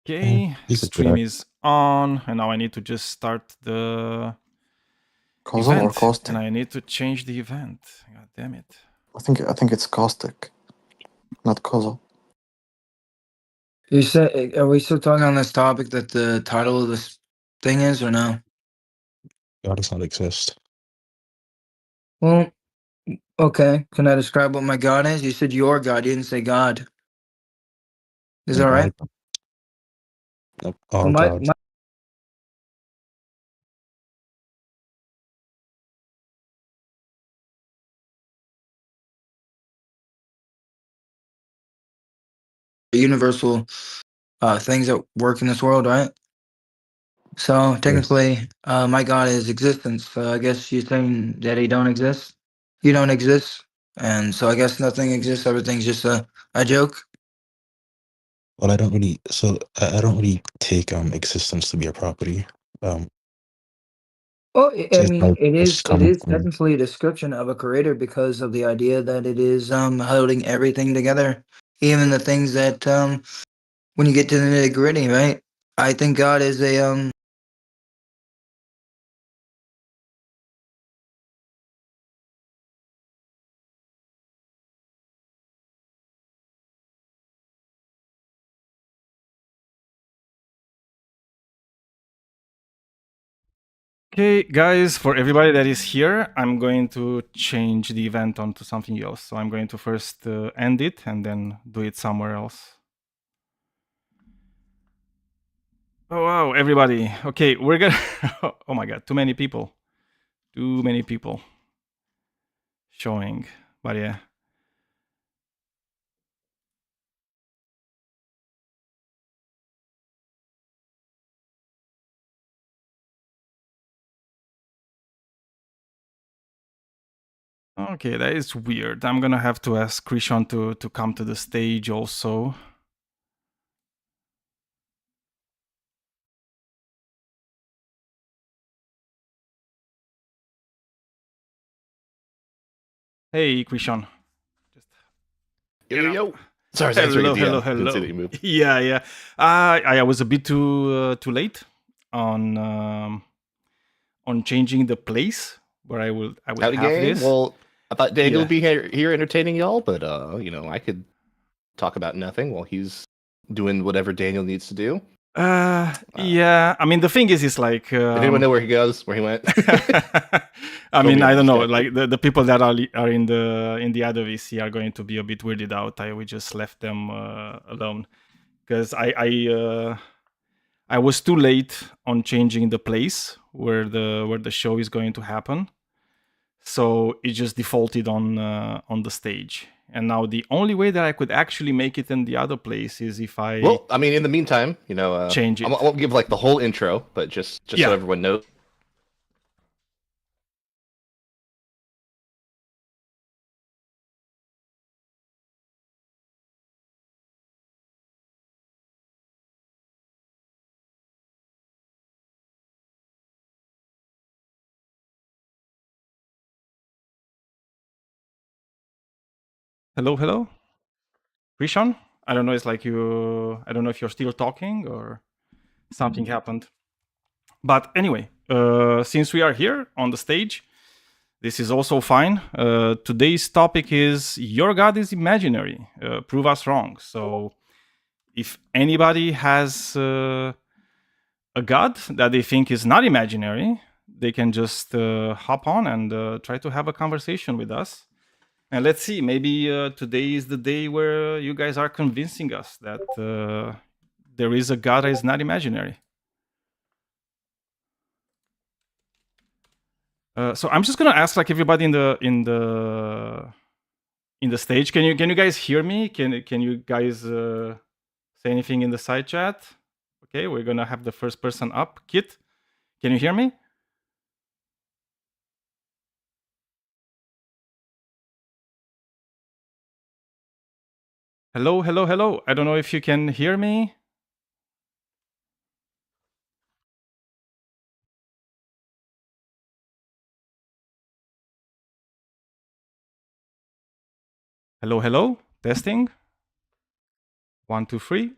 Okay, You could do stream that. is on, and now I need to just start the Causal or event, caustic? and I need to change the event. God damn it! I think it's caustic, not causal. You said, are we still talking on this topic that the title of this thing is, or no? God does not exist. Well, okay. Can I describe what my God is? You said your God. You didn't say God. Is that right? Nope. Well, All my gods. universal things that work in this world, right? So technically, my God is existence. So I guess you're saying that he don't exist. You don't exist, and so I guess nothing exists. Everything's just a joke. Well, I don't really. So I don't really take existence to be a property. Well, I It's mean, like it it's is just coming from. technically a description of a creator because of the idea that it is holding everything together, even the things that when you get to the nitty gritty, right? I think God is a Okay, guys, for everybody that is here, I'm going to change the event onto something else. So I'm going to first end it and then do it somewhere else. Oh wow, everybody! Okay, we're gonna. Oh my god, too many people. Too many people showing. But yeah. Okay, that is weird. I'm gonna have to ask Krishan to come to the stage also. Hey, Krishan. Yo. Sorry, thanks for Hello, the DM. hello. Didn't see that you moved. Yeah. I was a bit too late on changing the place where I will Howdy, have gang. this. Well, I thought Daniel Yeah. would be here entertaining y'all, but I could talk about nothing while he's doing whatever Daniel needs to do. Yeah. I mean, the thing is like. Did anyone know where he goes? Where he went? I mean, I don't know. Understand. Like the people that are in the other VC are going to be a bit weirded out. We just left them alone because I was too late on changing the place where the show is going to happen, so it just defaulted on the stage. And now the only way that I could actually make it in the other place is if I Well, I mean, in the meantime, change it. I won't give like the whole intro, but just Yeah. so everyone knows. Hello, Krishan. I don't know. It's like you. I don't know if you're still talking or something happened. But anyway, since we are here on the stage, this is also fine. Today's topic is your God is imaginary. Prove us wrong. So, if anybody has a God that they think is not imaginary, they can just hop on and try to have a conversation with us. And let's see, maybe today is the day where you guys are convincing us that there is a God that is not imaginary. So I'm just gonna ask like everybody in the stage. Can you guys hear me? Can you guys say anything in the side chat? Okay, we're gonna have the first person up. Kit, can you hear me? Hello. I don't know if you can hear me. Hello. Testing. 1, 2, 3.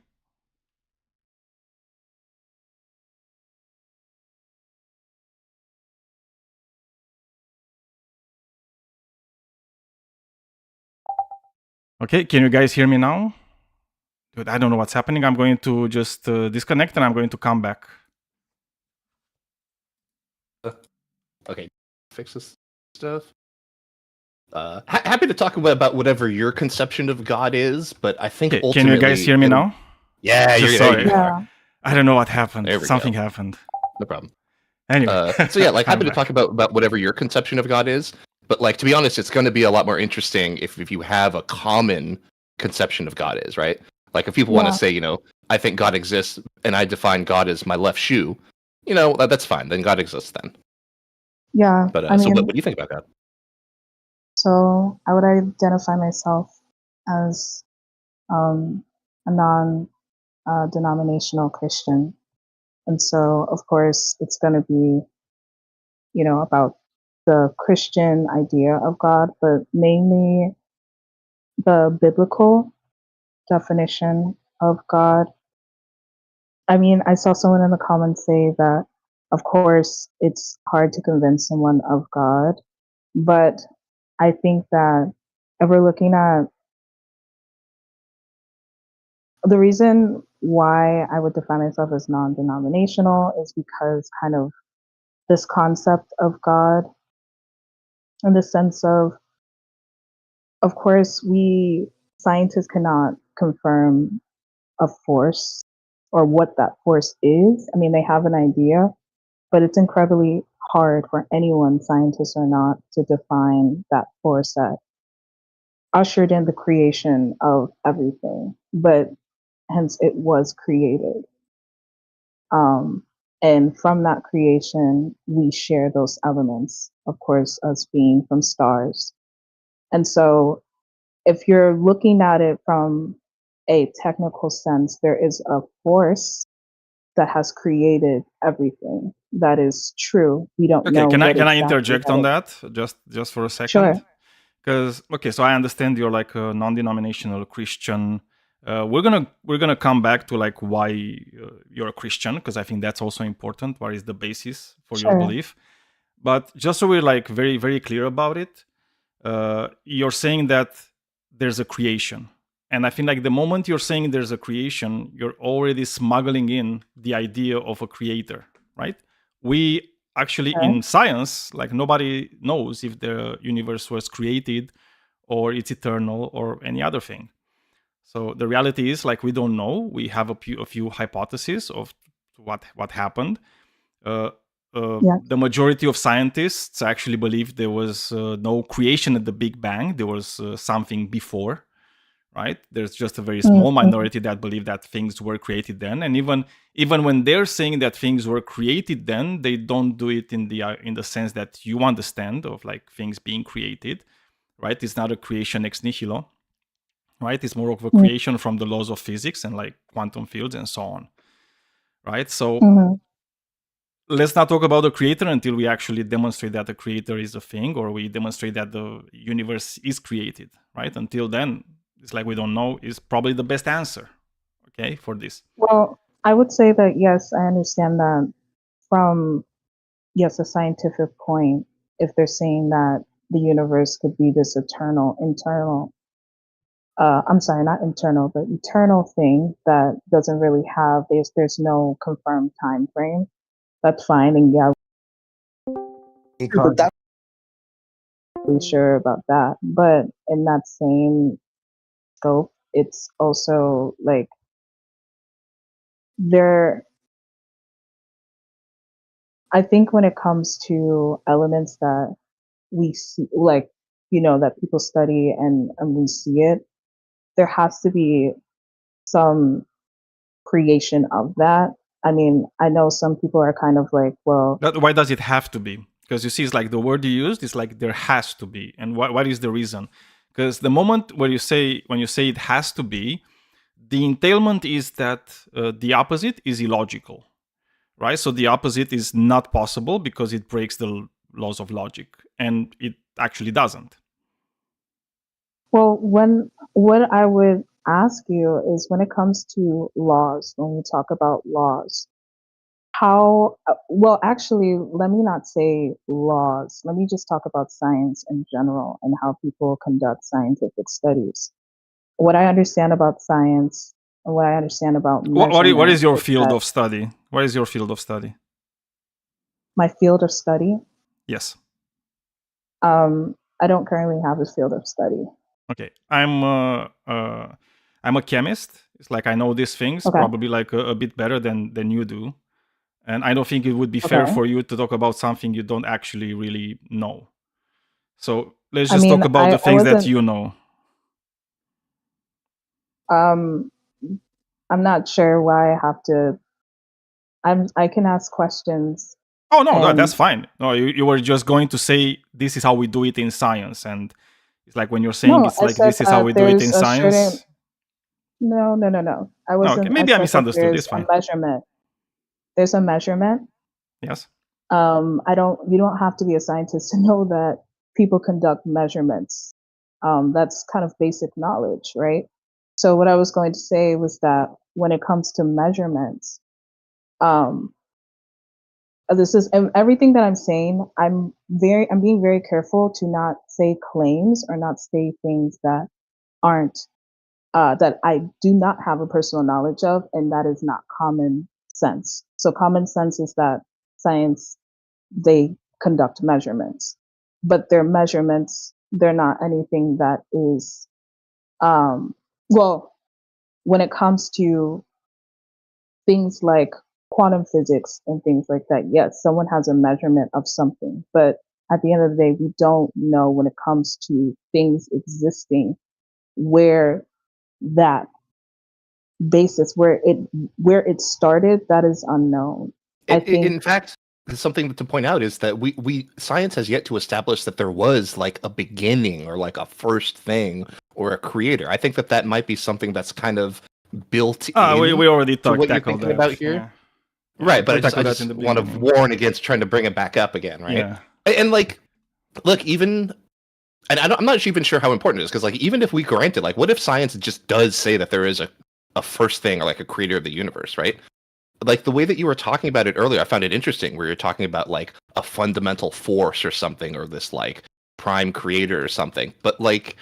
Okay, can you guys hear me now? Dude, I don't know what's happening. I'm going to just disconnect and I'm going to come back. Okay, fix this stuff. Happy to talk about whatever your conception of God is, but I think Okay, ultimately, can you guys hear me now? Yeah, Just you're sorry. there. Yeah. I don't know what happened. There we Something go. happened. No problem. Anyway. So yeah, like I'm happy to back. talk about whatever your conception of God is, but like to be honest, it's going to be a lot more interesting if you have a common conception of God is, right? Like if people want Yeah. to say, you know, I think God exists and I define God as my left shoe, you know, that's fine. Then God exists then. Yeah. But I so mean, what do you think about God? so I would identify myself as a non-denominational Christian. And so, of course, it's going to be, about the Christian idea of God, but mainly the biblical definition of God. I mean, I saw someone in the comments say that, of course, it's hard to convince someone of God, but I think that if we're looking at the reason why I would define myself as non-denominational is because kind of this concept of God in the sense of course, we scientists cannot confirm a force or what that force is. I mean, they have an idea, but it's incredibly hard for anyone, scientist or not, to define that force that ushered in the creation of everything, but hence it was created. And from that creation, we share those elements, of course, us being from stars. And so if you're looking at it from a technical sense, there is a force that has created everything. That is true. We don't Okay, know can I what can I exactly interject that on is. that just for a second? Sure. Because okay, so I understand you're like a non-denominational Christian. We're gonna come back to like why you're a Christian, because I think that's also important. What is the basis for your Sure. belief? But just so we're like very very clear about it, you're saying that there's a creation, and I think like the moment you're saying there's a creation, you're already smuggling in the idea of a creator, right? We actually Okay. in science, like nobody knows if the universe was created or it's eternal or any other thing. So the reality is like we don't know. We have a few hypotheses of what happened. Yeah. The majority of scientists actually believe there was no creation at the Big Bang. There was something before, right? There's just a very small minority that believe that things were created then, and even when they're saying that things were created then, they don't do it in the sense that you understand of like things being created, right? It's not a creation ex nihilo, right? It's more of a creation from the laws of physics and like quantum fields and so on, right? So let's not talk about the creator until we actually demonstrate that the creator is a thing, or we demonstrate that the universe is created, right? Until then, it's like we don't know is probably the best answer, okay, for this. Well, I would say that yes, I understand that from a scientific point, if they're saying that the universe could be this internal, I'm sorry, not internal, but eternal thing that doesn't really have, there's no confirmed time frame. That's fine, and yeah, but that's really sure about that. But in that same scope, it's also like there. I think when it comes to elements that we see, like that people study and we see it, there has to be some creation of that. I mean, I know some people are kind of like, well, But why does it have to be? Because you see, it's like the word you used is like there has to be, and what is the reason? Because the moment when you say it has to be, the entailment is that the opposite is illogical, right? So the opposite is not possible because it breaks the laws of logic, and it actually doesn't. well, what I would ask you is when it comes to laws, when we talk about laws, how, well, actually, let me not say laws. Let me just talk about science in general and how people conduct scientific studies. what I understand about science and what I understand about What is measurement your is field that of study? What is your field of study? my field of study. Yes. I don't currently have a field of study. Okay. I'm a chemist. It's like I know these things Okay. probably like a bit better than you do, and I don't think it would be fair Okay. for you to talk about something you don't actually really know. So let's I just mean, talk about the I things that wasn't. you know. I'm not sure why I have to. I can ask questions Oh no, that's and fine. No, you were just going to say this is how we do it in science, and it's like when you're saying no, it's I like said this is how we do it there's in a certain. science. No. I Oh, okay, wasn't. I maybe I said that misunderstood. there's It's a fine. measurement. There's a measurement. Yes. You don't have to be a scientist to know that people conduct measurements. That's kind of basic knowledge, right? So what I was going to say was that when it comes to measurements, um, this is everything that I'm saying. I'm being very careful to not say claims or not say things that aren't that I do not have a personal knowledge of, and that is not common sense. So common sense is that science, they conduct measurements, but their measurements, they're not anything that is well, when it comes to things like quantum physics and things like that, yes, someone has a measurement of something, but at the end of the day, we don't know when it comes to things existing where that basis, where it started, that is unknown. I think In fact, something to point out is that we science has yet to establish that there was like a beginning or like a first thing or a creator. I think that might be something that's kind of built in We already to what you're tackled thinking that. about here. Yeah. Right, but we I tackled that just in the want to beginning. warn against trying to bring it back up again, right? Yeah. And like, look, even, and I'm not even sure how important it is because, like, even if we granted, like, what if science just does say that there is a first thing or like a creator of the universe, right? Like the way that you were talking about it earlier, I found it interesting. Where you're talking about like a fundamental force or something, or this like prime creator or something. But like,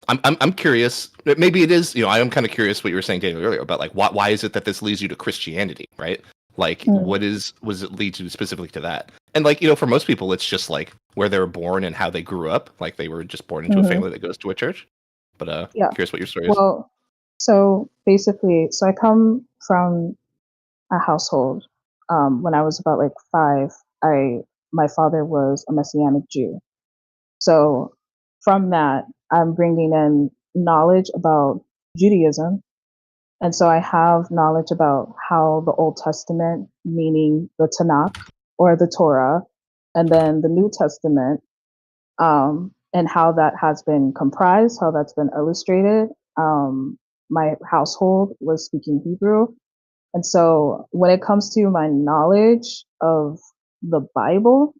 I'm curious. Maybe it is. I am kind of curious what you were saying, Daniel, earlier about like why is it that this leads you to Christianity, right? Like, was it lead you specifically to that? And like, for most people, it's just like where they were born and how they grew up. Like they were just born into a family that goes to a church. But yeah. curious what your story is. Well, so basically, I come from a household. When I was about like 5, my father was a Messianic Jew. So from that, I'm bringing in knowledge about Judaism. And so I have knowledge about how the Old Testament, meaning the Tanakh or the Torah, and then the New Testament, and how that has been comprised, how that's been illustrated. My household was speaking Hebrew. And so when it comes to my knowledge of the Bible,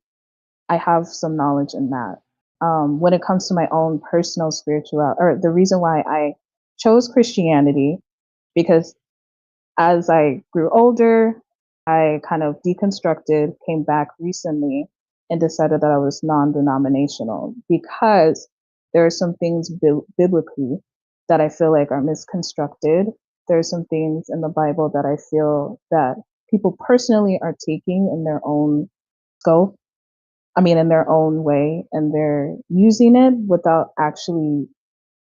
I have some knowledge in that. When it comes to my own personal spirituality, or the reason why I chose Christianity, because as I grew older, I kind of deconstructed, came back recently, and decided that I was non-denominational because there are some things biblically that I feel like are misconstructed. There are some things in the Bible that I feel that people personally are taking in their own scope. I mean, in their own way, and they're using it without actually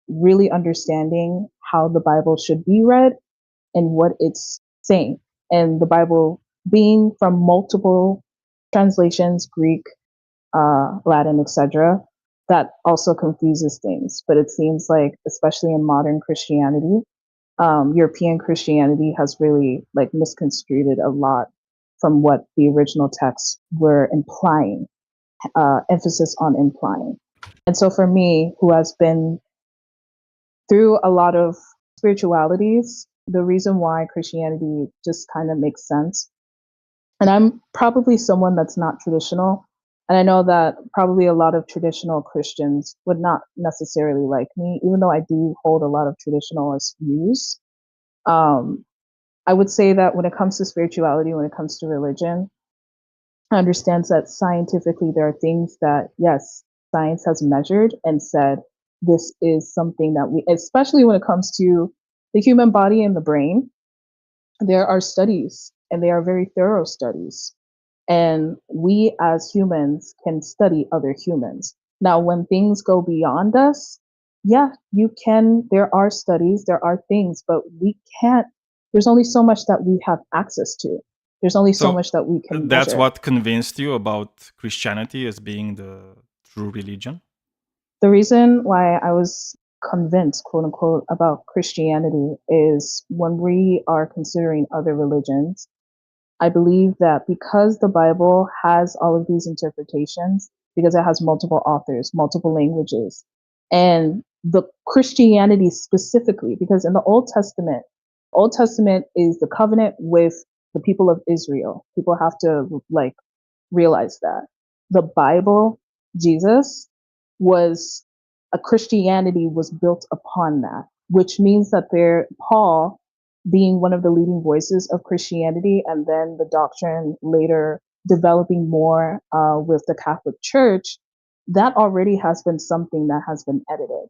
really understanding how the Bible should be read and what it's saying. And the Bible being from multiple translations, Greek, Latin, etc., that also confuses things. But it seems like, especially in modern Christianity, European Christianity has really like misconstrued a lot from what the original texts were implying, emphasis on implying. And so for me, who has been through a lot of spiritualities, the reason why Christianity just kind of makes sense. And I'm probably someone that's not traditional. And I know that probably a lot of traditional Christians would not necessarily like me, even though I do hold a lot of traditionalist views. I would say that when it comes to spirituality, when it comes to religion, I understand that scientifically there are things that, yes, science has measured and said this is something that we, especially when it comes to the human body and the brain, there are studies, and they are very thorough studies. And we as humans can study other humans. Now, when things go beyond us, yeah, you can, there are studies, there are things, but we can't, there's only so much that we have access to. There's only so So much that we can that's measure. what convinced you about Christianity as being the true religion? The reason why I was convinced, quote unquote, about Christianity is when we are considering other religions, I believe that because the Bible has all of these interpretations, because it has multiple authors, multiple languages, and the Christianity specifically, because in the Old Testament is the covenant with the people of Israel. People have to like realize that. The Bible, Jesus, was a Christianity was built upon that, which means that Paul, being one of the leading voices of Christianity, and then the doctrine later developing more with the Catholic Church, that already has been something that has been edited.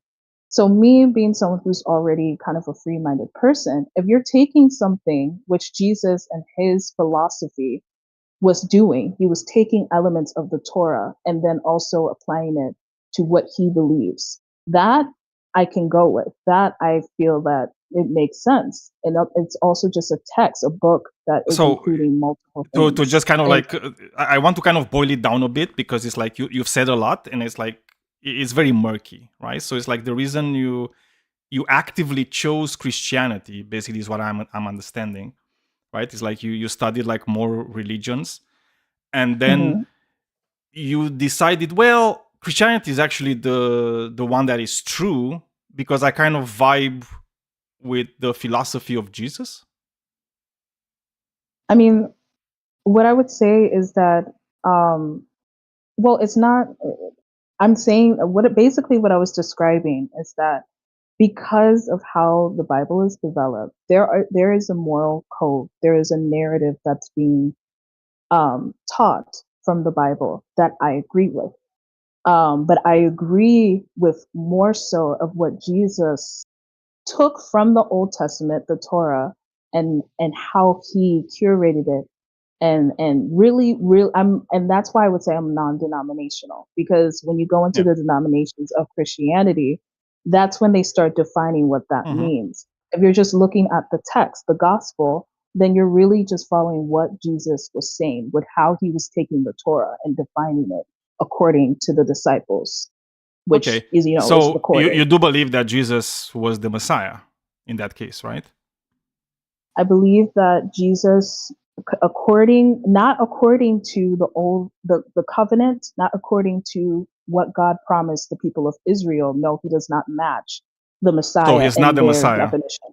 So me being someone who's already kind of a free-minded person, if you're taking something which Jesus and his philosophy was doing, he was taking elements of the Torah and then also applying it to what he believes. That I can go with. That I feel that it makes sense. And it's also just a text, a book that is So including multiple things. to just kind of And- like I want to kind of boil it down a bit, because it's like you've said a lot, and it's like it's very murky, right? So it's like the reason you actively chose Christianity basically is what I'm understanding, right? It's like you studied like more religions, and then Mhm. you decided, well, Christianity is actually the one that is true because I kind of vibe with the philosophy of Jesus. I mean, what I would say is that, well, it's not. I'm saying basically what I was describing is that because of how the Bible is developed, there is a moral code, there is a narrative that's being taught from the Bible that I agree with. But I agree with more so of what Jesus took from the Old Testament, the Torah, and how he curated it, and really and that's why I would say I'm non-denominational, because when you go into Yeah. the denominations of Christianity, that's when they start defining what that Mhm. means. If you're just looking at the text, the gospel, then you're really just following what Jesus was saying, with how he was taking the Torah and defining it according to the disciples, which Okay, is, is so recorded. you do believe that Jesus was the Messiah in that case, right? I believe that Jesus, not according to the covenant, not according to what God promised the people of Israel. No, he does not match the Messiah. So he's not in the their Messiah. definition.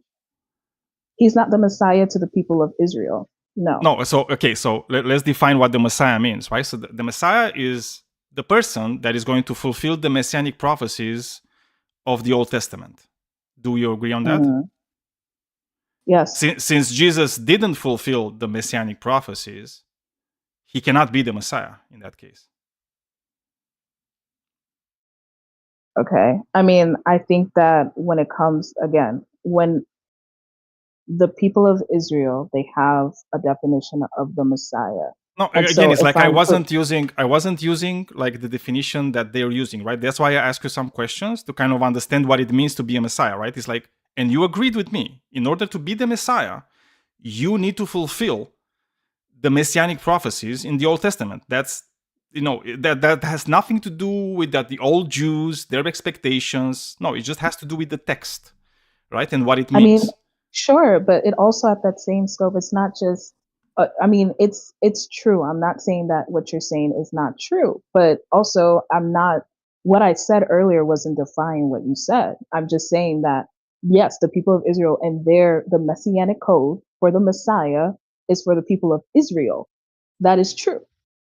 He's not the Messiah to the people of Israel. No. No, so okay, so let's define what the Messiah means, right? So the Messiah is the person that is going to fulfill the messianic prophecies of the Old Testament. Do you agree on that? Mhm. Yes. Since Jesus didn't fulfill the messianic prophecies, he cannot be the Messiah in that case. Okay. I mean, I think that when it comes, again, when the people of Israel, they have a definition of the Messiah. No, And again, so it's if like I I'm- wasn't using like the definition that they're using, right? That's why I ask you some questions to kind of understand what it means to be a Messiah, right? It's like, and you agreed with me, in order to be the Messiah, you need to fulfill the messianic prophecies in the Old Testament. That's, that has nothing to do with that the old Jews, their expectations. No, it just has to do with the text, right? And what it I mean, means. sure, but it also at that same scope, it's not just, I mean, it's true. I'm not saying that what you're saying is not true, but also what I said earlier wasn't defying what you said. I'm just saying that, yes, the people of Israel and the messianic code for the Messiah is for the people of Israel. That is true.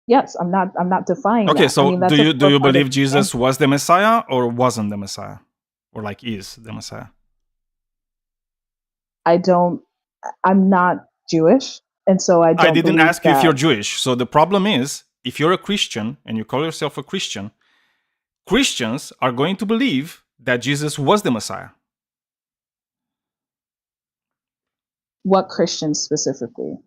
Yes, I'm not defying Okay, that. so I mean, that's do a you core part of believe the Jesus was the Messiah or wasn't the Messiah? Or like is the Messiah? I'm not Jewish, and so I don't I didn't believe ask you if that- you're Jewish. So the problem is, if you're a Christian and you call yourself a Christian, Christians are going to believe that Jesus was the Messiah. What Christians specifically?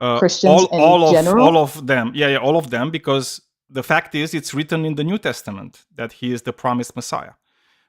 Christians in all general? of them. Yeah, all of them, because the fact is it's written in the New Testament that he is the promised Messiah,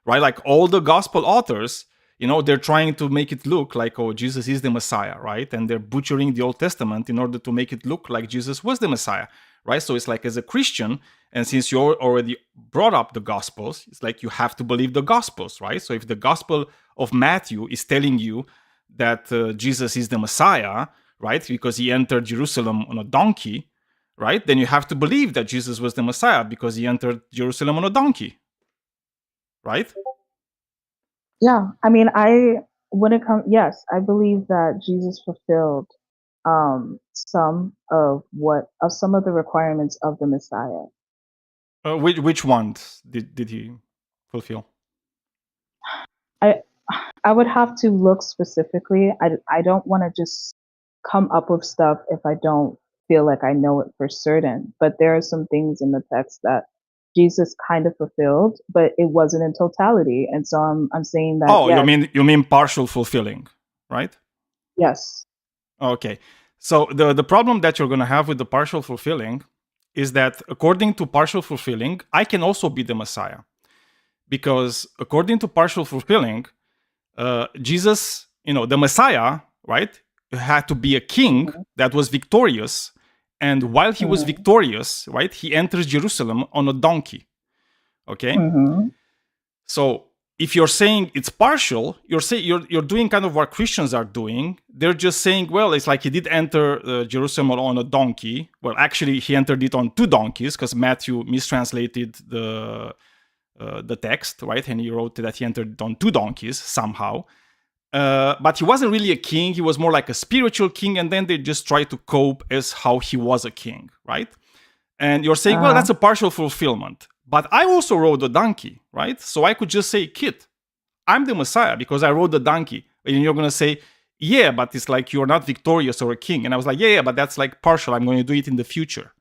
right? Like all the gospel authors, they're trying to make it look like, oh, Jesus is the Messiah, right? And they're butchering the Old Testament in order to make it look like Jesus was the Messiah, right? So it's like, as a Christian, and since you already brought up the Gospels, it's like you have to believe the Gospels, right? So if the Gospel of Matthew is telling you that Jesus is the Messiah, right, because he entered Jerusalem on a donkey, right, then you have to believe that Jesus was the Messiah because he entered Jerusalem on a donkey, right? Yeah, I mean, yes, I believe that Jesus fulfilled some of the requirements of the Messiah. Which ones did he fulfill? I would have to look specifically. I don't want to just come up with stuff if I don't feel like I know it for certain. But there are some things in the text that Jesus kind of fulfilled, but it wasn't in totality. And so I'm saying that. Oh, yes, you mean partial fulfilling, right? yes. Okay. So the problem that you're going to have with the partial fulfilling is that according to partial fulfilling, I can also be the Messiah. Because according to partial fulfilling, Jesus, the Messiah, right, had to be a king that was victorious. And while he was victorious, right, he enters Jerusalem on a donkey. Okay? So if you're saying it's partial, you're doing kind of what Christians are doing. They're just saying, well, it's like he did enter Jerusalem on a donkey. Well, actually, he entered it on 2 donkeys because Matthew mistranslated the text, right? And he wrote that he entered on 2 donkeys somehow. But he wasn't really a king. He was more like a spiritual king. And then they just tried to cope as how he was a king, right? And you're saying, well, that's a partial fulfillment. But I also rode a donkey, right? So I could just say, kid, I'm the Messiah because I rode the donkey. And you're going to say, yeah, but it's like you're not victorious or a king. And I was like, yeah, but that's like partial. I'm going to do it in the future.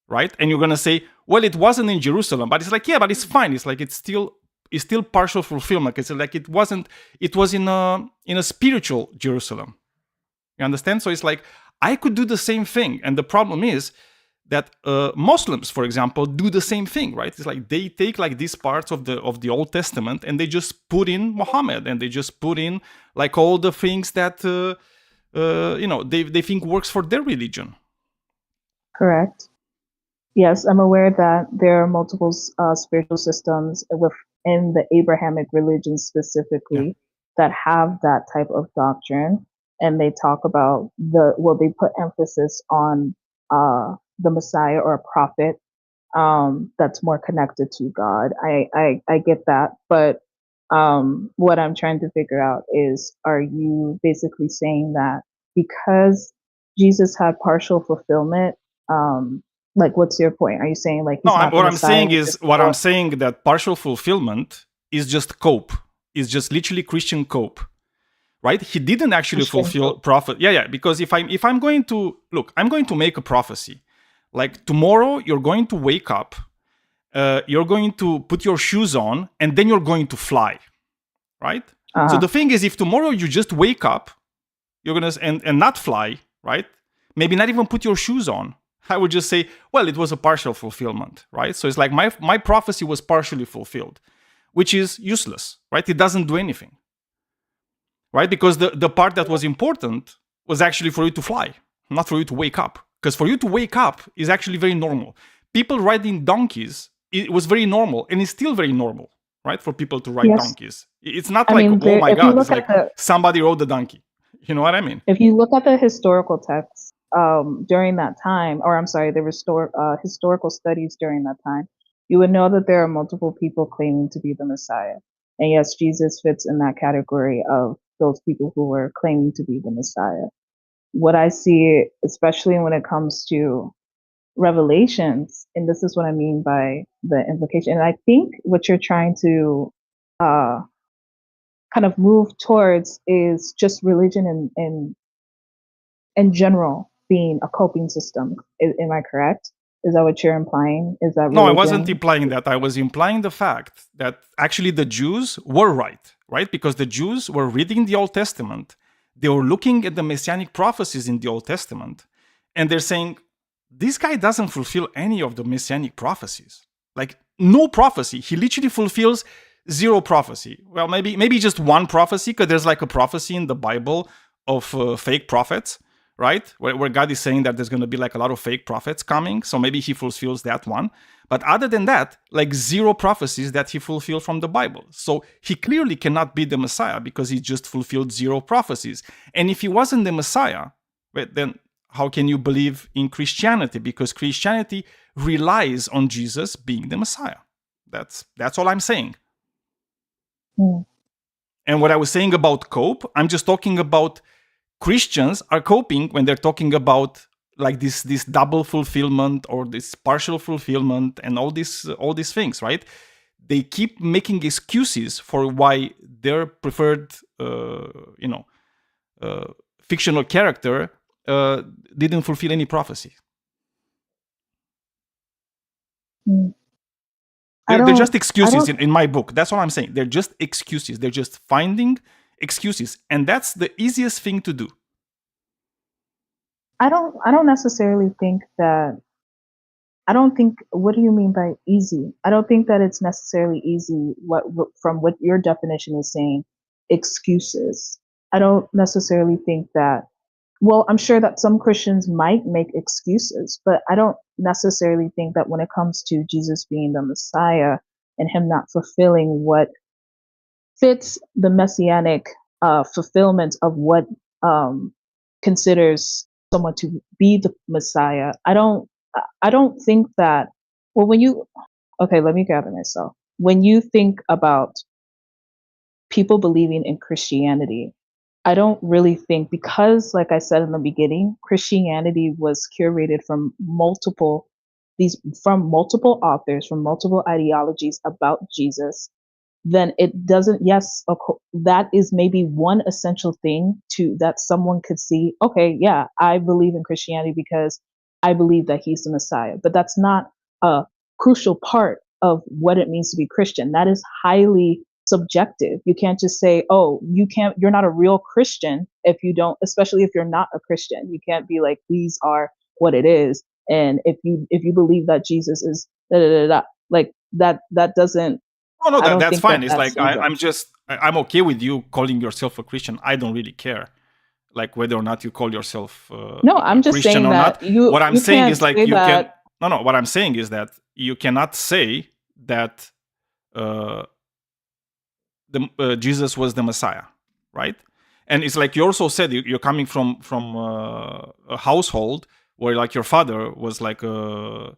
Right? And you're going to say, well, it wasn't in Jerusalem. But it's like, yeah, but it's fine. It's like it's still partial fulfillment. It's like it was in a spiritual Jerusalem. You understand? So it's like I could do the same thing. And the problem is that Muslims, for example, do the same thing, right? It's like they take like these parts of the Old Testament and they just put in Muhammad and they just put in like all the things that they think works for their religion. Correct. Yes, I'm aware that there are multiple spiritual systems within the Abrahamic religion specifically that have that type of doctrine, and they talk about they put emphasis on the Messiah or a prophet that's more connected to God. I get that, but what I'm trying to figure out is, are you basically saying that because Jesus had partial fulfillment, like what's your point? Are you saying like he's not what I'm saying is I'm saying that partial fulfillment is just cope. It's just literally Christian cope. Right? He didn't actually fulfill prophet. Yeah. Because if I'm going to make a prophecy. Like tomorrow, you're going to wake up, you're going to put your shoes on, and then you're going to fly. Right? So the thing is, if tomorrow you just wake up, you're gonna and not fly, right? Maybe not even put your shoes on. I would just say, well, it was a partial fulfillment, right? So it's like my prophecy was partially fulfilled, which is useless, right? It doesn't do anything. Right? Because the part that was important was actually for you to fly, not for you to wake up. Because for you to wake up is actually very normal. People riding donkeys, it was very normal, and it's still very normal, right? For people to ride donkeys. It's not oh my God, it's like somebody rode the donkey. You know what I mean? If you look at the historical texts during that time, or I'm sorry, the historical studies during that time, you would know that there are multiple people claiming to be the Messiah. And yes, Jesus fits in that category of those people who were claiming to be the Messiah. What I see, especially when it comes to Revelations, and this is what I mean by the implication, and I think what you're trying to kind of move towards is just religion in general being a coping system. Am I correct? Is that what you're implying? Is that No, I wasn't religion? implying that. I was implying the fact that actually the Jews were right? Because the Jews were reading the Old Testament. They were looking at the messianic prophecies in the Old Testament, and they're saying, this guy doesn't fulfill any of the messianic prophecies. Like, no prophecy. He literally fulfills zero prophecy. Well, maybe just one prophecy, because there's like a prophecy in the Bible of fake prophets, right? Where God is saying that there's going to be like a lot of fake prophets coming. So maybe he fulfills that one. But other than that, like zero prophecies that he fulfilled from the Bible. So he clearly cannot be the Messiah because he just fulfilled zero prophecies. And if he wasn't the Messiah, then how can you believe in Christianity? Because Christianity relies on Jesus being the Messiah. That's all I'm saying. Hmm. And what I was saying about cope, I'm just talking about Christians are coping when they're talking about like this double fulfillment or this partial fulfillment and all these things, right? They keep making excuses for why their preferred fictional character didn't fulfill any prophecy. Hmm. They're just I excuses don't in my book. That's all I'm saying. They're just excuses. They're just finding excuses, and that's the easiest thing to do. I don't necessarily think that. I don't think. What do you mean by easy? I don't think that it's necessarily easy. From what your definition is saying, excuses. I don't necessarily think that. Well, I'm sure that some Christians might make excuses, but I don't necessarily think that when it comes to Jesus being the Messiah and him not fulfilling what fits the messianic fulfillment of what considers someone to be the Messiah. I don't think that. Well, okay, let me gather myself. When you think about people believing in Christianity, I don't really think, because like I said in the beginning, Christianity was curated from multiple authors, from multiple ideologies about Jesus, then it doesn't, yes, that is maybe one essential thing that someone could see, okay, yeah, I believe in Christianity because I believe that he's the Messiah. But that's not a crucial part of what it means to be Christian. That is highly subjective. You can't just say, oh, you're not a real Christian if you don't, especially if you're not a Christian. You can't be like, these are what it is. And if you believe that Jesus is da da da da, like that doesn't. Oh no, I don't that's think fine. that It's that's like I'm okay with you calling yourself a Christian. I don't really care, like whether or not you call yourself No, a I'm just Christian saying or that not. What I'm you saying can't is like say you can. that. No. What I'm saying is that you cannot say that Jesus was the Messiah, right? And it's like you also said you're coming from a household where like your father was like a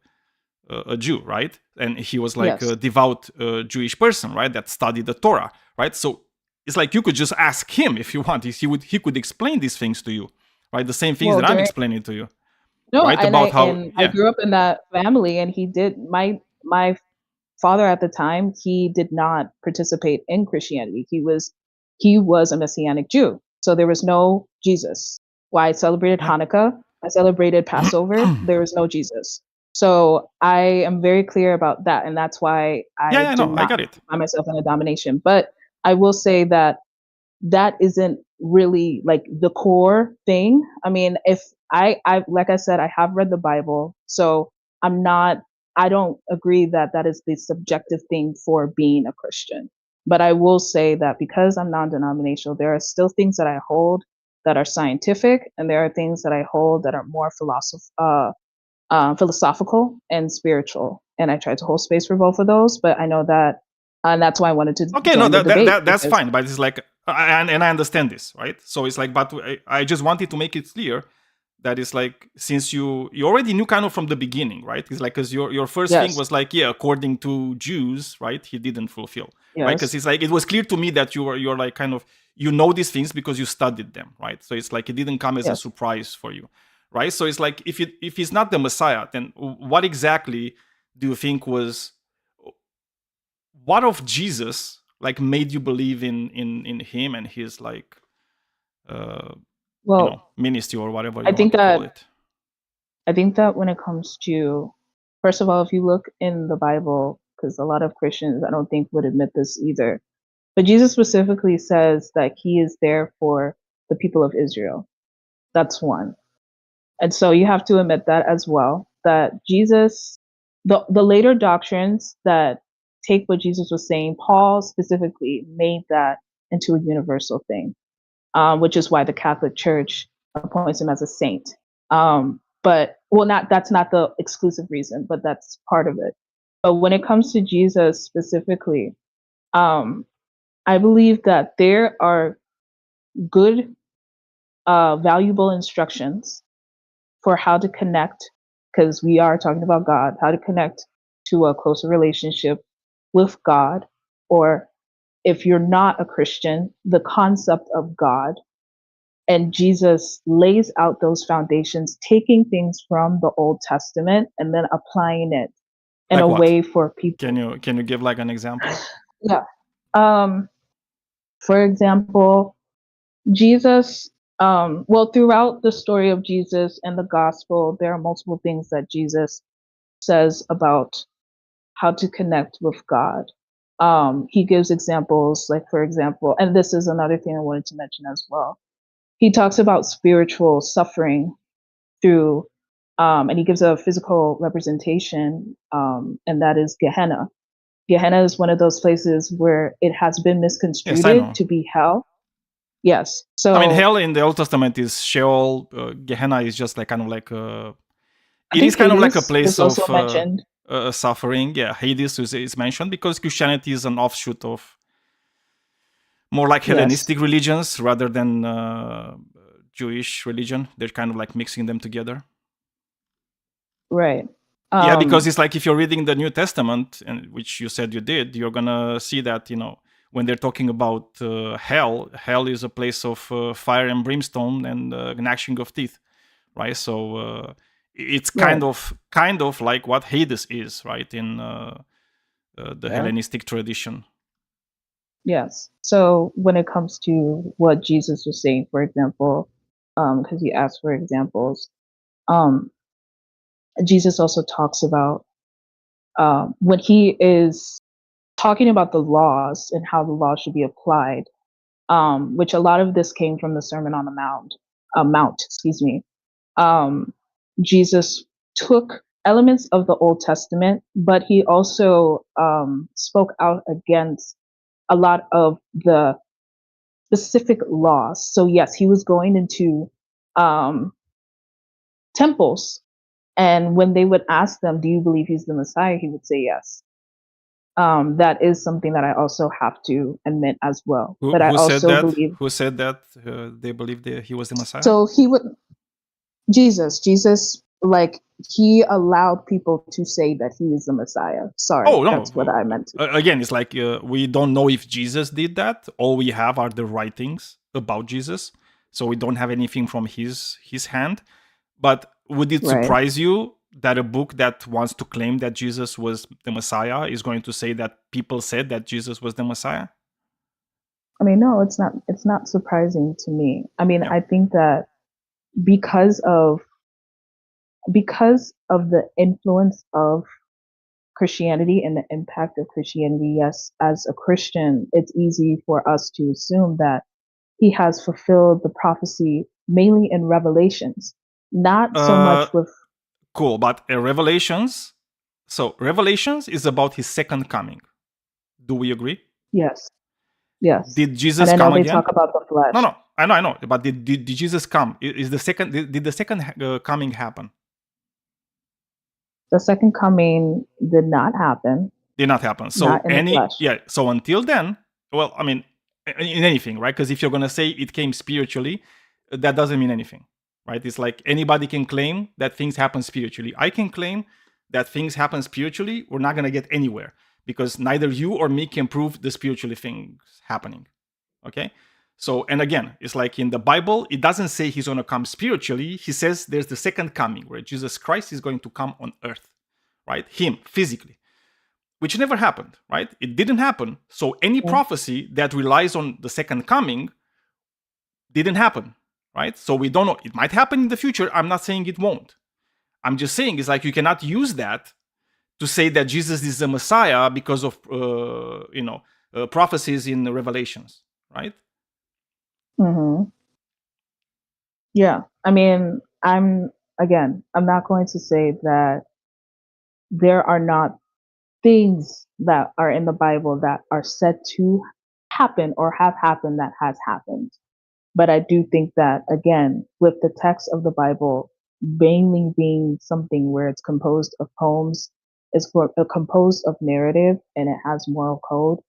Jew, right? And he was like Yes. a devout Jewish person, right? That studied the Torah, right? So it's like you could just ask him if you want. He could explain these things to you, right? The same things Well, that I'm explaining to you, no, right? About how, I yeah. grew up in that family, and my father at the time, he did not participate in Christianity. He was a Messianic Jew, so there was no Jesus. Why I celebrated Yeah. Hanukkah, I celebrated Passover. There was no Jesus. So I am very clear about that, and that's why I No, did I not got it. find myself in a domination. But I will say that isn't really like the core thing. I mean, if I like I said, I have read the Bible, so I don't agree that that is the subjective thing for being a Christian. But I will say that because I'm non-denominational, there are still things that I hold that are scientific, and there are things that I hold that are more philosophical and spiritual. And I tried to hold space for both of those, but I know that, and that's why I wanted to Okay, no, join the debate. that's because- fine. But it's like, and I understand this, right? So it's like, but I just wanted to make it clear that it's like, since you already knew kind of from the beginning, right? It's like, because your first thing Yes. was like, yeah, according to Jews, right? He didn't fulfill, right? Yes. Because it's like, it was clear to me that you're like kind of, you know these things because you studied them, right? So it's like it didn't come as a Yes. surprise for you, right? So it's like, if he's not the Messiah, then what exactly do you think was, what of Jesus like made you believe in him and his like Well, ministry or whatever you I want think to call that it? I think that when it comes to First of all, if you look in the Bible, because a lot of Christians, I don't think, would admit this either, but Jesus specifically says that he is there for the people of Israel. That's one. And so you have to admit that as well, that Jesus, the later doctrines that take what Jesus was saying, Paul specifically made that into a universal thing, which is why the Catholic Church appoints him as a saint. But that's not the exclusive reason, but that's part of it. But when it comes to Jesus specifically, I believe that there are good, valuable instructions for how to connect, because we are talking about God, how to connect to a closer relationship with God, or if you're not a Christian, the concept of God. And Jesus lays out those foundations, taking things from the Old Testament and then applying it in Like a what? way for people. Can you give like an example? Yeah. For example, Jesus, throughout the story of Jesus and the gospel, there are multiple things that Jesus says about how to connect with God. He gives examples, like, for example, and this is another thing I wanted to mention as well. He talks about spiritual suffering through, and he gives a physical representation, and that is Gehenna. Gehenna is one of those places where it has been misconstrued know. to be hell. Yes. So I mean, hell in the Old Testament is Sheol. Gehenna is just like kind of like I it think is kind of like a Hades place is also of mentioned. suffering. Yeah, Hades is mentioned because Christianity is an offshoot of more like Hellenistic religions rather than Jewish religion. They're kind of like mixing them together. Right. Yeah, because it's like if you're reading the New Testament, and which you said you did, you're gonna see that, you know, when they're talking about hell is a place of fire and brimstone and gnashing of teeth, right? So it's kind of like what Hades is, right, in the Hellenistic tradition. Yes. So when it comes to what Jesus was saying, for example, because you asked for examples, Jesus also talks about when he is talking about the laws and how the laws should be applied, which a lot of this came from the Sermon on the Mount, Jesus took elements of the Old Testament, but he also spoke out against a lot of the specific laws. So yes, he was going into temples, and when they would ask them, "Do you believe he's the Messiah?" he would say yes. That is something that I also have to admit as well. But I also believe. Who said that they believed that he was the Messiah? So he would. Jesus, like, he allowed people to say that he is the Messiah. Sorry, that's what I meant to. Again, it's like we don't know if Jesus did that. All we have are the writings about Jesus, so we don't have anything from his hand. But would it surprise you that a book that wants to claim that Jesus was the Messiah is going to say that people said that Jesus was the Messiah? I mean, no, it's not. It's not surprising to me. I mean, I think that because of the influence of Christianity and the impact of Christianity, yes, as a Christian, it's easy for us to assume that he has fulfilled the prophecy mainly in Revelations, not so much with. Cool, but Revelations. So Revelations is about his second coming. Do we agree? Yes. Yes. Did Jesus come again? And they talk about the flesh. No, I know. But did Jesus come? Is the second? Did the second coming happen? The second coming did not happen. Did not happen. So So until then, well, I mean, in anything, right? Because if you're gonna say it came spiritually, that doesn't mean anything, right? It's like anybody can claim that things happen spiritually. I can claim that things happen spiritually. We're not gonna get anywhere because neither you or me can prove the spiritually things happening. Okay. So, and again, it's like in the Bible, it doesn't say he's going to come spiritually. He says there's the second coming where Jesus Christ is going to come on earth, right? Him, physically, which never happened, right? It didn't happen. So any prophecy that relies on the second coming didn't happen, right? So we don't know. It might happen in the future. I'm not saying it won't. I'm just saying it's like you cannot use that to say that Jesus is the Messiah because of prophecies in the Revelations, right? Hmm. Yeah. I mean, I'm not going to say that there are not things that are in the Bible that are said to happen or have happened that has happened. But I do think that, again, with the text of the Bible mainly being something where it's composed of poems, composed of narrative, and it has moral code,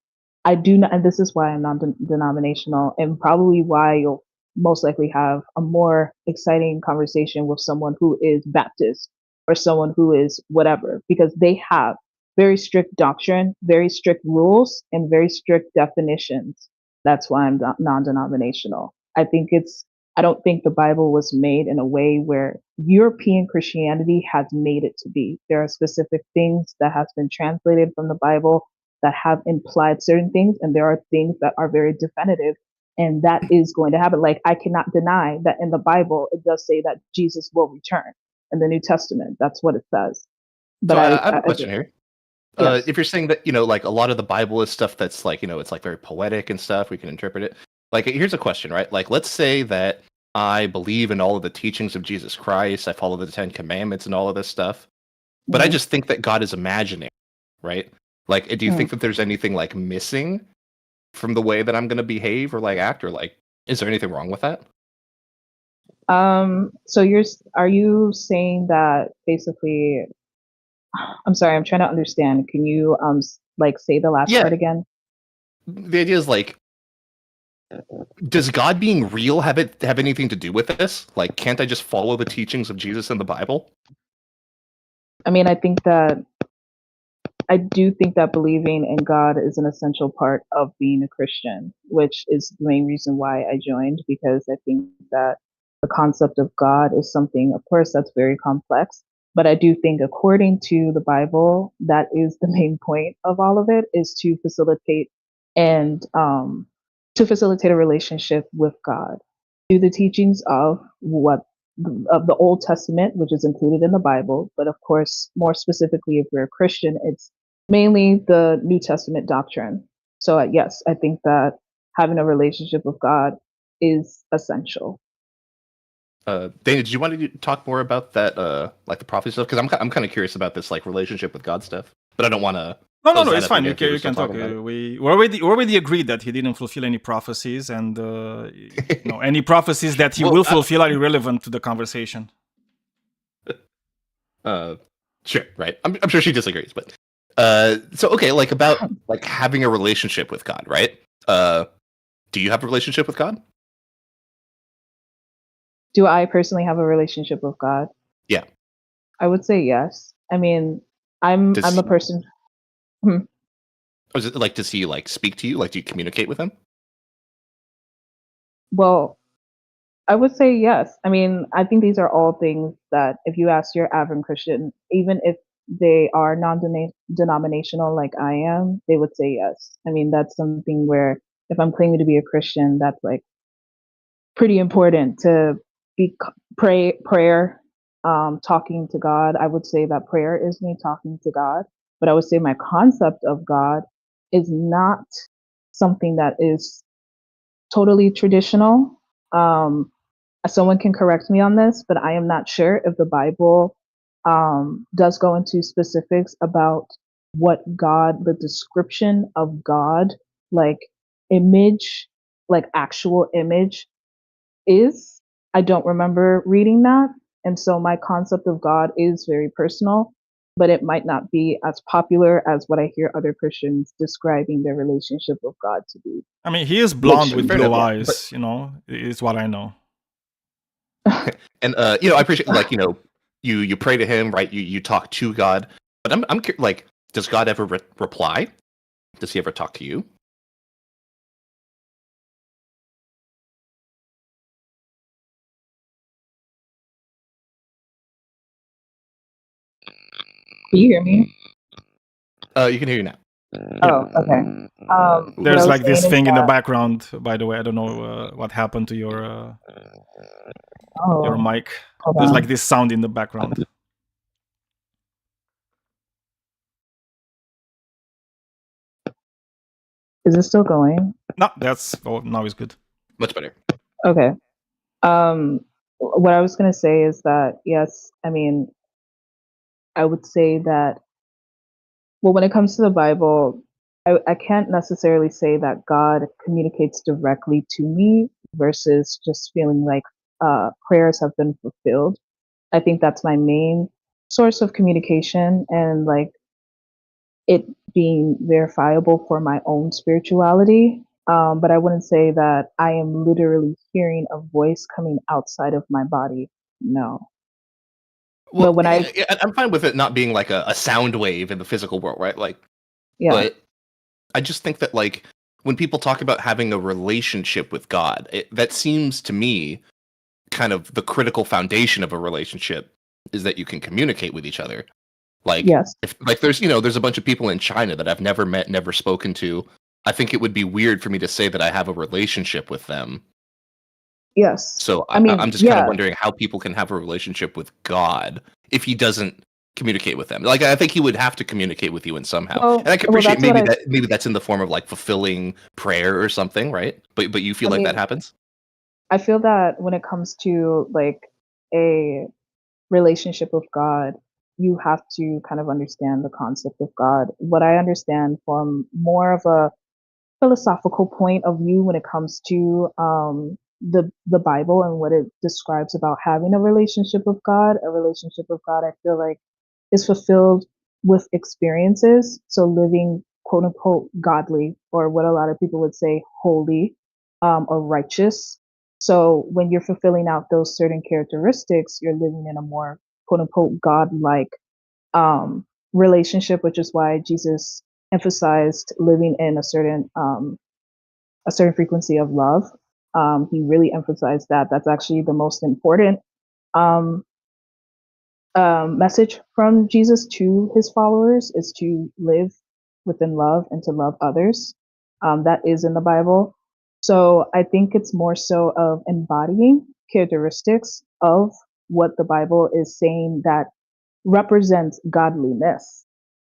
I do not, and this is why I'm non-denominational, and probably why you'll most likely have a more exciting conversation with someone who is Baptist or someone who is whatever, because they have very strict doctrine, very strict rules, and very strict definitions. That's why I'm non-denominational. I don't think the Bible was made in a way where European Christianity has made it to be. There are specific things that has been translated from the Bible that have implied certain things, and there are things that are very definitive, and that is going to happen. Like, I cannot deny that in the Bible it does say that Jesus will return in the New Testament. That's what it says. But So I have a question here. Yes. If you're saying that, like a lot of the Bible is stuff that's like, it's like very poetic and stuff, we can interpret it. Like, here's a question, right? Like, let's say that I believe in all of the teachings of Jesus Christ, I follow the 10 Commandments and all of this stuff, but I just think that God is imaginary, right? Like, do you think that there's anything like missing from the way that I'm going to behave or like act, or like, is there anything wrong with that? So are you saying that basically? I'm sorry, I'm trying to understand. Can you like say the last part again? The idea is like, does God being real have anything to do with this? Like, can't I just follow the teachings of Jesus in the Bible? I mean, I do think that believing in God is an essential part of being a Christian, which is the main reason why I joined, because I think that the concept of God is something, of course, that's very complex. But I do think, according to the Bible, that is the main point of all of it, is to facilitate a relationship with God through the teachings of the Old Testament, which is included in the Bible. But of course, more specifically, if we're a Christian, it's mainly the New Testament doctrine. So yes, I think that having a relationship with God is essential. Dana, did you want to talk more about that, like the prophecy stuff? Because I'm kind of curious about this like relationship with God stuff, but I don't want to. No, it's fine. You can talk. We already agreed that he didn't fulfill any prophecies, and any prophecies that he will fulfill are irrelevant to the conversation. Sure, right. I'm sure she disagrees, but so okay, like about like having a relationship with God, right? Do you have a relationship with God? Do I personally have a relationship with God? Yeah. I would say yes. I mean, I'm a person. Is it like, does he like speak to you? Like, do you communicate with him? Well, I would say yes. I mean, I think these are all things that if you ask your average Christian, even if they are non-denominational like I am, they would say yes. I mean, that's something where if I'm claiming to be a Christian, that's like pretty important to be prayer, talking to God. I would say that prayer is me talking to God, but I would say my concept of God is not something that is totally traditional. Someone can correct me on this, but I am not sure if the Bible does go into specifics about what God, the description of God, like image, like actual image is. I don't remember reading that. And so my concept of God is very personal, but it might not be as popular as what I hear other Christians describing their relationship with God to be. I mean, he is blonde with blue eyes, is what I know. And I appreciate like you pray to him, right? You talk to God, but I'm curious, like, does God ever reply? Does he ever talk to you? Can you hear me? You can hear you now. Oh, okay. There's like this thing in the background, by the way. I don't know what happened to your mic. There's like this sound in the background. Is it still going? No, now it's good. Much better. Okay. What I was going to say is that, yes, I mean, I would say that, well, when it comes to the Bible, I can't necessarily say that God communicates directly to me versus just feeling like prayers have been fulfilled. I think that's my main source of communication, and like it being verifiable for my own spirituality. But I wouldn't say that I am literally hearing a voice coming outside of my body. No. Well, But when I'm fine with it not being like a sound wave in the physical world, right? Like, yeah, but I just think that like when people talk about having a relationship with God, that seems to me kind of the critical foundation of a relationship is that you can communicate with each other. Like, yes, if like there's there's a bunch of people in China that I've never met, never spoken to. I think it would be weird for me to say that I have a relationship with them. yes. So I mean, I'm just kind of yeah, wondering how people can have a relationship with God if he doesn't communicate with them. Like I think he would have to communicate with you in somehow. well, And I can well, appreciate that's what maybe that's in the form of like fulfilling prayer or something, right? But you feel I like that mean, happens? I feel that when it comes to like a relationship with God, you have to kind of understand the concept of God. What I understand from more of a philosophical point of view when it comes to the Bible and what it describes about having a relationship with God. A relationship with God, I feel like, is fulfilled with experiences. So living quote unquote godly, or what a lot of people would say holy, or righteous. So when you're fulfilling out those certain characteristics, you're living in a more quote unquote God-like relationship, which is why Jesus emphasized living in a certain frequency of love. He really emphasized that. That's actually the most important um, message from Jesus to his followers, is to live within love and to love others. That is in the Bible. So I think it's more so of embodying characteristics of what the Bible is saying that represents godliness.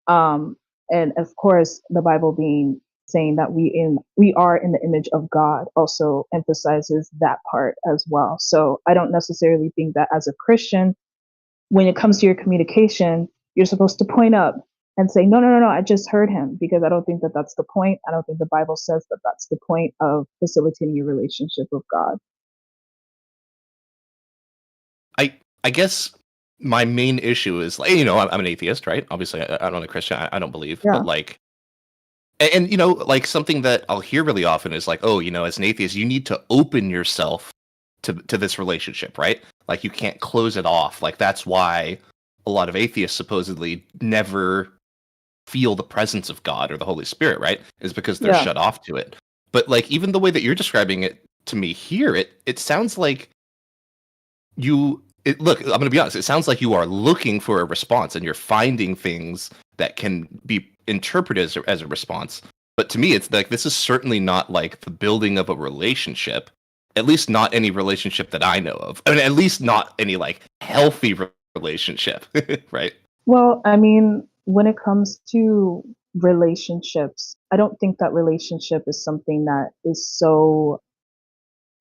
Um, and of course, the Bible being saying that we are in the image of God also emphasizes that part as well. So I don't necessarily think that as a Christian, when it comes to your communication, you're supposed to point up and say, no, no, no, no, I just heard him, because I don't think that that's the point. I don't think the Bible says that that's the point of facilitating your relationship with God. I guess my main issue is like I'm an atheist, right? Obviously, I'm not a Christian. I don't believe, Yeah. but like, and like something that I'll hear really often is like, oh, as an atheist, you need to open yourself to this relationship, right? Like you can't close it off. Like that's why a lot of atheists supposedly never feel the presence of God or the Holy Spirit, right? Is because they're Yeah. shut off to it. But like even the way that you're describing it to me here, it sounds like look, I'm going to be honest. It sounds like you are looking for a response and you're finding things that can be interpreted as a response. But to me, it's like this is certainly not like the building of a relationship. At least not any relationship that I know of. I mean, at least not any like healthy relationship, right? Well, I mean, when it comes to relationships, I don't think that relationship is something that is so.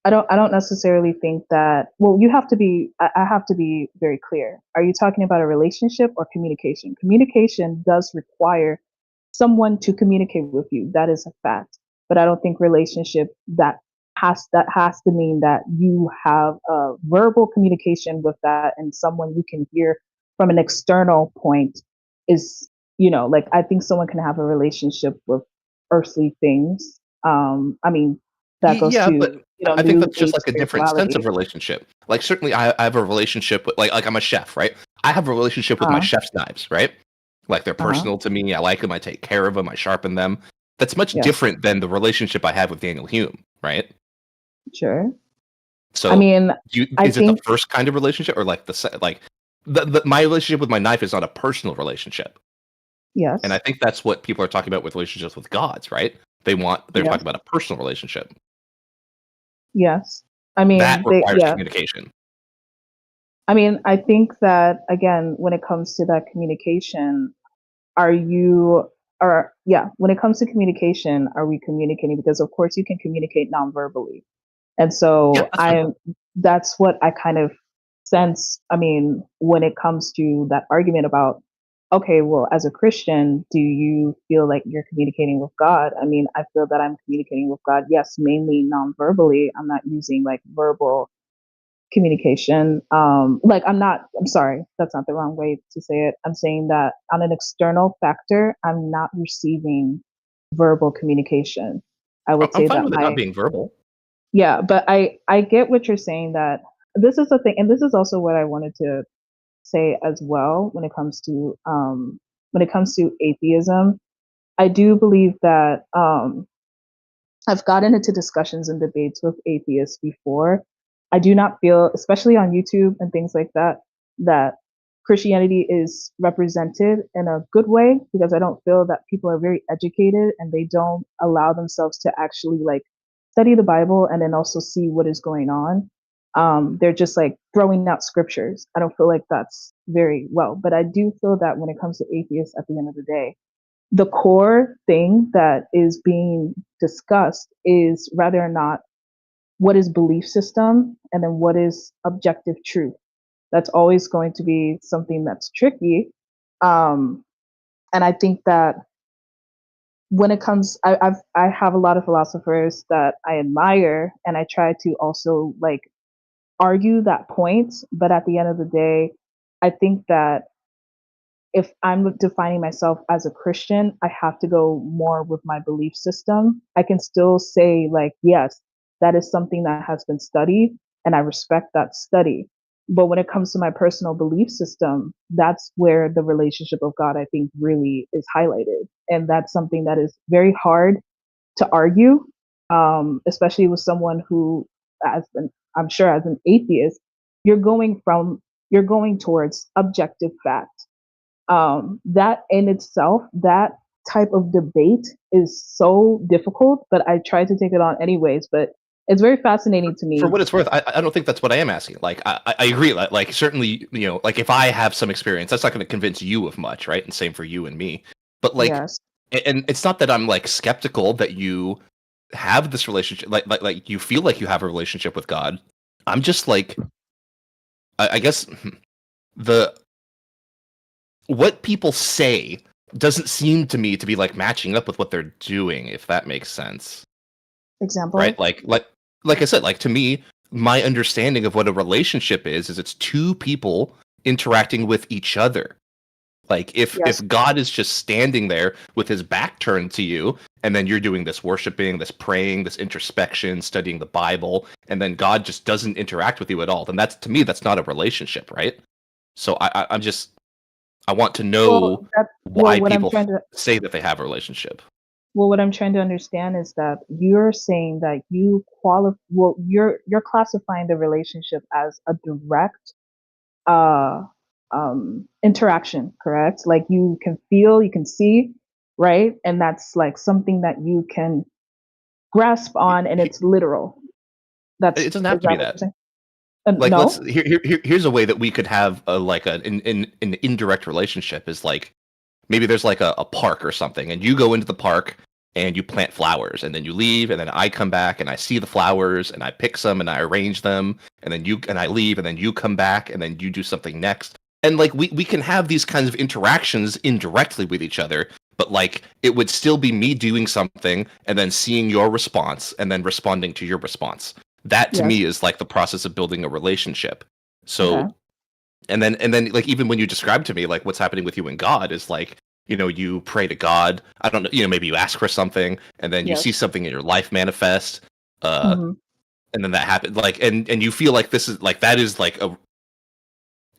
I don't necessarily think that. Well, you have to be. I have to be very clear. Are you talking about a relationship or communication? Communication does require someone to communicate with you. That is a fact. But I don't think relationship has to mean that you have a verbal communication with that, and someone you can hear from an external point is, like, I think someone can have a relationship with earthly things. I mean, that goes Yeah, but to, I think new that's just age like a different sense spirituality. of relationship. Like certainly I have a relationship with like I'm a chef, right? I have a relationship with my Uh, chef's knives, right? Like they're uh-huh. personal to me. I like them. I take care of them. I sharpen them. That's much Yes, different than the relationship I have with Daniel Hume, right? sure. I So, mean, I is it the think, first kind of relationship, or like my relationship with my knife is not a personal relationship, and I yes, think that's what people are talking about with relationships with gods, right? They're yes, talking about a personal relationship yes. I that mean, requires yeah. communication. I mean, I think that again, when it comes to that communication, are you when it comes to communication, are we communicating? Because of course you can communicate non-verbally. And so Yeah, that's fine. that's what I kind of sense. I mean, when it comes to that argument about, okay, well, as a Christian, do you feel like you're communicating with God? I mean, I feel that I'm communicating with God, yes, mainly non-verbally. I'm not using like verbal communication. I'm sorry, that's not the wrong way to say it. I'm saying that on an external factor, I'm not receiving verbal communication. I would I'm say fine that with it not being verbal. yeah, but I get what you're saying, that this is the thing, and this is also what I wanted to say as well when it comes to atheism. I do believe that I've gotten into discussions and debates with atheists before. I do not feel, especially on YouTube and things like that, that Christianity is represented in a good way, because I don't feel that people are very educated and they don't allow themselves to actually like study the Bible and then also see what is going on. They're just like throwing out scriptures. I don't feel like that's very well, but I do feel that when it comes to atheists, at the end of the day, the core thing that is being discussed is whether or not what is belief system and then what is objective truth. That's always going to be something that's tricky. Um, and I think that when it comes, I have a lot of philosophers that I admire, and I try to also like argue that point. But at the end of the day, I think that if I'm defining myself as a Christian, I have to go more with my belief system. I can still say, like, yes, that is something that has been studied and I respect that study. But when it comes to my personal belief system, that's where the relationship of God, I think, really is highlighted. And that's something that is very hard to argue, especially with someone who, I'm sure, as an atheist, you're going towards objective fact. That in itself, that type of debate is so difficult, but I try to take it on anyways. But it's very fascinating to For me. what it's worth, I don't think that's what I am asking. Like, I agree. Like, certainly, like if I have some experience, that's not going to convince you of much, right? And same for you and me. But like, Yes. and it's not that I'm like skeptical that you have this relationship, like you feel like you have a relationship with God. I'm just like, I guess the what people say doesn't seem to me to be like matching up with what they're doing, if that makes sense. Example. Right? Like I said, like to me, my understanding of what a relationship is it's two people interacting with each other. Like if Yes. God is just standing there with his back turned to you, and then you're doing this worshiping, this praying, this introspection, studying the Bible, and then God just doesn't interact with you at all, then that's, to me, that's not a relationship, right? So I want to know why What I'm people trying to say that they have a relationship. Well, what I'm trying to understand is that you're saying that you're classifying the relationship as a direct uh interaction, correct? Like you can feel, you can see, right? And that's like something that you can grasp on and it's literal. It doesn't have Is to be that what you're that. saying? Like let's No? here's a way that we could have an indirect relationship is like maybe there's like a park or something and you go into the park and you plant flowers and then you leave and then I come back and I see the flowers and I pick some and I arrange them and then I leave and then you come back and then you do something next. And like we can have these kinds of interactions indirectly with each other, but like it would still be me doing something and then seeing your response and then responding to your response. That to Yes. me is like the process of building a relationship. So Okay. and then like even when you describe to me like what's happening with you and God is like you pray to God. I don't know, maybe you ask for something and then you Yes. see something in your life manifest, Mhm. and then that happened like and you feel like this is like that is like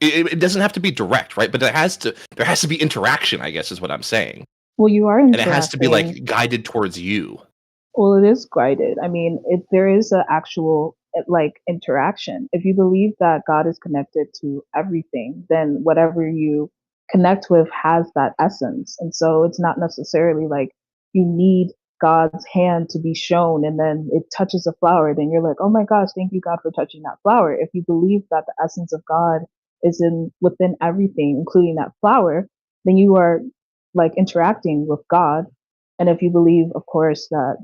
it doesn't have to be direct, right? But there has to be interaction, I guess is what I'm saying. Well, you are And it has to be interacting. like guided towards you. Well, it is guided. I mean, there is an actual like interaction. If you believe that God is connected to everything, then whatever you connect with has that essence. And so it's not necessarily like you need God's hand to be shown and then it touches a flower, then you're like, oh my gosh, thank you, God, for touching that flower. If you believe that the essence of God is within everything, including that flower, then you are like interacting with God, and if you believe, of course, that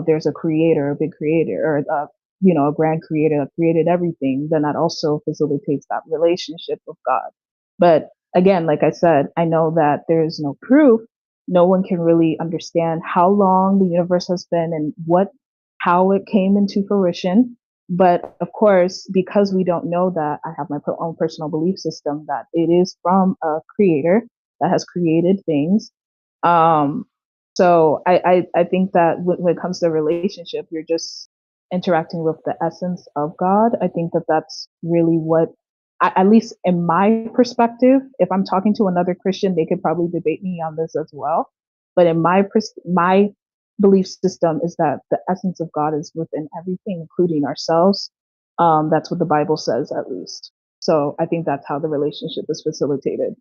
there's a creator, a big creator, or a grand creator that created everything, then that also facilitates that relationship with God. But again, like I said, I know that there is no proof. No one can really understand how long the universe has been and how it came into fruition. But of course, because we don't know that, I have my own personal belief system that it is from a creator that has created things. So I think that when it comes to a relationship, you're just interacting with the essence of God. I think that that's really what, at least in my perspective, if I'm talking to another Christian, they could probably debate me on this as well. But in my belief system is that the essence of God is within everything, including ourselves. That's what the Bible says, at least. So I think that's how the relationship is facilitated.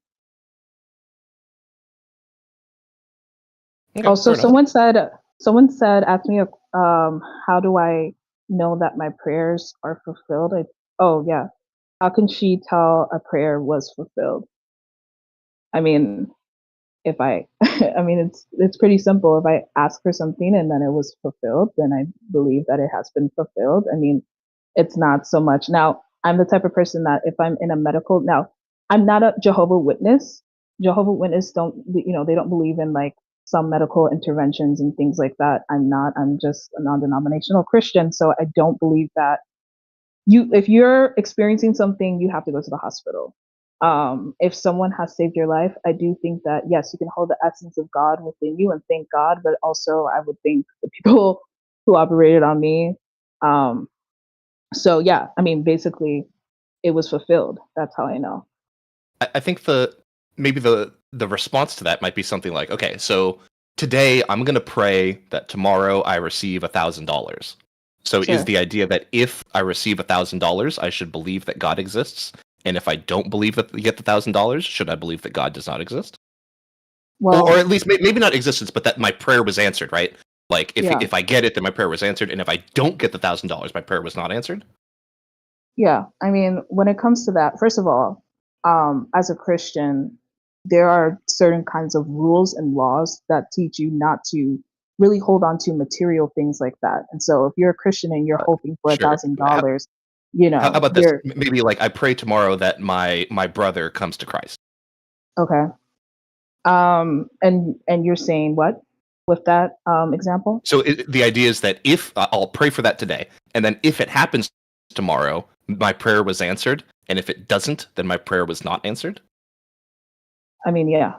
Okay, Also, fair enough. someone said, asked me, how do I know that my prayers are fulfilled? Oh yeah, how can she tell a prayer was fulfilled? I mean, if I, I mean, it's pretty simple. If I ask for something and then it was fulfilled, then I believe that it has been fulfilled. I mean, it's not so much. Now, I'm the type of person that if I'm in a medical, now I'm not a Jehovah Witness. Jehovah Witness they don't believe in like some medical interventions and things like that. I'm just a non-denominational Christian. So I don't believe that if you're experiencing something, you have to go to the hospital. If someone has saved your life, I do think that yes, you can hold the essence of God within you and thank God, but also I would think the people who operated on me. So yeah, I mean, basically, it was fulfilled. That's how I know. I think maybe the response to that might be something like, okay, so today I'm going to pray that tomorrow I receive $1,000. So Sure. is the idea that if I receive $1,000, I should believe that God exists, and if I don't believe that you get the $1,000, should I believe that God does not exist? Well, Or at least maybe not existence, but that my prayer was answered, right? Like yeah, if I get it, then my prayer was answered, and if I don't get the $1,000, my prayer was not answered. yeah. I mean, when it comes to that, first of all, as a Christian, there are certain kinds of rules and laws that teach you not to really hold on to material things like that. And so, if you're a Christian and you're hoping for Sure. $1,000, How about this? you're Maybe like I pray tomorrow that my brother comes to Christ. okay. And you're saying what with that example? So the idea is that if I'll pray for that today, and then if it happens tomorrow, my prayer was answered, and if it doesn't, then my prayer was not answered. I mean, yeah.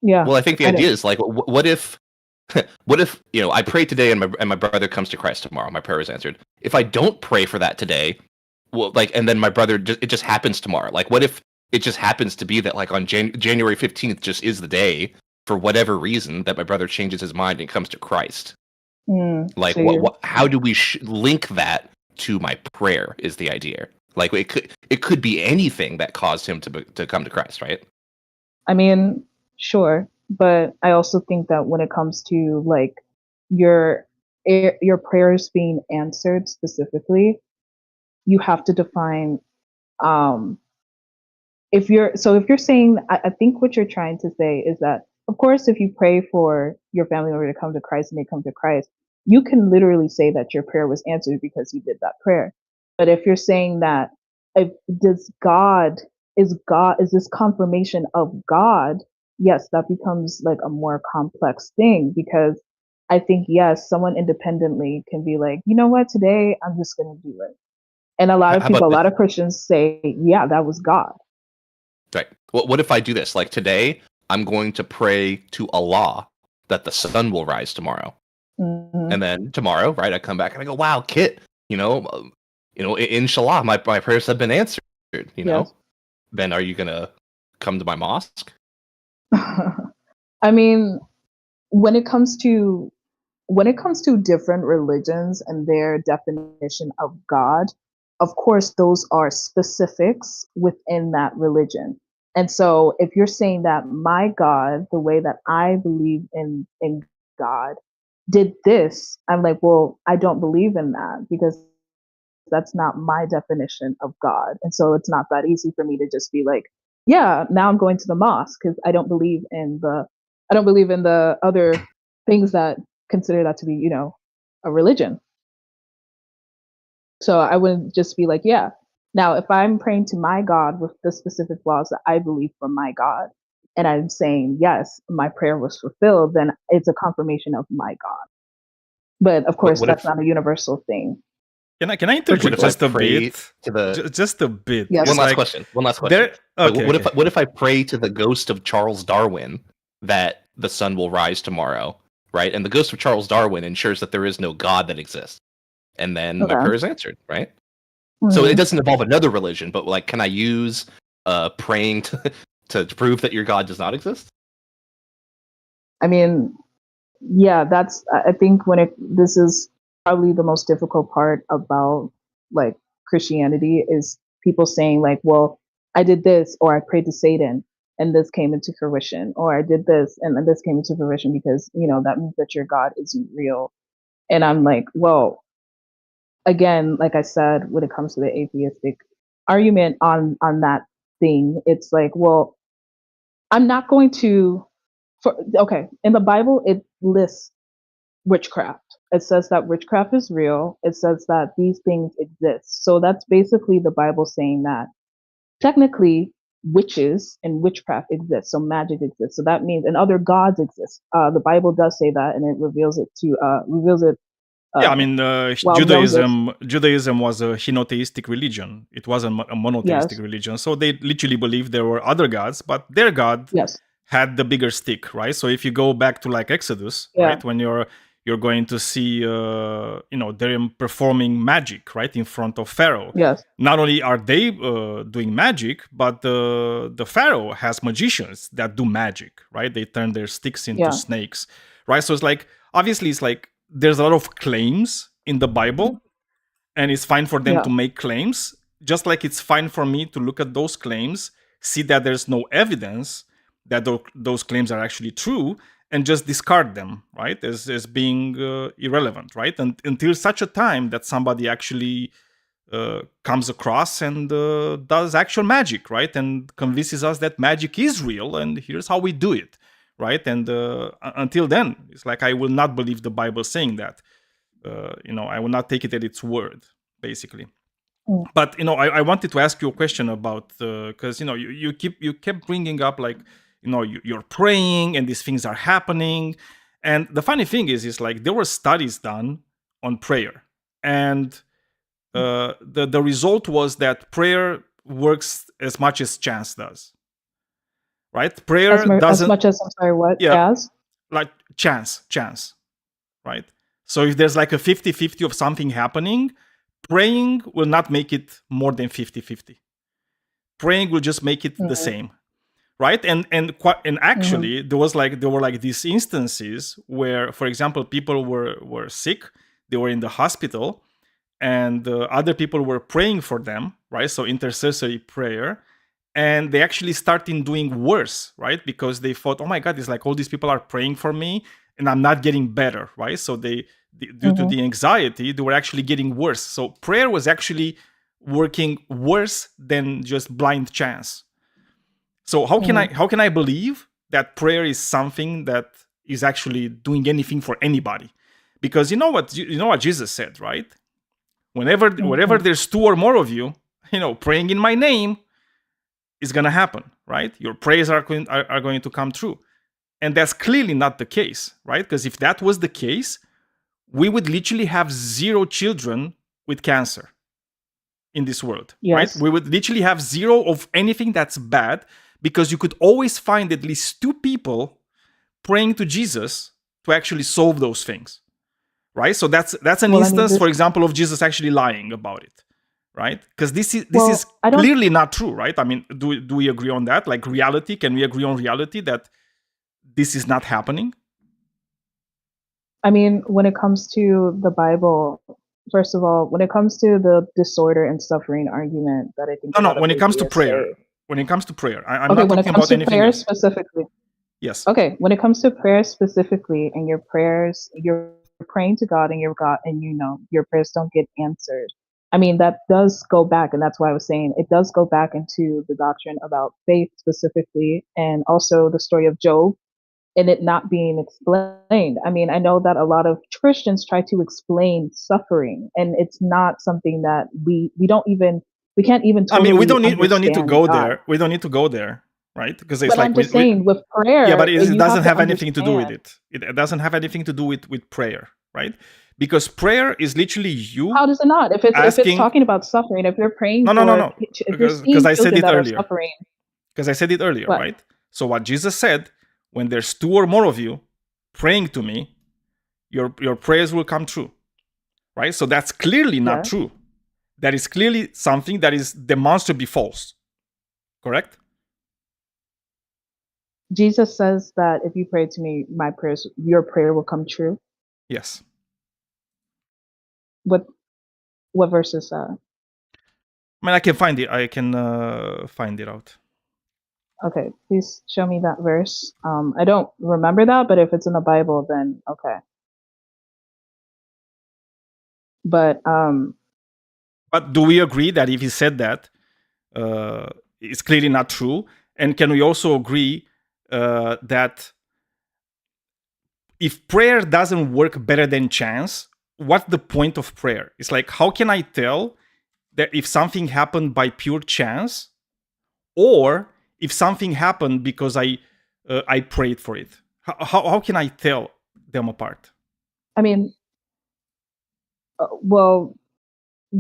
Well, I think the I idea don't- is like, what if, what if I pray today and my brother comes to Christ tomorrow? My prayer is answered. If I don't pray for that today, well, like, and then my brother it just happens tomorrow. Like, what if it just happens to be that like on January 15th just is the day for whatever reason that my brother changes his mind and comes to Christ? Like, so how do we link that to my prayer? Is the idea? Like, it could be anything that caused him to come to Christ, right? I mean, sure, but I also think that when it comes to like your your prayers being answered specifically, you have to define um if you're saying I think what you're trying to say is that of course if you pray for your family member to come to Christ and they come to Christ, you can literally say that your prayer was answered because you did that prayer. But if you're saying that if is this confirmation of God, yes, that becomes like a more complex thing because I think yes, someone independently can be like, you know what, today I'm just gonna do it. And a lot of How people, about a this? lot of Christians say, yeah, that was God. Right. What if I do this? Like today, I'm going to pray to Allah that the sun will rise tomorrow, Mhm. and then tomorrow, right? I come back and I go, "Wow, Kit, inshallah, my prayers have been answered." Yes. Then are you gonna come to my mosque? I mean, when it comes to different religions and their definition of God, of course those are specifics within that religion. And so if you're saying that my God, the way that I believe in God, did this, I'm like, well, I don't believe in that because that's not my definition of God. And so it's not that easy for me to just be like, yeah, now I'm going to the mosque because I don't believe in the other things that consider that to be, a religion. So I wouldn't just be like, yeah. Now, if I'm praying to my God with the specific laws that I believe from my God, and I'm saying, yes, my prayer was fulfilled, then it's a confirmation of my God. But of course, what that's if not a universal thing. Can I what interject if I just a pray bit? to the Just a bit. Yes. It's one last like question? One last question. there. But Okay. what okay. if I pray to the ghost of Charles Darwin that the sun will rise tomorrow, right? And the ghost of Charles Darwin ensures that there is no God that exists, and then my Okay. prayer is answered, right? So Mhm. it doesn't involve another religion, but like, can I use praying to prove that your God does not exist? I mean, yeah, I think this is probably the most difficult part about like Christianity is people saying like, well, I did this or I prayed to Satan and this came into fruition, or I did this and this came into fruition because, that means that your God isn't real. And I'm like, well, again, like I said, when it comes to the atheistic argument on that thing, it's like, well, I'm not going to okay, in the Bible it lists witchcraft. It says that witchcraft is real. It says that these things exist. So that's basically the Bible saying that technically witches and witchcraft exist. So magic exists. So that means and other gods exist. The Bible does say that, and it reveals it. Yeah, I mean, well, Judaism was a henotheistic religion. It wasn't a monotheistic Yes. religion. So they literally believed there were other gods, but their God Yes. had the bigger stick, right? So if you go back to like Exodus, Yeah. right, when you're going to see, them performing magic, right, in front of Pharaoh. Yes. Not only are they doing magic, but the Pharaoh has magicians that do magic, right? They turn their sticks into Yeah. snakes, right? So it's like, obviously, it's like there's a lot of claims in the Bible, and it's fine for them Yeah. to make claims, just like it's fine for me to look at those claims, see that there's no evidence that those claims are actually true, and just discard them, right, as being irrelevant, right? And until such a time that somebody actually comes across and does actual magic, right, and convinces us that magic is real, and here's how we do it, right? And until then, it's like I will not believe the Bible saying that. I will not take it at its word, basically. Mm. But I wanted to ask you a question about because you kept bringing up like you're praying and these things are happening, and the funny thing is like there were studies done on prayer, and the result was that prayer works as much as chance does, right? Prayer As doesn't, much as I'm sorry, what? Yeah. Jazz? like chance, right? So if there's like a 50-50 of something happening, praying will not make it more than 50-50. Praying will just make it the same, right? And actually there were like these instances where, for example, people were sick, they were in the hospital, and other people were praying for them, right? So intercessory prayer, and they actually started doing worse, right? Because they thought, oh my God, it's like all these people are praying for me and I'm not getting better, right? So due to the anxiety, they were actually getting worse. So prayer was actually working worse than just blind chance. So how can I believe that prayer is something that is actually doing anything for anybody? Because you know what Jesus said, right? Whenever there's two or more of you, praying in my name, is going to happen, right? Your prayers are going to come true. And that's clearly not the case, right? Because if that was the case, we would literally have 0 children with cancer in this world, Yes. right? We would literally have 0 of anything that's bad, because you could always find at least 2 people praying to Jesus to actually solve those things, right? So that's an instance, for example, of Jesus actually lying about it. Right? Because this is clearly not true, right? I mean, do we agree on that? Like reality, can we agree on reality that this is not happening? I mean, when it comes to the Bible, first of all, when it comes to the disorder and suffering argument that I think when it comes to prayer. When it comes to prayer, I'm not talking about anything prayer else. Specifically. Yes. Okay, when it comes to prayer specifically, and your prayers, you're praying to God, and your prayers don't get answered. I mean, that does go back, and that's why I was saying it does go back into the doctrine about faith specifically, and also the story of Job and it not being explained. I mean, I know that a lot of Christians try to explain suffering, and it's not something that we can't even. I Totally mean, we don't need to understand go God. there. We don't need to go there, right? Because it's But like I'm just saying, with prayer, yeah, but you it have doesn't to have anything to do with understand. it. It doesn't have anything to do with prayer, right? Because prayer is literally you How does it not? If it's asking. talking about suffering, if you're praying No. if you're seeing Because I said children it that are earlier. suffering, Because I said it earlier, what? right? So what Jesus said, when there's 2 or more of you praying to me, your prayers will come true, right? So that's clearly not Yeah. true. That is clearly something that is demonstrably false, correct? Jesus says that if you pray to me, your prayer will come true. Yes. What verse is that? I mean, I can find it. I can find it out. Okay, please show me that verse. I don't remember that, but if it's in the Bible, then okay. But But do we agree that if he said that, it's clearly not true? And can we also agree that if prayer doesn't work better than chance, what's the point of prayer? It's like, how can I tell that if something happened by pure chance, or if something happened because I prayed for it? How can I tell them apart? I mean, well,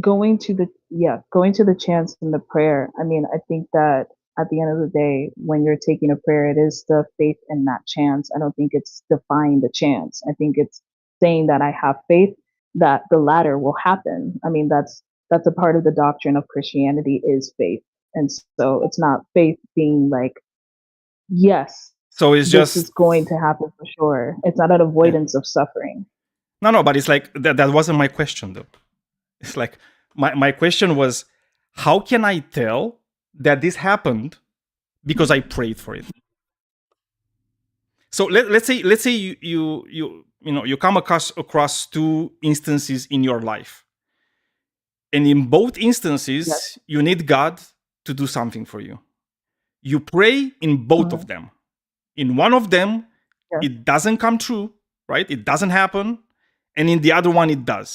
going to the chance in the prayer. I mean, I think that at the end of the day, when you're taking a prayer, it is the faith in that chance. I don't think it's defying the chance. I think it's saying that I have faith that the latter will happen. I mean, that's a part of the doctrine of Christianity is faith. And so it's not faith being like, yes, So it's this is just going to happen for sure. It's not an avoidance of suffering. no, but it's like that wasn't my question though. It's like my question was, how can I tell that this happened because I prayed for it? So let's say you come across 2 instances in your life, and in both instances Yes. you need God to do something for you. You pray in both of them. In one of them, Yeah. it doesn't come true, right? It doesn't happen, and in the other one, it does.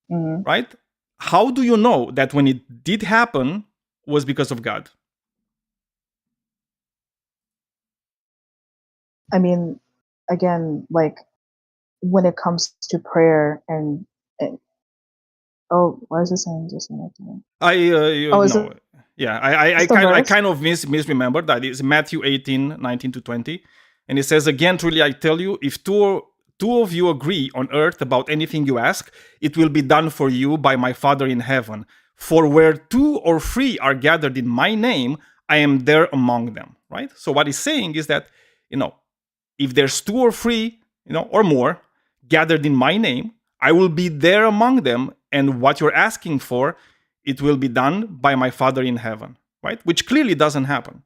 Mhm. Right? How do you know that when it did happen was because of God? I mean, again, like when it comes to prayer and oh, why is this saying just to me? Oh, is no. it Yeah, I just a verse? kind of misremembered that. It's Matthew 18, 19 to 20. And it says, again, truly I tell you, if two of you agree on earth about anything you ask, it will be done for you by my Father in heaven. For where 2 or 3 are gathered in my name, I am there among them. Right? So what he's saying is that, if there's 2 or 3, or more gathered in my name, I will be there among them, and what you're asking for, it will be done by my Father in heaven, right? Which clearly doesn't happen.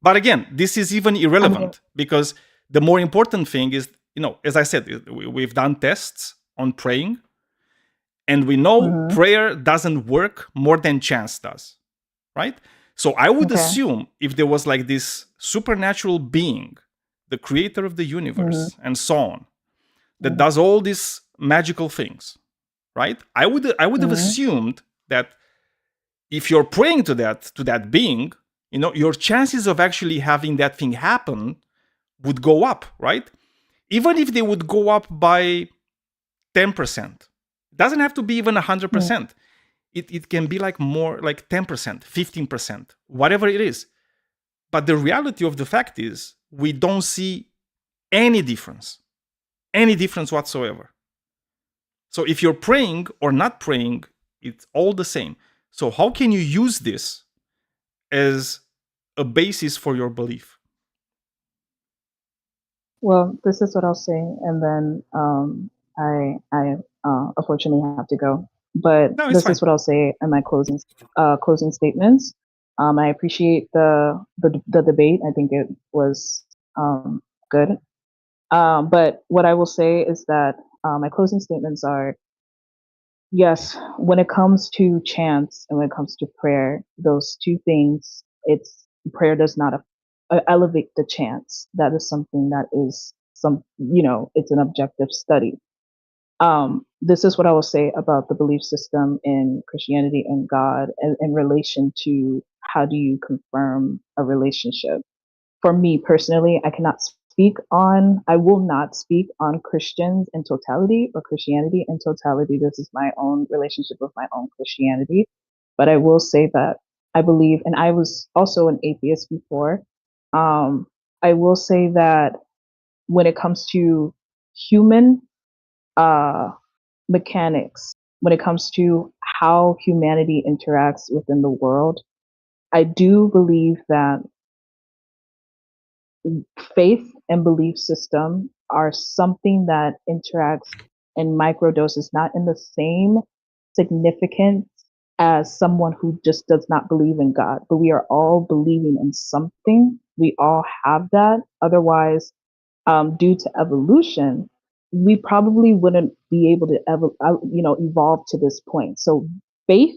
But again, this is even irrelevant because the more important thing is, as I said, we've done tests on praying, and we know prayer doesn't work more than chance does, right? So I would assume if there was like this supernatural being, the creator of the universe and so on, that does all these magical things, right? I would have assumed that if you're praying to that being, your chances of actually having that thing happen would go up, right? Even if they would go up by 10%. It doesn't have to be even 100%. It can be like more like 10%, 15%, whatever it is. But the reality of the fact is we don't see any difference whatsoever. So if you're praying or not praying, it's all the same. So how can you use this as a basis for your belief? Well, this is what I'll say, and then I unfortunately have to go. But No, it's this fine. is what I'll say in my closing statements. I appreciate the debate. I think it was good. But what I will say is that my closing statements are, yes, when it comes to chants and when it comes to prayer, those two things, prayer does not elevate the chants. That is something that is it's an objective study. This is what I will say about the belief system in Christianity and God in relation to how do you confirm a relationship. For me personally, I will not speak on Christians in totality or Christianity in totality. This is my own relationship with my own Christianity. But I will say that I believe, and I was also an atheist before. I will say that when it comes to human mechanics, when it comes to how humanity interacts within the world, I do believe that faith and belief system are something that interacts in microdoses, not in the same significance as someone who just does not believe in God, but we are all believing in something. We all have that. Otherwise, due to evolution, we probably wouldn't be able to evolve to this point. So faith,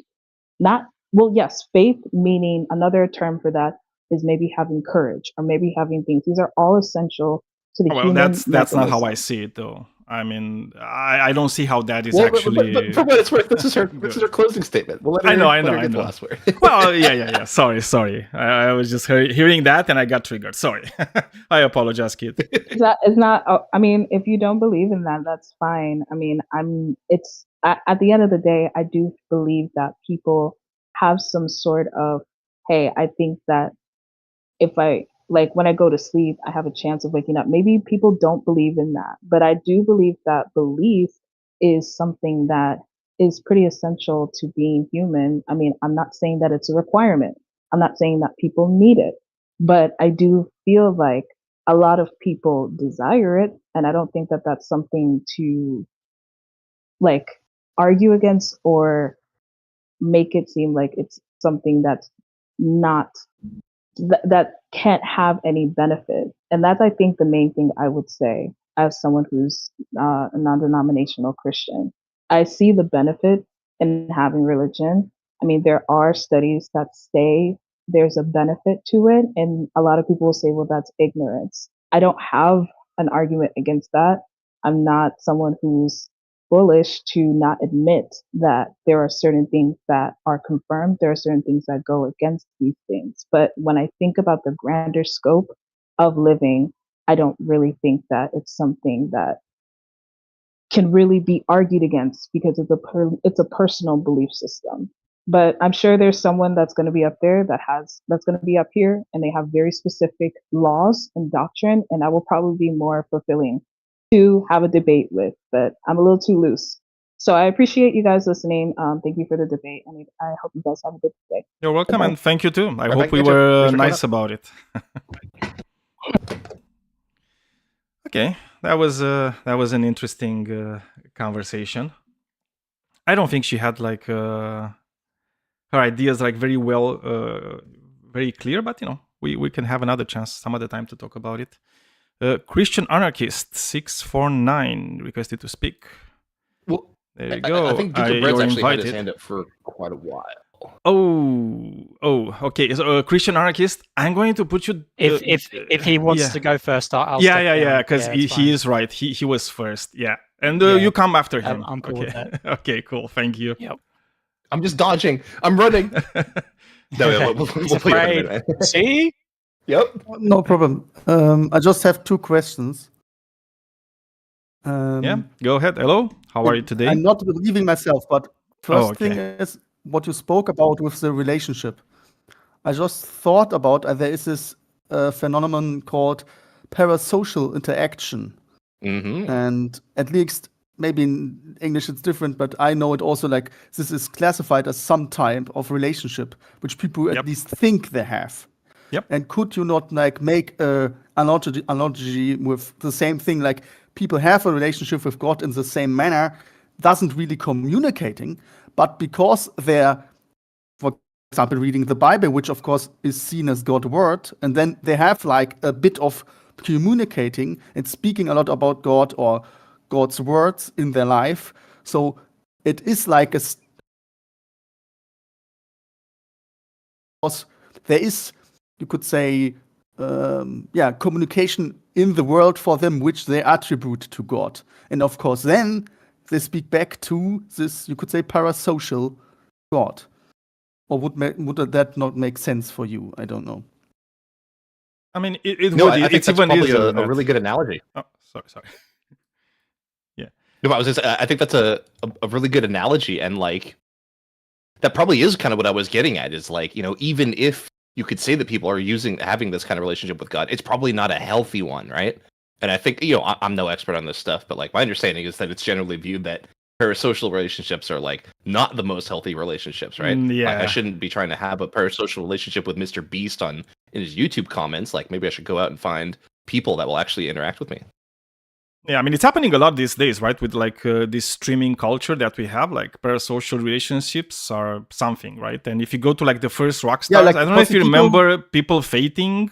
faith meaning another term for that is maybe having courage or maybe having things. These are all essential to the human. That's not how I see it, though. I mean, I don't see how that is Well, actually. but for what it's worth, this is her closing statement. We'll let her, I know. get the last word. Well, yeah. Sorry. I was just hearing that and I got triggered. Sorry. I apologize, kid. It's not. I mean, if you don't believe in that, that's fine. I mean, at the end of the day, I do believe that people have some sort of, hey, I think that if when I go to sleep, I have a chance of waking up. Maybe people don't believe in that, but I do believe that belief is something that is pretty essential to being human. I mean, I'm not saying that it's a requirement. I'm not saying that people need it, but I do feel like a lot of people desire it. And I don't think that that's something to argue against or make it seem like it's something that's not that can't have any benefit. And that's, I think, the main thing I would say as someone who's a non-denominational Christian. I see the benefit in having religion. I mean, there are studies that say there's a benefit to it. And a lot of people will say, well, that's ignorance. I don't have an argument against that. I'm not someone who's bullish to not admit that there are certain things that are confirmed. There are certain things that go against these things. But when I think about the grander scope of living, I don't really think that it's something that can really be argued against because it's a personal belief system. But I'm sure there's someone that's going to be up there that's going to be up here and they have very specific laws and doctrine, and I will probably be more fulfilling to have a debate with, but I'm a little too loose. So I appreciate you guys listening. Thank you for the debate, and I hope you guys have a good day. You're welcome, Bye-bye. and thank you too. I Right, hope we thank you. were Thanks for nice about it. Okay, that was an interesting conversation. I don't think she had her ideas very well, very clear, but we can have another chance some other time to talk about it. Christian Anarchist 649 requested to speak. Well, there you go. I think Duke of Brett's you're actually had invited. his hand up for quite a while. Oh, okay. So Christian Anarchist, I'm going to put you. If he wants yeah. to go first, I'll yeah, step because down. he is right. He was first. Yeah, and Yeah. you come after him. I'm cool okay. with that. Okay, cool. Thank you. Yep. I'm just dodging. I'm running. No, we'll He's play that in a afraid. minute. See? Yep. No problem. I just have two questions. Yeah, go ahead. Hello, how are you today? I'm not believing myself, but first okay. thing is what you spoke about with the relationship. I just thought about there is this phenomenon called parasocial interaction. Mm-hmm. And at least maybe in English it's different, but I know it also this is classified as some type of relationship which people at least think they have. Yep. And could you not make a analogy with the same thing, like people have a relationship with God in the same manner, doesn't really communicating, but because they're, for example, reading the Bible, which of course is seen as God's word, and then they have a bit of communicating and speaking a lot about God or God's words in their life. So it is like there is, you could say, communication in the world for them, which they attribute to God. And of course, then they speak back to this, you could say, parasocial God. Or would that not make sense for you? I don't know. I mean, it No, would. I think It's that's even probably easier. a than that. really good analogy. Oh, sorry. No, I was just, I think that's a really good analogy, and like that probably is kind of what I was getting at. Is like, you know, even if you could say that people are having this kind of relationship with God, it's probably not a healthy one, right? And I think, you know, I'm no expert on this stuff, but like my understanding is that it's generally viewed that parasocial relationships are like not the most healthy relationships, right? Yeah. Like, I shouldn't be trying to have a parasocial relationship with Mr. Beast in his YouTube comments. Like maybe I should go out and find people that will actually interact with me. Yeah, I mean, it's happening a lot these days, right? With like this streaming culture that we have, like parasocial relationships are something, right? And if you go to like the first rock stars, like, I don't know if you people- remember people fainting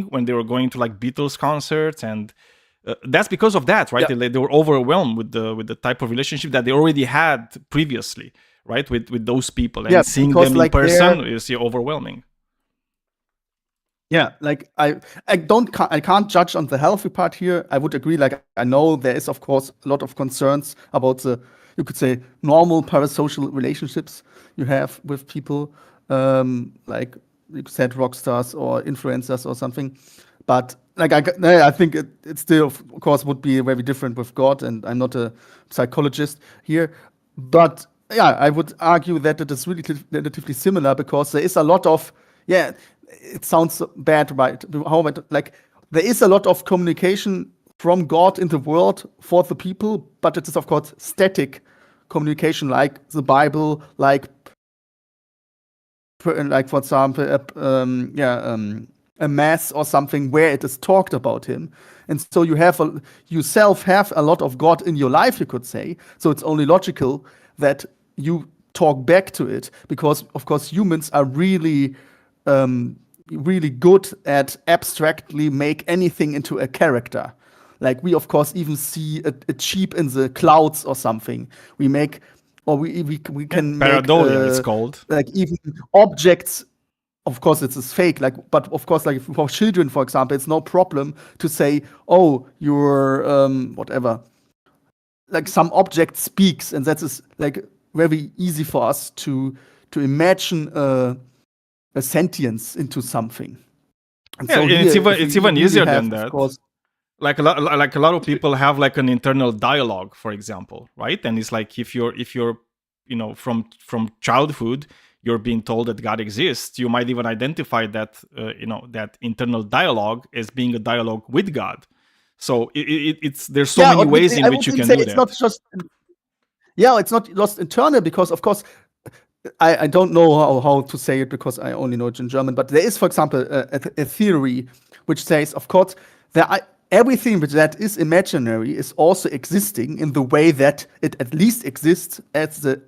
when they were going to like Beatles concerts, and that's because of that, right? They were overwhelmed with the type of relationship that they already had previously, right? With those people, and seeing because, them in like, person is overwhelming. Yeah, like I can't judge on the healthy part here. I would agree. Like I know there is of course a lot of concerns about the, you could say, normal parasocial relationships you have with people, like you said, rock stars or influencers or something. But like I think it still of course would be very different with God, and I'm not a psychologist here, but yeah, I would argue that it is relatively similar because there is a lot of it sounds bad, right? Like there is a lot of communication from God in the world for the people, but it is of course static communication, like the Bible, like for example, a mass or something where it is talked about Him, and so you yourself have a lot of God in your life, you could say. So it's only logical that you talk back to it, because of course humans are really good at abstractly make anything into a character. Like we of course even see a sheep in the clouds or something. We make, or we can pareidolia, make it's called. like even objects. Of course it's fake, like, but of course, like for children, for example, it's no problem to say, oh, you're whatever, like some object speaks, and that is like very easy for us to imagine a sentience into something. And Yeah, and it's even easier than that. Of course, like a lot of people have like an internal dialogue, for example, right? And it's like if you're you know, from childhood you're being told that God exists, you might even identify that you know, that internal dialogue as being a dialogue with God. So it's there's so many ways in which you can do that. It's not just internal, because of course I don't know how to say it because I only know it in German, but there is, for example, a theory which says, of course, everything that is imaginary is also existing in the way that it at least exists as a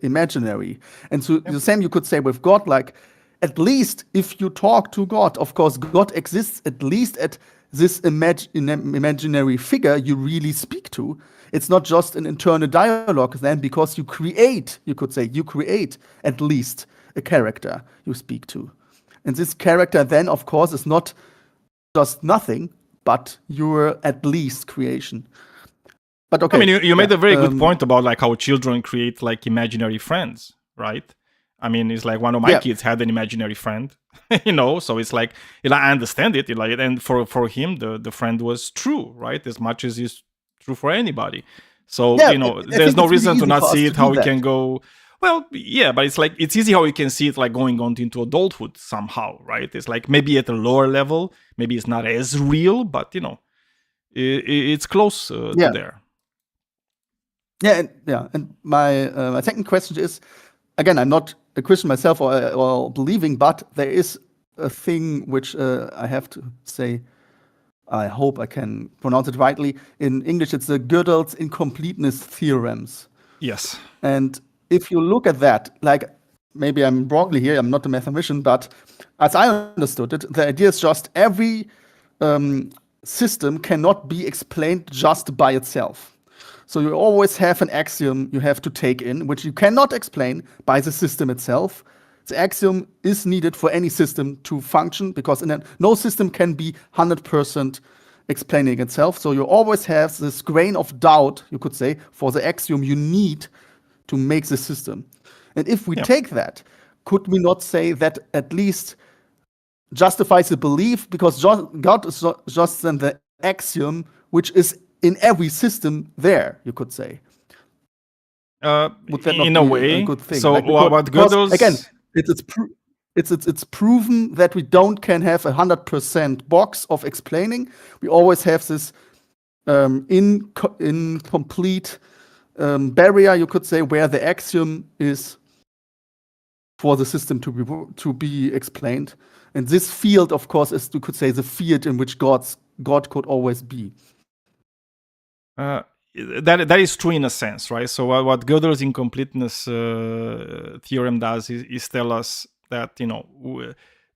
imaginary. And so the same you could say with God, like at least if you talk to God, of course, God exists at least at this imaginary figure you really speak to. It's not just an internal dialogue then, because you create at least a character you speak to. And this character then, of course, is not just nothing, but your at least creation. But okay. I mean, you made a very good point about like how children create like imaginary friends, right? I mean, it's like one of my kids had an imaginary friend, you know, so it's like, I understand it, like, and for him, the friend was true, right? As much as is true for anybody. So, you know, there's no reason to not see it, how it can go. Well, yeah, but it's like, it's easy how you can see it like going on into adulthood somehow, right? It's like maybe at a lower level, maybe it's not as real, but, you know, it's close to there. And my second question is, again, I'm not a Christian myself or believing, but there is a thing which I have to say, I hope I can pronounce it rightly. In English, it's the Gödel's incompleteness theorems. Yes. And if you look at that, like, maybe I'm wrongly here, I'm not a mathematician, but as I understood it, the idea is just every system cannot be explained just by itself. So you always have an axiom you have to take in, which you cannot explain by the system itself. The axiom is needed for any system to function, because no system can be 100% explaining itself. So you always have this grain of doubt, you could say, for the axiom you need to make the system. And if we take that, could we not say that at least justifies the belief, because God is just then the axiom which is in every system there, you could say. Would that not in a be way. a good thing? So Like, what because, Gödel's again, it's proven that we can have 100% box of explaining. We always have this incomplete barrier, you could say, where the axiom is for the system to be explained. And this field, of course, is, you could say, the field in which God could always be. That is true in a sense, right? So what Gödel's incompleteness theorem does is tell us that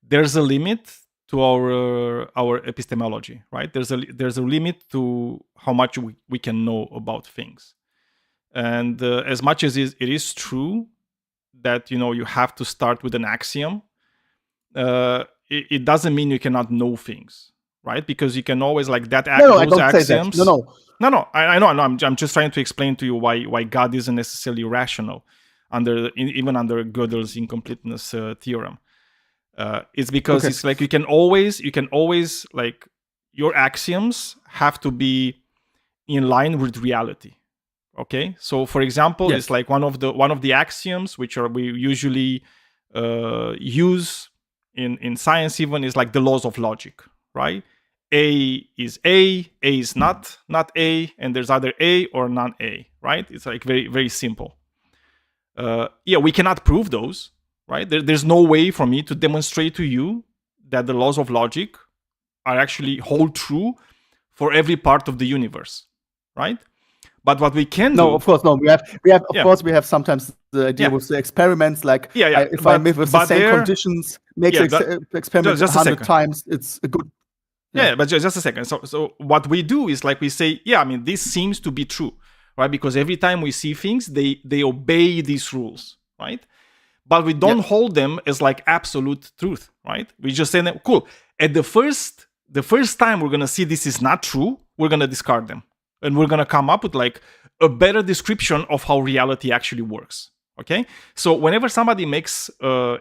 there's a limit to our epistemology, right? There's a limit to how much we can know about things, and as much as it is true that you have to start with an axiom, it doesn't mean you cannot know things, right? Because you can always those I don't axioms. say that. No. I know. I'm just trying to explain to you why God isn't necessarily rational even under Gödel's incompleteness theorem. It's because it's like you can always your axioms have to be in line with reality. Okay, so for example, it's like one of the axioms which we usually use in science even is like the laws of logic, right? A is A is not A, and there's either A or non-A, right? It's like very, very simple. We cannot prove those, right? There's no way for me to demonstrate to you that the laws of logic are actually hold true for every part of the universe, right? But what we can do... Of course, no. We have sometimes the idea with the experiments, if I live with the same conditions, make the experiment 100 times, it's a good... But just a second. So what we do is we say, this seems to be true, right? Because every time we see things, they obey these rules, right? But we don't hold them as absolute truth, right? We just say, cool. At the first time we're gonna see this is not true, we're gonna discard them, and we're gonna come up with a better description of how reality actually works. Okay. So whenever somebody makes a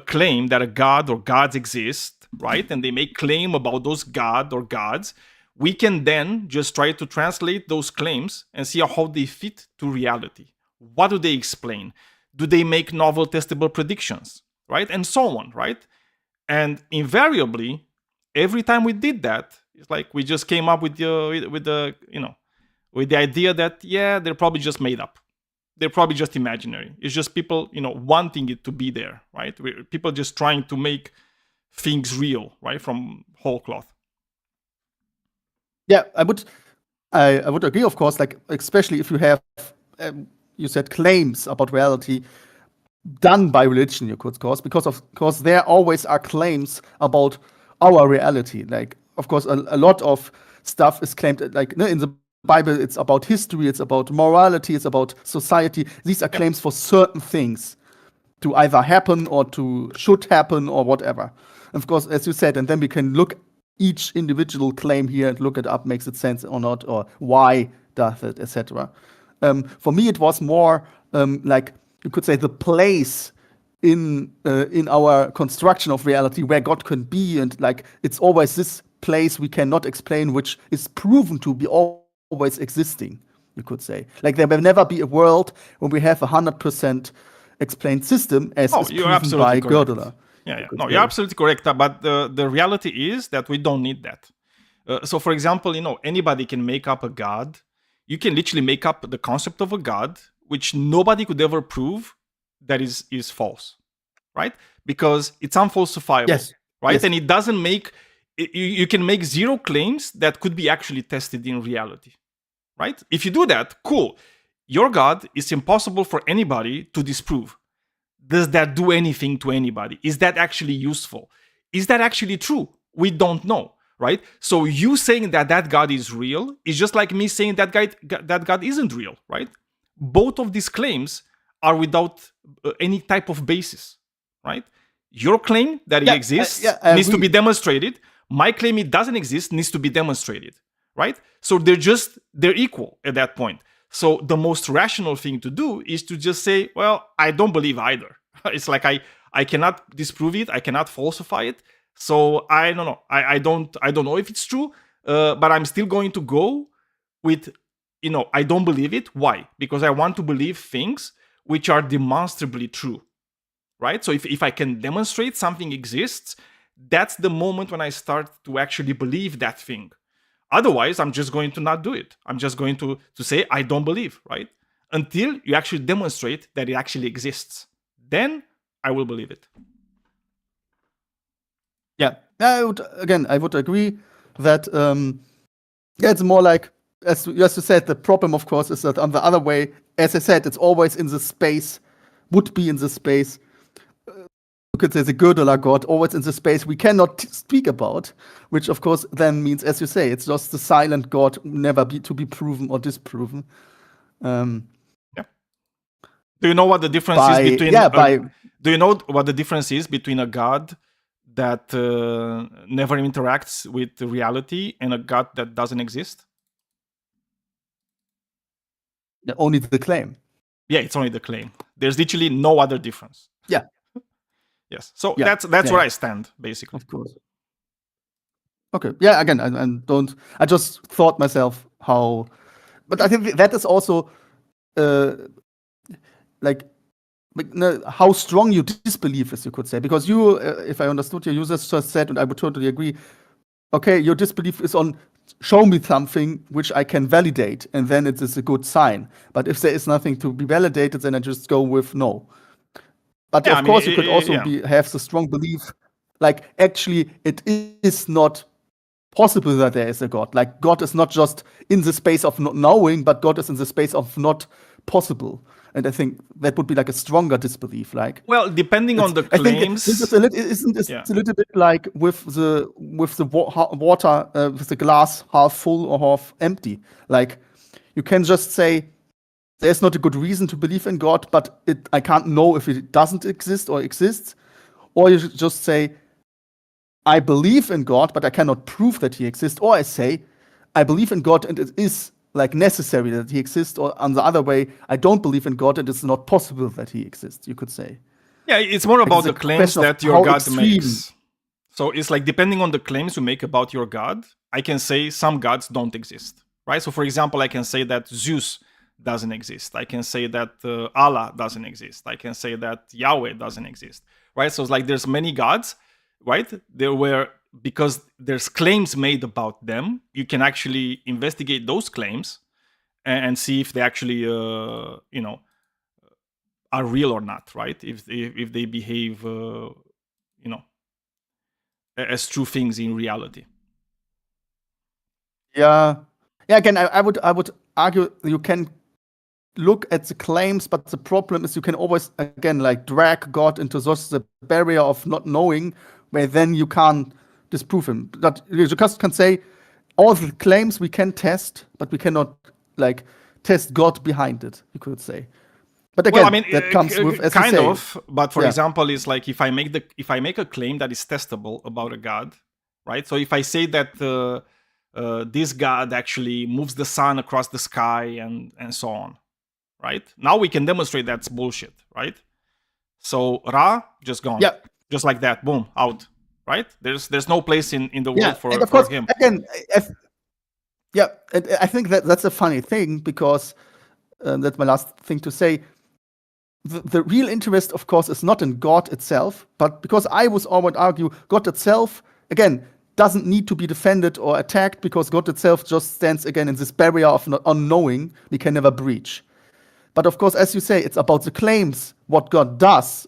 claim that a god or gods exist, right, and they make claim about those god or gods, we can then just try to translate those claims and see how they fit to reality. What do they explain? Do they make novel testable predictions, right? And so on, right? And invariably, every time we did that, it's we just came up with the idea that they're probably just made up. They're probably just imaginary. It's just people, wanting it to be there, right? People just trying to make things real, right, from whole cloth. Yeah, I would agree, of course. Especially if you have, you said, claims about reality done by religion, you could, because of course there always are claims about our reality. Of course, a lot of stuff is claimed. In the Bible, it's about history, it's about morality, it's about society. These are claims for certain things to either happen or to should happen or whatever. And of course, as you said, and then we can look each individual claim here and look it up, makes it sense or not, or why does it, etc. For me, it was more you could say the place in our construction of reality where God can be, and it's always this place we cannot explain, which is proven to be always existing, you could say. There will never be a world when we have 100% explained system as is proven by Gödel. No, you're absolutely correct. But the reality is that we don't need that. So, for example, anybody can make up a god. You can literally make up the concept of a god, which nobody could ever prove that is false, right? Because it's unfalsifiable, right? Yes. And it doesn't make... You can make zero claims that could be actually tested in reality, right? If you do that, cool. Your God is impossible for anybody to disprove. Does that do anything to anybody? Is that actually useful? Is that actually true? We don't know. right? So you saying that God is real is just like me saying that God isn't real, right? Both of these claims are without any type of basis, right? Your claim that it exists I needs to agree. be demonstrated. My claim it doesn't exist needs to be demonstrated, right? So they're equal at that point. So the most rational thing to do is to just say, well, I don't believe either. It's like I cannot disprove it, I cannot falsify it. So I don't know. I don't know if it's true, but I'm still going to go with, I don't believe it. Why? Because I want to believe things which are demonstrably true, right? So if I can demonstrate something exists, that's the moment when I start to actually believe that thing. Otherwise, I'm just going to not do it. I'm just going to say, I don't believe, right? Until you actually demonstrate that it actually exists. Then I will believe it. Yeah, I would agree that it's more like, as you said, the problem, of course, is that on the other way, as I said, it's always in the space, would be in the space. You could say the Gödeler God, always in the space we cannot speak about, which of course then means, as you say, it's just the silent God, never to be proven or disproven. Do you know what the difference is between? Do you know what the difference is between a God that never interacts with reality and a God that doesn't exist? Only the claim. Yeah, it's only the claim. There's literally no other difference. Yeah. Yes. So Yeah. that's where I stand, basically. Of course. Okay. Yeah. Again, I just thought myself how, but I think that is also, how strong you disbelief is, you could say, because you, if I understood your users just said, and I would totally agree. Okay, your disbelief is on show me something which I can validate, and then it is a good sign. But if there is nothing to be validated, then I just go with no. But of course, you could also have the strong belief, like actually it is not possible that there is a God. Like God is not just in the space of not knowing, but God is in the space of not possible. And I think that would be like a stronger disbelief. Like, well, depending on the claims, I think this is a little bit like with the water, with the glass half full or half empty. Like you can just say, there's not a good reason to believe in God, but I can't know if it doesn't exist or exists. Or you should just say, I believe in God, but I cannot prove that he exists. Or I say, I believe in God and it is like necessary that he exists. Or on the other way, I don't believe in God and it's not possible that he exists, you could say. Yeah, it's more about the claims that your God makes. So it's like depending on the claims you make about your God, I can say some gods don't exist, right? So for example, I can say that Zeus doesn't exist. I can say that Allah doesn't exist. I can say that Yahweh doesn't exist, right? So it's like there's many gods, right? Because there's claims made about them, you can actually investigate those claims and see if they actually, are real or not, right? If they behave, as true things in reality. Yeah. Again, I would argue you can look at the claims, but the problem is you can always again like drag God into just the barrier of not knowing, where then you can't disprove him. But you just can say all the claims we can test, but we cannot like test God behind it, you could say. But again, that comes with, as kind you say, of. But for example, it's like if I make a claim that is testable about a god, right? So if I say that this god actually moves the sun across the sky and so on, right? Now we can demonstrate that's bullshit, right? So Ra just gone, just like that, boom, out, right? There's no place in the world for him. Again, I think that's a funny thing because that's my last thing to say. The real interest, of course, is not in God itself, but because I would argue God itself, again, doesn't need to be defended or attacked because God itself just stands again in this barrier of unknowing we can never breach. But of course, as you say, it's about the claims, what God does.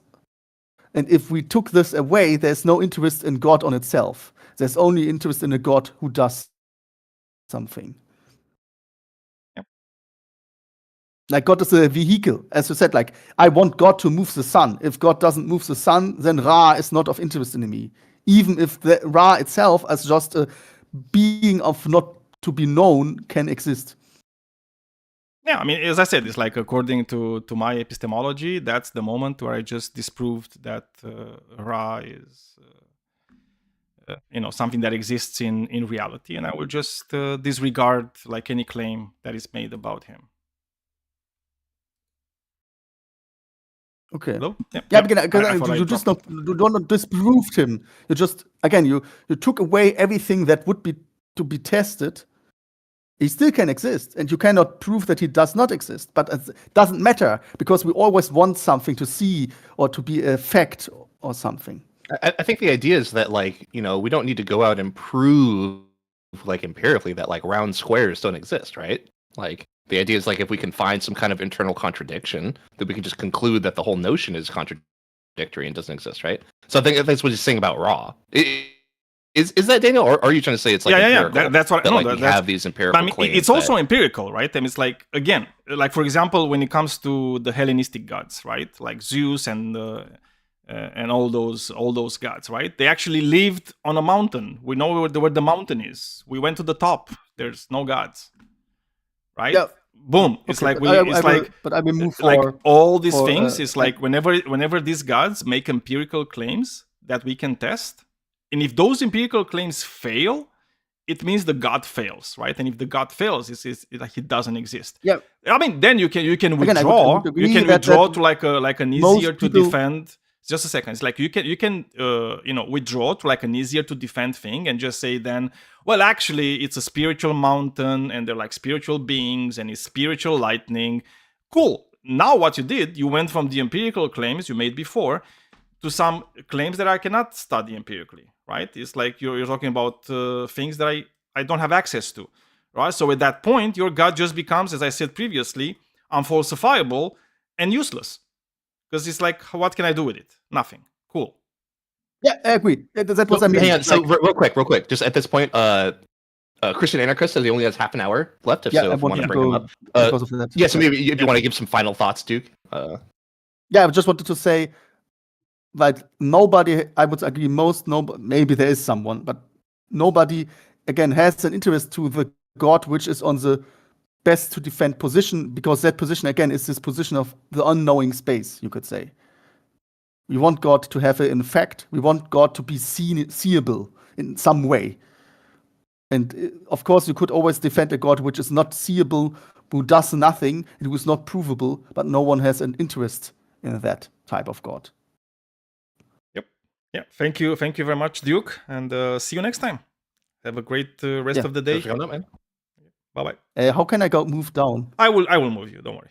And if we took this away, there's no interest in God on itself. There's only interest in a God who does something. Like God is a vehicle, as you said, like I want God to move the sun. If God doesn't move the sun, then Ra is not of interest in me. Even if the Ra itself is just a being of not to be known can exist. Yeah, I mean, as I said, it's like according to my epistemology, that's the moment where I just disproved that Ra is, something that exists in reality, and I will just disregard like any claim that is made about him. Okay. Hello? Yeah, because I thought I you just dropped not you don't not disproved him. You just again you took away everything that would be to be tested. He still can exist, and you cannot prove that he does not exist. But it doesn't matter because we always want something to see or to be a fact or something. I think the idea is that, like, we don't need to go out and prove, like, empirically that, like, round squares don't exist, right? Like, the idea is, like, if we can find some kind of internal contradiction, that we can just conclude that the whole notion is contradictory and doesn't exist, right? So I think that's what he's saying about Ra. Is that, Daniel, or are you trying to say it's like empirical? That's what that, no, like, we have these empirical I mean, claims. it's also empirical, right? I mean, it's like, again, like for example, when it comes to the Hellenistic gods, right? Like Zeus and all those gods, right? They actually lived on a mountain. We know where the mountain is. We went to the top. There's no gods, right? Yeah. Boom. It's Okay, like but I will move like for all these for, things. It's like whenever these gods make empirical claims that we can test, and if those empirical claims fail, it means the god fails, right? And if the god fails, it's like he doesn't exist. Yeah. I mean, then you can Again, I withdraw. would agree You can that withdraw to like an most easier to people- defend. Just a second. It's like you can withdraw to like an easier to defend thing and just say then, well, actually it's a spiritual mountain and they're like spiritual beings and it's spiritual lightning. Cool. Now what you did, you went from the empirical claims you made before to some claims that I cannot study empirically, right? It's like you're talking about things that I don't have access to, right? So at that point, your God just becomes, as I said previously, unfalsifiable and useless. Because it's like, what can I do with it? Nothing. Cool. Yeah, I agree. That was I mean. Hang on, so like- real quick, just at this point, Christian Anarchist says he only has half an hour left. Yeah, So I if you want want to to bring him go up. because of that. Yeah, so maybe if you want to give some final thoughts, Duke. Yeah, I just wanted to say, like, nobody, I would agree, maybe there is someone, but nobody, again, has an interest to the God which is on the best to defend position, because that position, again, is this position of the unknowing space, you could say. We want God to have an effect. We want God to be seeable in some way. And of course, you could always defend a God which is not seeable, who does nothing, and who is not provable, but no one has an interest in that type of God. Yeah. Thank you very much, Duke, and see you next time. Have a great rest Yeah. of the day. Thanks for coming up, man. Bye bye. How can I move down? I will move you. Don't worry.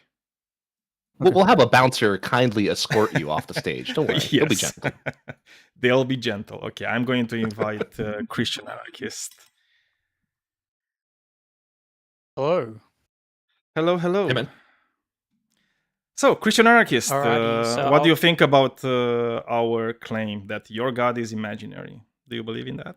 We'll have a bouncer kindly escort you off the stage. Don't worry. He'll be gentle. They'll be gentle. Okay, I'm going to invite Christian Anarchist. Hello. Hello. Hey, man. So, Christian Anarchist, Alrighty, so what do you think about our claim that your God is imaginary? Do you believe in that?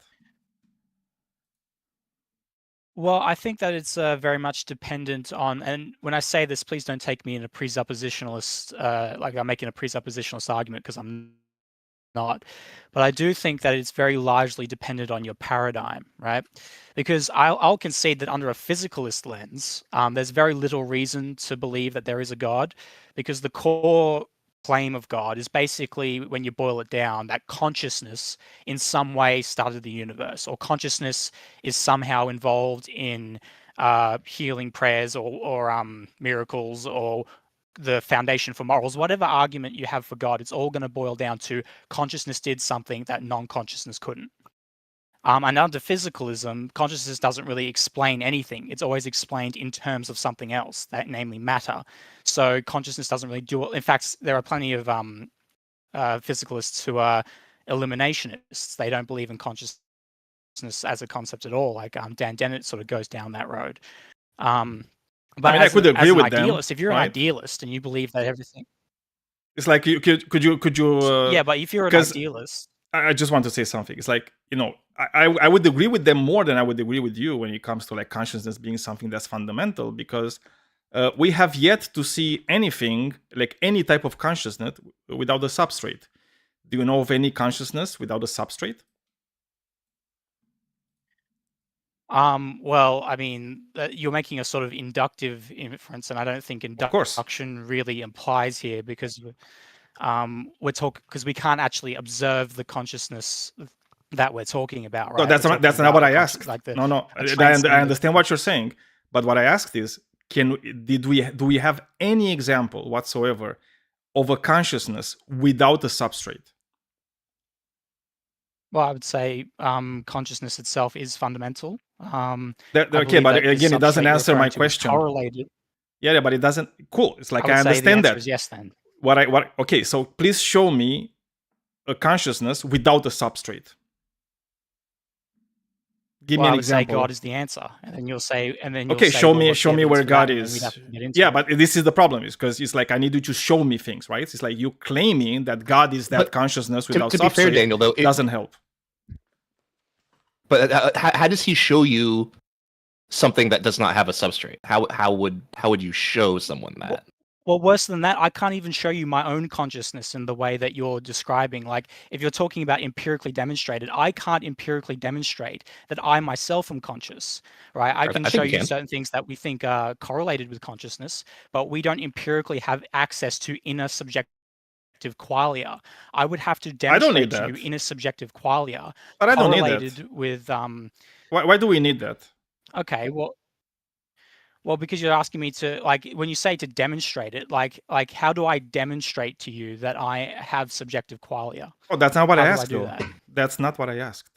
Well, I think that it's very much dependent on, and when I say this, please don't take me in a presuppositionalist, like I'm making a presuppositionalist argument, because I'm not. But I do think that it's very largely dependent on your paradigm, right? Because I'll concede that under a physicalist lens, there's very little reason to believe that there is a God, because the core claim of God is basically, when you boil it down, that consciousness in some way started the universe, or consciousness is somehow involved in healing prayers or miracles, or the foundation for morals. Whatever argument you have for God, it's all going to boil down to consciousness did something that non-consciousness couldn't. And under physicalism, consciousness doesn't really explain anything. It's always explained in terms of something else, that namely matter. So consciousness doesn't really do it. In fact, there are plenty of physicalists who are eliminationists. They don't believe in consciousness as a concept at all. Like Dan Dennett sort of goes down that road. But I mean, I could agree with them, idealist, if you're right? an idealist and you believe that everything, It's like could you? yeah, but if you're an 'cause idealist, I just want to say something. It's like, I would agree with them more than I would agree with you when it comes to like consciousness being something that's fundamental, because we have yet to see anything like any type of consciousness without a substrate. Do you know of any consciousness without a substrate? Well, I mean, you're making a sort of inductive inference, and I don't think course. induction really applies here because we're talking because we can't actually observe the consciousness that we're talking about, right? No, that's We're not, that's talking not what about I the asked. like the No, a I transcendent- understand what you're saying, but what I asked is, do we have any example whatsoever of a consciousness without a substrate? Well, I would say consciousness itself is fundamental. I Okay, believe but that the again, it doesn't substrate you're answer my referring to is question. Correlated. Yeah, but it doesn't. Cool. It's like I would I say the understand answer that. is yes. Then Okay, so please show me a consciousness without a substrate. Give me I an would example. say God is the answer, and then you'll say, Okay, say, show well, me what's the evidence where for God that? And then is. we'd have to get into Yeah, it. but this is the problem, is because it's like I need you to show me things, right? It's like you claiming that God is that But consciousness To, without to be fair, substrate Daniel, though, doesn't help. but how does he show you something that does not have a substrate? How would you show someone that? Well, worse than that, I can't even show you my own consciousness in the way that you're describing. Like, if you're talking about empirically demonstrated, I can't empirically demonstrate that I myself am conscious, right? I can think show you you can. certain things that we think are correlated with consciousness, but we don't empirically have access to inner subjective qualia. I would have to I don't need demonstrate to you that. inner subjective qualia But I don't need that. correlated with Why do we need that? okay, well, because you're asking me to, like, when you say to demonstrate it, like how do I demonstrate to you that I have subjective qualia? Oh, that's not what I How do I asked, do though. that? That's not what I asked.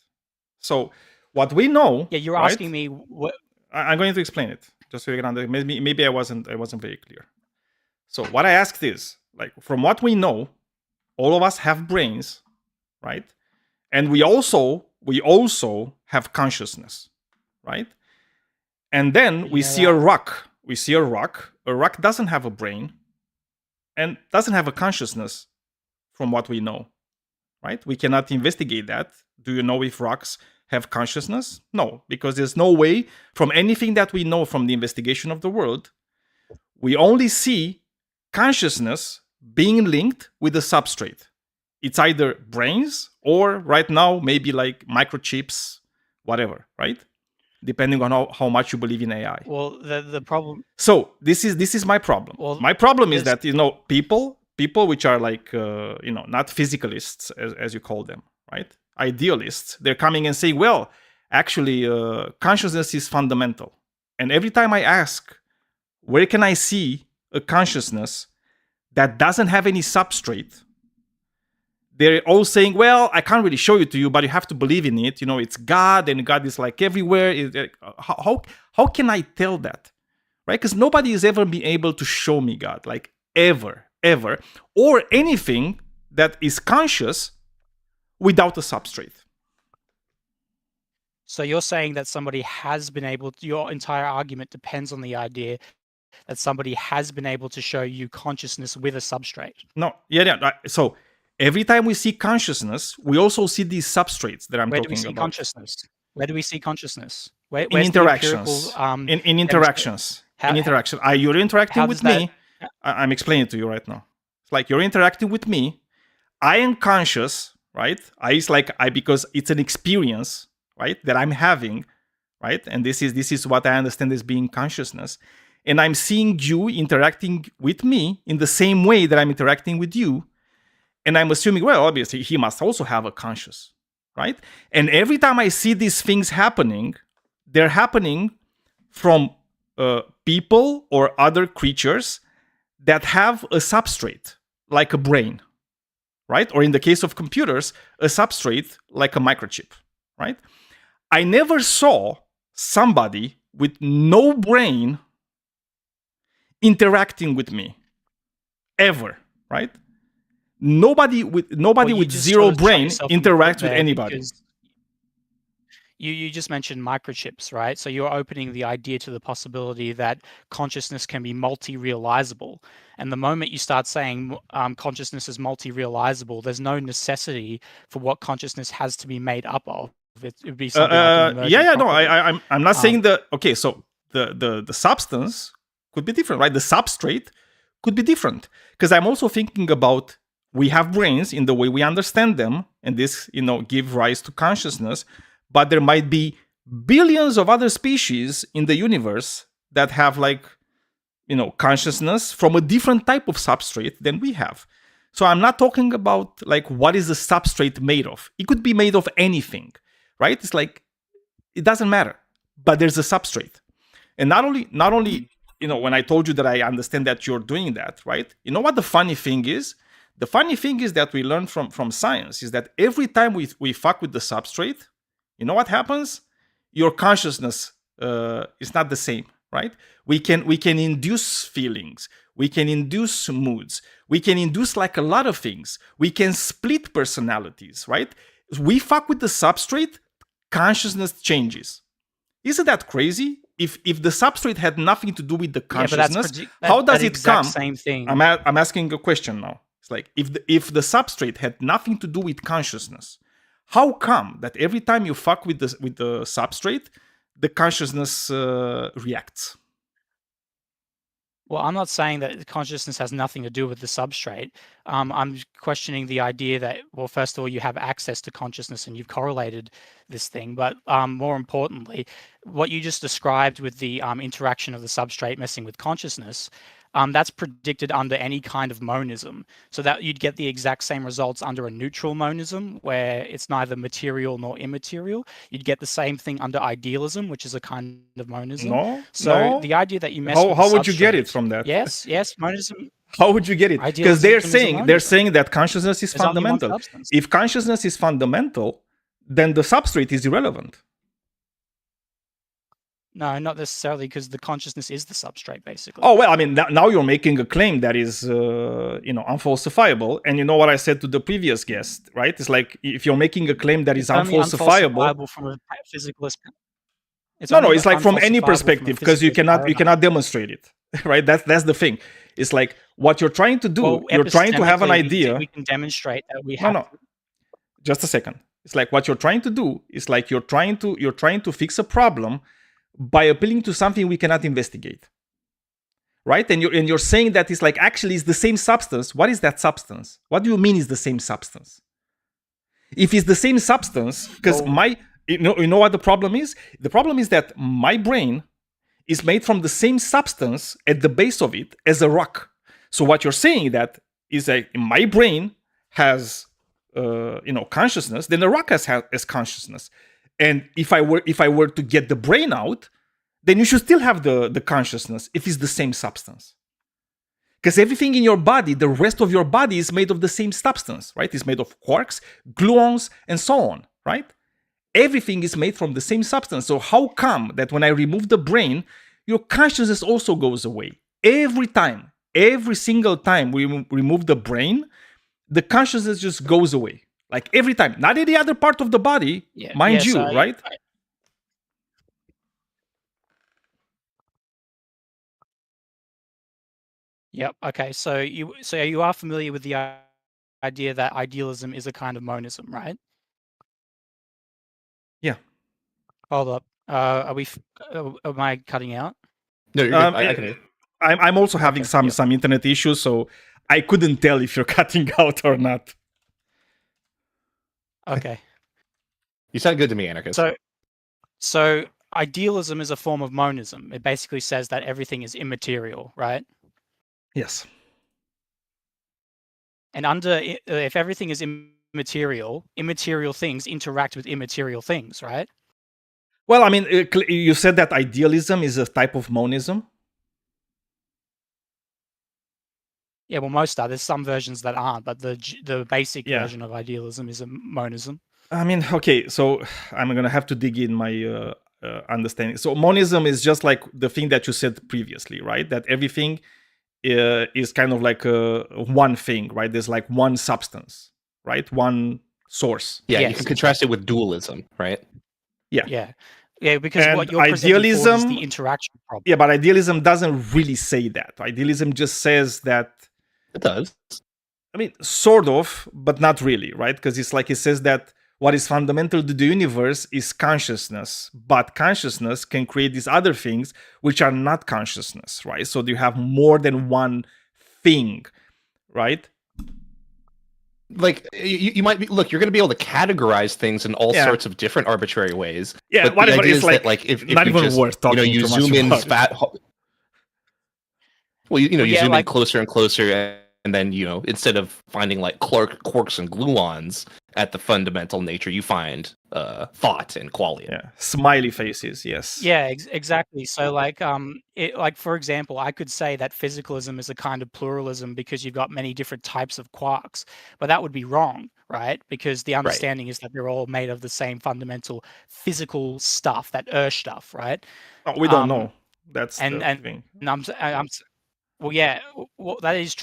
So, what we know. Yeah, you're right? asking me what. I'm going to explain it just so you can understand. Maybe I wasn't very clear. So, what I asked is, like, from what we know, all of us have brains, right? And we also have consciousness, right? And then we see a rock. We see a rock. A rock doesn't have a brain and doesn't have a consciousness from what we know, right? We cannot investigate that. Do you know if rocks have consciousness? No, because there's no way from anything that we know from the investigation of the world. We only see consciousness being linked with a substrate. It's either brains or right now, maybe like microchips, whatever, right? Depending on how much you believe in AI. Well, the problem. So this is my problem. Well, my problem is that people which are like not physicalists as you call them, right? Idealists. They're coming and saying, well, actually, consciousness is fundamental. And every time I ask, where can I see a consciousness that doesn't have any substrate? They're all saying, well, I can't really show it to you, but you have to believe in it. It's God, and God is like everywhere. How can I tell that? Right? Because nobody has ever been able to show me God, like ever, or anything that is conscious without a substrate. So you're saying that somebody has been able to, your entire argument depends on the idea that somebody has been able to show you consciousness with a substrate. No, yeah. So every time we see consciousness, we also see these substrates that I'm talking about. Where do we see consciousness? Where do we see consciousness? In interactions. In interactions. In interaction. You're interacting with me. I'm explaining to you right now. It's like you're interacting with me. I am conscious, right? Because it's an experience, right, that I'm having, right? And this is what I understand as being consciousness. And I'm seeing you interacting with me in the same way that I'm interacting with you. And I'm assuming, well, obviously, he must also have a conscious, right? And every time I see these things happening, they're happening from people or other creatures that have a substrate, like a brain, right? Or in the case of computers, a substrate like a microchip, right? I never saw somebody with no brain interacting with me, ever, right? Nobody with zero brain interacts with anybody. You just mentioned microchips, right? So you're opening the idea to the possibility that consciousness can be multi-realizable. And the moment you start saying consciousness is multi-realizable, there's no necessity for what consciousness has to be made up of. It would be something like an emergent property. I'm not saying that. Okay, so the substance could be different, right? The substrate could be different, because I'm also thinking about, we have brains in the way we understand them, and this give rise to consciousness. But there might be billions of other species in the universe that have like, consciousness from a different type of substrate than we have. So I'm not talking about like what is the substrate made of. It could be made of anything, right? It's like, it doesn't matter, but there's a substrate. And not only, when I told you that I understand that you're doing that, right? You know what the funny thing is? The funny thing is that we learn from science is that every time we fuck with the substrate, you know what happens? Your consciousness is not the same, right? We can induce feelings, we can induce moods, we can induce like a lot of things. We can split personalities, right? We fuck with the substrate, consciousness changes. Isn't that crazy? If the substrate had nothing to do with the consciousness, how does it come? Same thing. I'm asking a question now. It's like if the substrate had nothing to do with consciousness, how come that every time you fuck with the substrate, the consciousness reacts? Well, I'm not saying that consciousness has nothing to do with the substrate. I'm questioning the idea that, well, first of all, you have access to consciousness and you've correlated this thing. But more importantly, what you just described with the interaction of the substrate messing with consciousness, that's predicted under any kind of monism. So that you'd get the exact same results under a neutral monism, where it's neither material nor immaterial. You'd get the same thing under idealism, which is a kind of monism. The idea that you mess with how would you get it from that? Yes, monism. How would you get it? Because they're saying that consciousness is fundamental. If consciousness is fundamental, then the substrate is irrelevant. No, not necessarily, because the consciousness is the substrate, basically. Oh, well, I mean, now you're making a claim that is, unfalsifiable. And you know what I said to the previous guest, right? It's like, if you're making a claim that is unfalsifiable from a physicalist. It's like from any perspective, because you cannot demonstrate it, right? That's the thing. It's like what you're trying to do. Well, you're trying to have an idea. We can demonstrate that we have. No. Just a second. It's like what you're trying to do is like you're trying to fix a problem by appealing to something we cannot investigate, right? And you're saying that it's like actually it's the same substance. What is that substance? What do you mean is the same substance? If it's the same substance, because you know what the problem is? The problem is that my brain is made from the same substance at the base of it as a rock. So what you're saying that is that my brain has consciousness, then the rock has consciousness. And if I were to get the brain out, then you should still have the consciousness if it's the same substance. Because everything in your body, the rest of your body is made of the same substance, right? It's made of quarks, gluons, and so on, right? Everything is made from the same substance. So how come that when I remove the brain, your consciousness also goes away? Every single time we remove the brain, the consciousness just goes away. Like every time, not any other part of the body, mind you, right? Yep. Okay. So you are familiar with the idea that idealism is a kind of monism, right? Yeah. Hold up. Am I cutting out? No, you're good. I can hear. I'm also having some internet issues, so I couldn't tell if you're cutting out or not. Okay. You sound good to me, Anarchist. So idealism is a form of monism. It basically says that everything is immaterial, right? Yes. And if everything is immaterial things interact with immaterial things, right? Well, I mean, you said that idealism is a type of monism. Yeah, well, most are. There's some versions that aren't, but the basic version of idealism is a monism. I mean, okay, so I'm going to have to dig in my understanding. So monism is just like the thing that you said previously, right? That everything is kind of like one thing, right? There's like one substance, right? One source. Yeah, you can contrast it with dualism, right? Yeah. Yeah, because and what you're idealism is the interaction problem. Yeah, but idealism doesn't really say that. Idealism just says that. It does. I mean, sort of, but not really, right? Because it's like it says that what is fundamental to the universe is consciousness, but consciousness can create these other things which are not consciousness, right? So you have more than one thing, right? like you might be look. You're going to be able to categorize things in all Yeah. sorts of different arbitrary ways. Yeah, but the whatever. idea It's is like, that, like if not you even just, worth talking you too much zoom in about it. fat. Well, you Well, yeah, zoom like- in closer and closer, and then instead of finding like quarks and gluons at the fundamental nature, you find thought and qualia. Yeah, smiley faces. Yes. Yeah, exactly. So, like, like for example, I could say that physicalism is a kind of pluralism because you've got many different types of quarks, but that would be wrong, right? Because the understanding is that they're all made of the same fundamental physical stuff, that stuff, right? Oh, we don't Um, know. That's the and- thing. And well, yeah, well, that is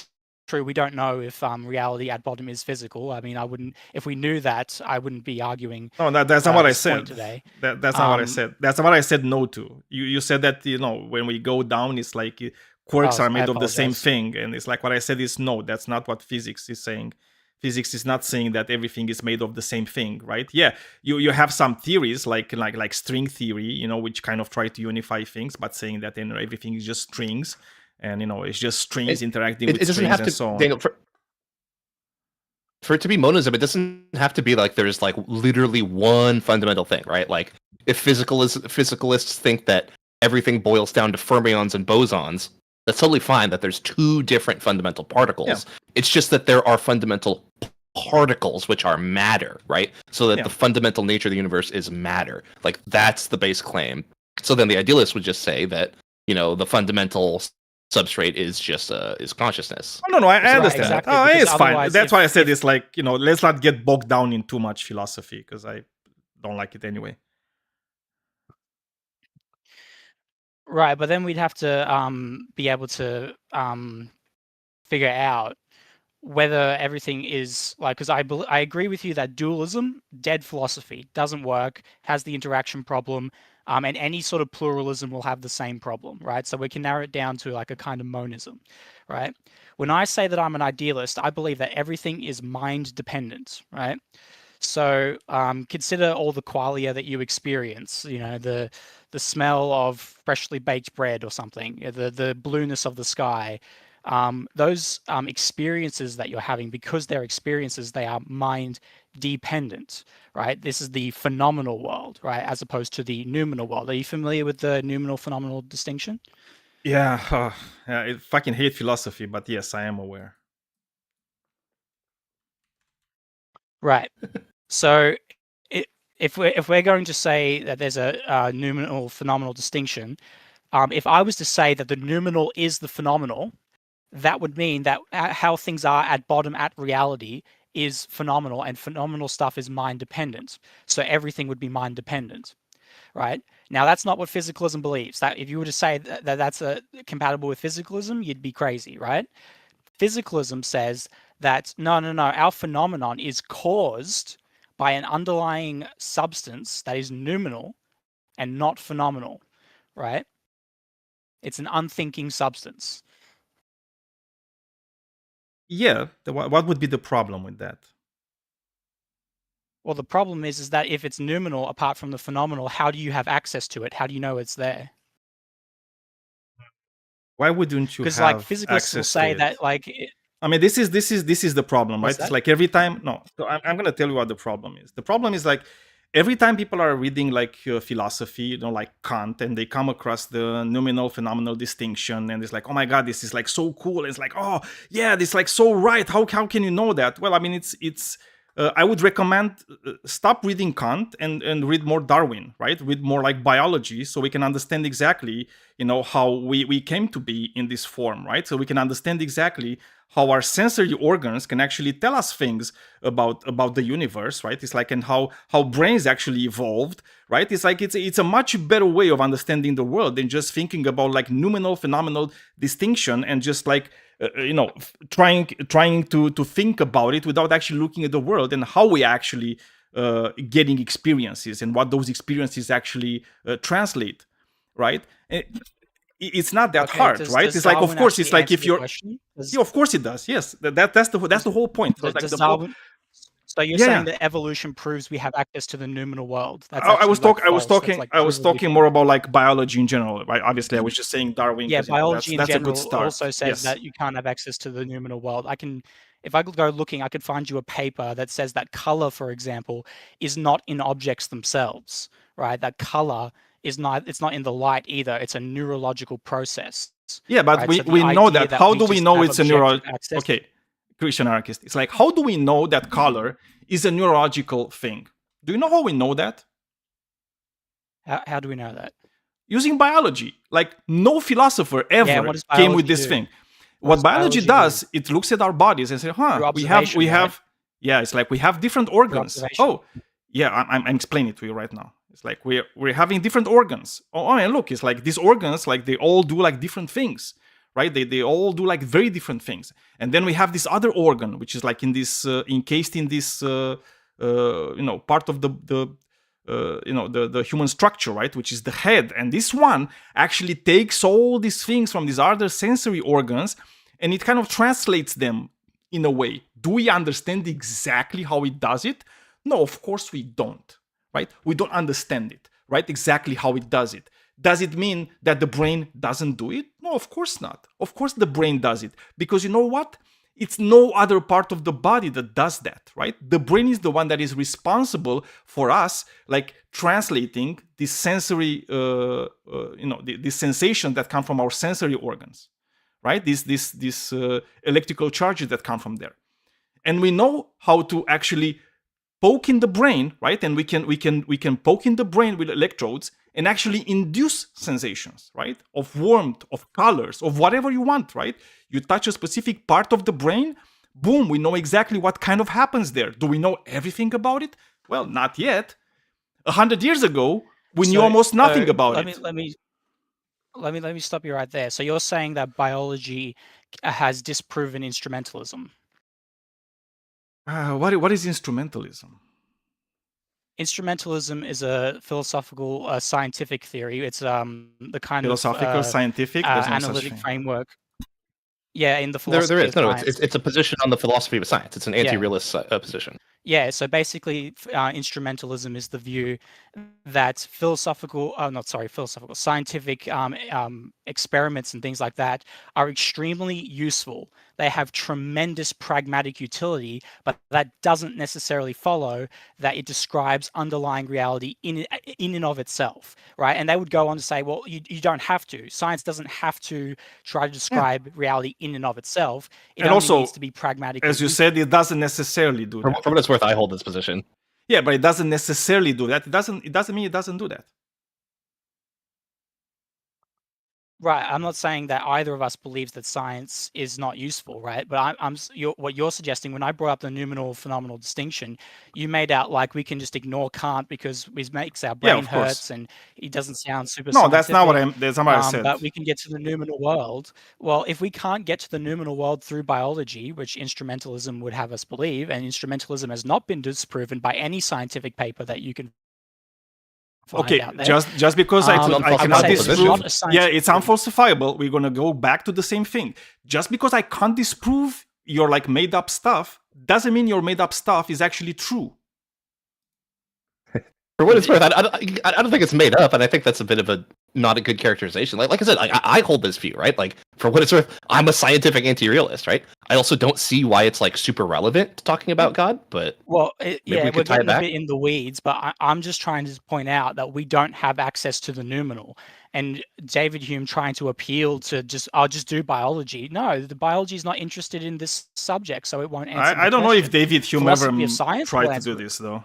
true. We don't know if reality at bottom is physical. I mean, I wouldn't. If we knew that, I wouldn't be arguing. No, that's not what I this point said. today. That's not what I said. That's not what I said no to. You said that, when we go down, it's like quarks Oh, are I made of the same apologize. thing, and it's like what I said is no. That's not what physics is saying. Physics is not saying that everything is made of the same thing, right? Yeah, you have some theories like string theory, which kind of try to unify things, but saying that everything is just strings, and it's just strings interacting with It doesn't strings have and to, so on. Daniel, for it to be monism, it doesn't have to be like there's like literally one fundamental thing, right? Like if physicalists think that everything boils down to fermions and bosons, that's totally fine that there's two different fundamental particles. Yeah. It's just that there are fundamental particles which are matter, right? So that Yeah. the fundamental nature of the universe is matter. Like that's the base claim. So then the idealist would just say that, the fundamental substrate is just is consciousness. No, I Right, understand exactly, that. Oh, because it's fine. otherwise That's if- why I said if- it's like, let's not get bogged down in too much philosophy because I don't like it anyway. Right, but then we'd have to be able to figure out whether everything is like, because I agree with you that dualism, dead philosophy, doesn't work, has the interaction problem, and any sort of pluralism will have the same problem, right? So we can narrow it down to like a kind of monism, right? When I say that I'm an idealist, I believe that everything is mind dependent, right? So consider all the qualia that you experience, the smell of freshly baked bread or something, the blueness of the sky. Those experiences that you're having, because they're experiences, they are mind dependent, right? This is the phenomenal world, right? As opposed to the noumenal world. Are you familiar with the noumenal phenomenal distinction? Yeah, I fucking hate philosophy, but yes, I am aware. Right. So if we're going to say that there's a noumenal phenomenal distinction, if I was to say that the noumenal is the phenomenal, that would mean that how things are at bottom at reality is phenomenal, and phenomenal stuff is mind dependent. So everything would be mind dependent, right? Now that's not what physicalism believes. That if you were to say that that's compatible with physicalism, you'd be crazy, right? Physicalism says that no, our phenomenon is caused by an underlying substance that is noumenal and not phenomenal, right? It's an unthinking substance. Yeah, what would be the problem with that? Well, the problem is that if it's noumenal apart from the phenomenal, how do you have access to it? How do you know it's there? Why wouldn't you Because have like physicists will access say to it? that like I mean, this is the problem, right? What's It's that? like every time. No, so I'm gonna tell you what the problem is. The problem is like every time people are reading like philosophy, like Kant, and they come across the noumenal phenomenal distinction, and it's like, oh my god, this is like so cool. It's like, oh yeah, this is like so right. How can you know that? Well, I mean, it's. I would recommend stop reading Kant and read more Darwin, right? Read more like biology, so we can understand exactly, how we came to be in this form, right? So we can understand exactly how our sensory organs can actually tell us things about the universe, right? It's like, and how brains actually evolved, right? It's like it's a much better way of understanding the world than just thinking about like noumenal phenomenal distinction and just like trying to think about it without actually looking at the world and how we actually getting experiences and what those experiences actually translate, right? It's not that hard, right? It's like, of course, it's like if you're, yeah, of course it does. Yes, that's the whole point. So, like, so you're saying that evolution proves we have access to the noumenal world? That's I was false. talking more about like biology in general, right? Obviously, I was just saying Darwin. Yeah, biology in that's general a good start. also says Yes. that you can't have access to the noumenal world. I can If I could go looking, I could find you a paper that says that color, for example, is not in objects themselves, right? That color is not, it's not in the light either. It's a neurological process. Yeah, but right? we, So the we know idea that. How we do we just know have it's a neural? objective access- Okay, Christian anarchist. It's like, how do we know that color is a neurological thing? Do you know how we know that? How do we know that? Using biology. Like, no philosopher ever what does came with biology this do? thing. What What does biology biology does, it looks at our bodies and says, Through we have, observation, right? yeah, it's like we have different organs. observation. Oh, yeah, I'm explaining it to you right now. It's like we're having different organs. Oh, and look, it's like these organs, like they all do like different things, right? They all do like very different things. And then we have this other organ, which is like in this encased in this part of the human structure, right? Which is the head. And this one actually takes all these things from these other sensory organs and it kind of translates them in a way. Do we understand exactly how it does it? No, of course we don't, right? We don't understand it, right? Exactly how it does it. Does it mean that the brain doesn't do it? No, of course not. Of course the brain does it. Because you know what? It's no other part of the body that does that, right? The brain is the one that is responsible for us, like translating this sensory, these sensations that come from our sensory organs, right? These electrical charges that come from there, and we know how to actually poke in the brain, right? And we can poke in the brain with electrodes and actually induce sensations, right? Of warmth, of colors, of whatever you want, right? You touch a specific part of the brain, boom, we know exactly what kind of happens there. Do we know everything about it? Well, not yet. 100 years ago, we knew almost nothing about it. Let me stop you right there. So you're saying that biology has disproven instrumentalism. What is instrumentalism? Instrumentalism is a philosophical, scientific theory. It's the kind Philosophical, of scientific, there's no such analytic thing. framework. Yeah, in the There philosophy is of no. science. It's a position on the philosophy of science. It's an anti-realist position. Yeah, so basically, instrumentalism is the view that scientific experiments and things like that are extremely useful. They have tremendous pragmatic utility, but that doesn't necessarily follow that it describes underlying reality in and of itself, right? And they would go on to say, well, you don't have to. Science doesn't have to try to describe reality in and of itself. It And only also, needs to be pragmatic. As you said, it doesn't necessarily do that. For what it's worth, I hold this position. Yeah, but it doesn't necessarily do that. It doesn't mean it doesn't do that. Right. I'm not saying that either of us believes that science is not useful, right? But what you're suggesting, when I brought up the noumenal phenomenal distinction, you made out like we can just ignore Kant because it makes our brain of course. hurts and he doesn't sound super. No, that's not what scientific. I said. But we can get to the noumenal world. Well, if we can't get to the noumenal world through biology, which instrumentalism would have us believe, and instrumentalism has not been disproven by any scientific paper that you can. Okay, just because I cannot disprove, it's unfalsifiable. We're gonna go back to the same thing. Just because I can't disprove your like made up stuff doesn't mean your made up stuff is actually true. For what it's worth, I don't think it's made up, and I think that's a bit of a not a good characterization. Like I said, I hold this view, right? Like for what it's worth, I'm a scientific anti-realist, right? I also don't see why it's like super relevant to talking about God, but well, we we're could tie it getting a back. bit in the weeds, but I'm just trying to point out that we don't have access to the noumenal. And David Hume trying to appeal to I'll just do biology. No, the biology is not interested in this subject, so it won't answer. I don't know if David Hume ever science tried to do this though.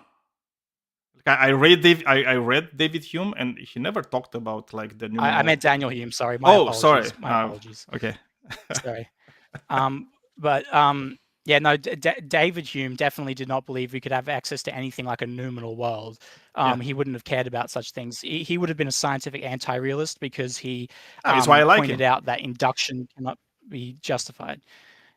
I read David Hume, and he never talked about like the noumenal. I meant Daniel Hume. Sorry. My apologies. Sorry. My apologies. Okay. Sorry. Yeah, no. David Hume definitely did not believe we could have access to anything like a noumenal world. He wouldn't have cared about such things. He would have been a scientific anti-realist because he that's why I like pointed him. out that induction cannot be justified.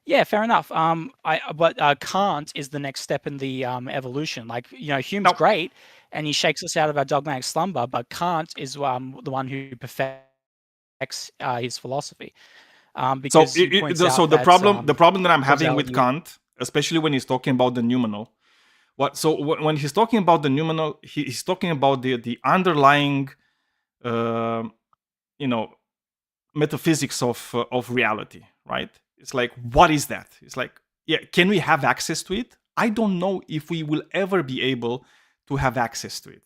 Yeah, fair enough. But Kant is the next step in the evolution. Like, Hume's great, and he shakes us out of our dogmatic slumber. But Kant is the one who perfects his philosophy. Because the problem that I'm having with Kant, especially when he's talking about the noumenal, when he's talking about the noumenal, he's talking about the underlying, metaphysics of reality, right? It's like, what is that? It's like, yeah, can we have access to it? I don't know if we will ever be able to have access to it.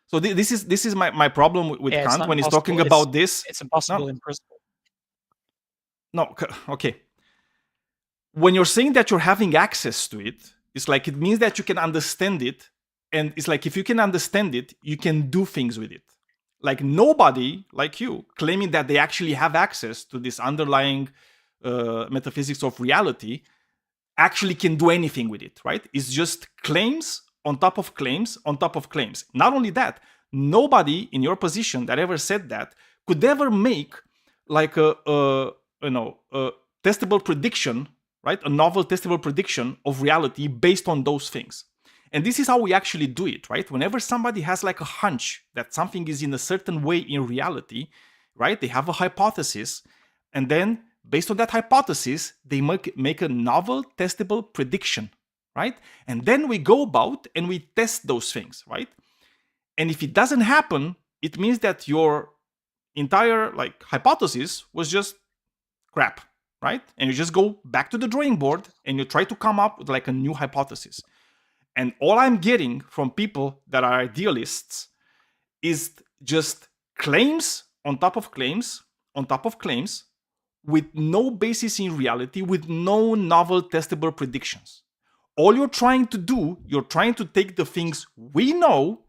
So this is my problem with Yeah, it's Kant not when he's impossible. talking about this. It's impossible in principle. No, okay. When you're saying that you're having access to it, it's like it means that you can understand it, and it's like if you can understand it, you can do things with it. Like nobody like you claiming that they actually have access to this underlying metaphysics of reality actually can do anything with it, right? It's just claims on top of claims on top of claims. Not only that, nobody in your position that ever said that could ever make like a testable prediction, right? A novel testable prediction of reality based on those things. And this is how we actually do it, right? Whenever somebody has like a hunch that something is in a certain way in reality, right? They have a hypothesis, and then based on that hypothesis, they make a novel testable prediction, right? And then we go about and we test those things, right? And if it doesn't happen, it means that your entire like hypothesis was just crap, right? And you just go back to the drawing board and you try to come up with like a new hypothesis. And all I'm getting from people that are idealists is just claims on top of claims on top of claims with no basis in reality, with no novel testable predictions. All you're trying to do, you're trying to take the things we know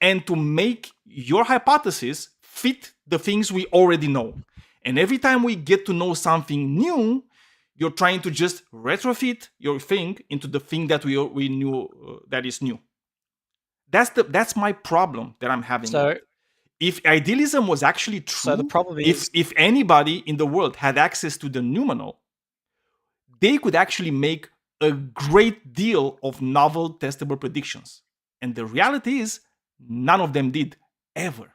and to make your hypothesis fit the things we already know. And every time we get to know something new, you're trying to just retrofit your thing into the thing that we knew that is new. That's my problem that I'm having. So if idealism was actually true, so the problem is if anybody in the world had access to the noumenal, they could actually make a great deal of novel testable predictions. And the reality is none of them did ever.